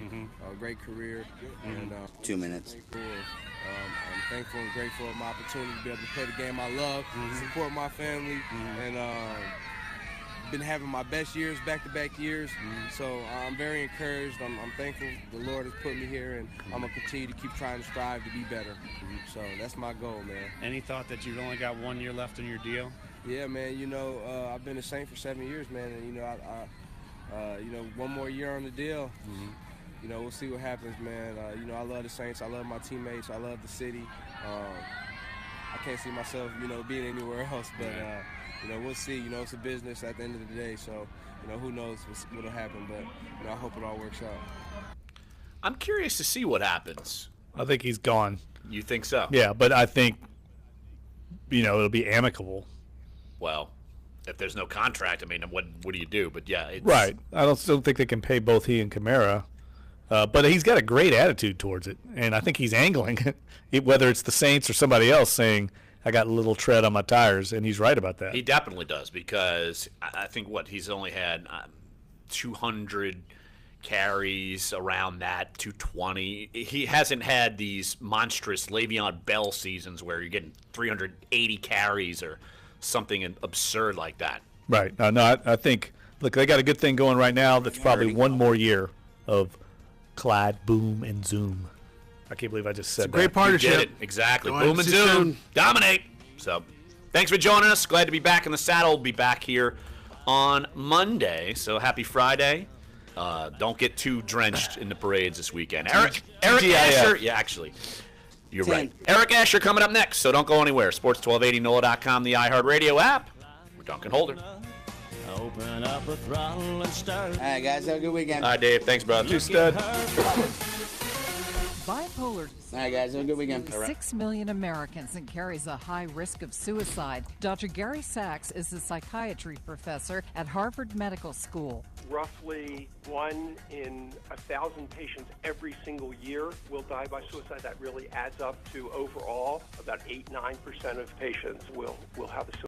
a great career. And 2 minutes. I'm thankful and grateful for my opportunity to be able to play the game I love, support my family, and been having my best years, back-to-back years. So I'm very encouraged. I'm thankful the Lord has put me here, and I'm going to continue to keep trying to strive to be better. So that's my goal, man. Any thought that you've only got 1 year left in your deal? Yeah, man. I've been a Saint for 7 years, man, and I 1 more year on the deal. We'll see what happens, man. I love the Saints. I love my teammates. I love the city. I can't see myself, being anywhere else, but we'll see. It's a business at the end of the day, so who knows what'll happen, but I hope it all works out. I'm curious to see what happens. I think he's gone. You think so? Yeah, but I think, it'll be amicable. Well, if there's no contract, I mean, what do you do? But yeah, it's... Right. I still think they can pay both he and Kamara. But he's got a great attitude towards it, and I think he's angling it, whether it's the Saints or somebody else saying, I got a little tread on my tires, and he's right about that. He definitely does, because I think he's only had 200 carries, around that, 220. He hasn't had these monstrous Le'Veon Bell seasons where you're getting 380 carries or something absurd like that. Right. No, I think, look, they got a good thing going right now. That's probably one more year of Clyde, boom, and zoom. I can't believe I just said that. Great partnership. You did it. Exactly. Go Boom and ahead, zoom. Dominate. So, thanks for joining us. Glad to be back in the saddle. We'll be back here on Monday. So, happy Friday. Don't get too drenched in the parades this weekend. Eric Asher. Yeah, actually, you're right. Eric Asher coming up next. So, don't go anywhere. Sports 1280, NOLA.com, the iHeartRadio app. We're Duncan Holder. Open up a throttle and start. All right, guys, have a good weekend. All right, Dave. Thanks, brother. You stud. Bipolar. All right, guys, have a good weekend. 6 million Americans and carries a high risk of suicide. Dr. Gary Sachs is a psychiatry professor at Harvard Medical School. Roughly 1 in 1,000 patients every single year will die by suicide. That really adds up to overall about 8-9% of patients will have a suicide.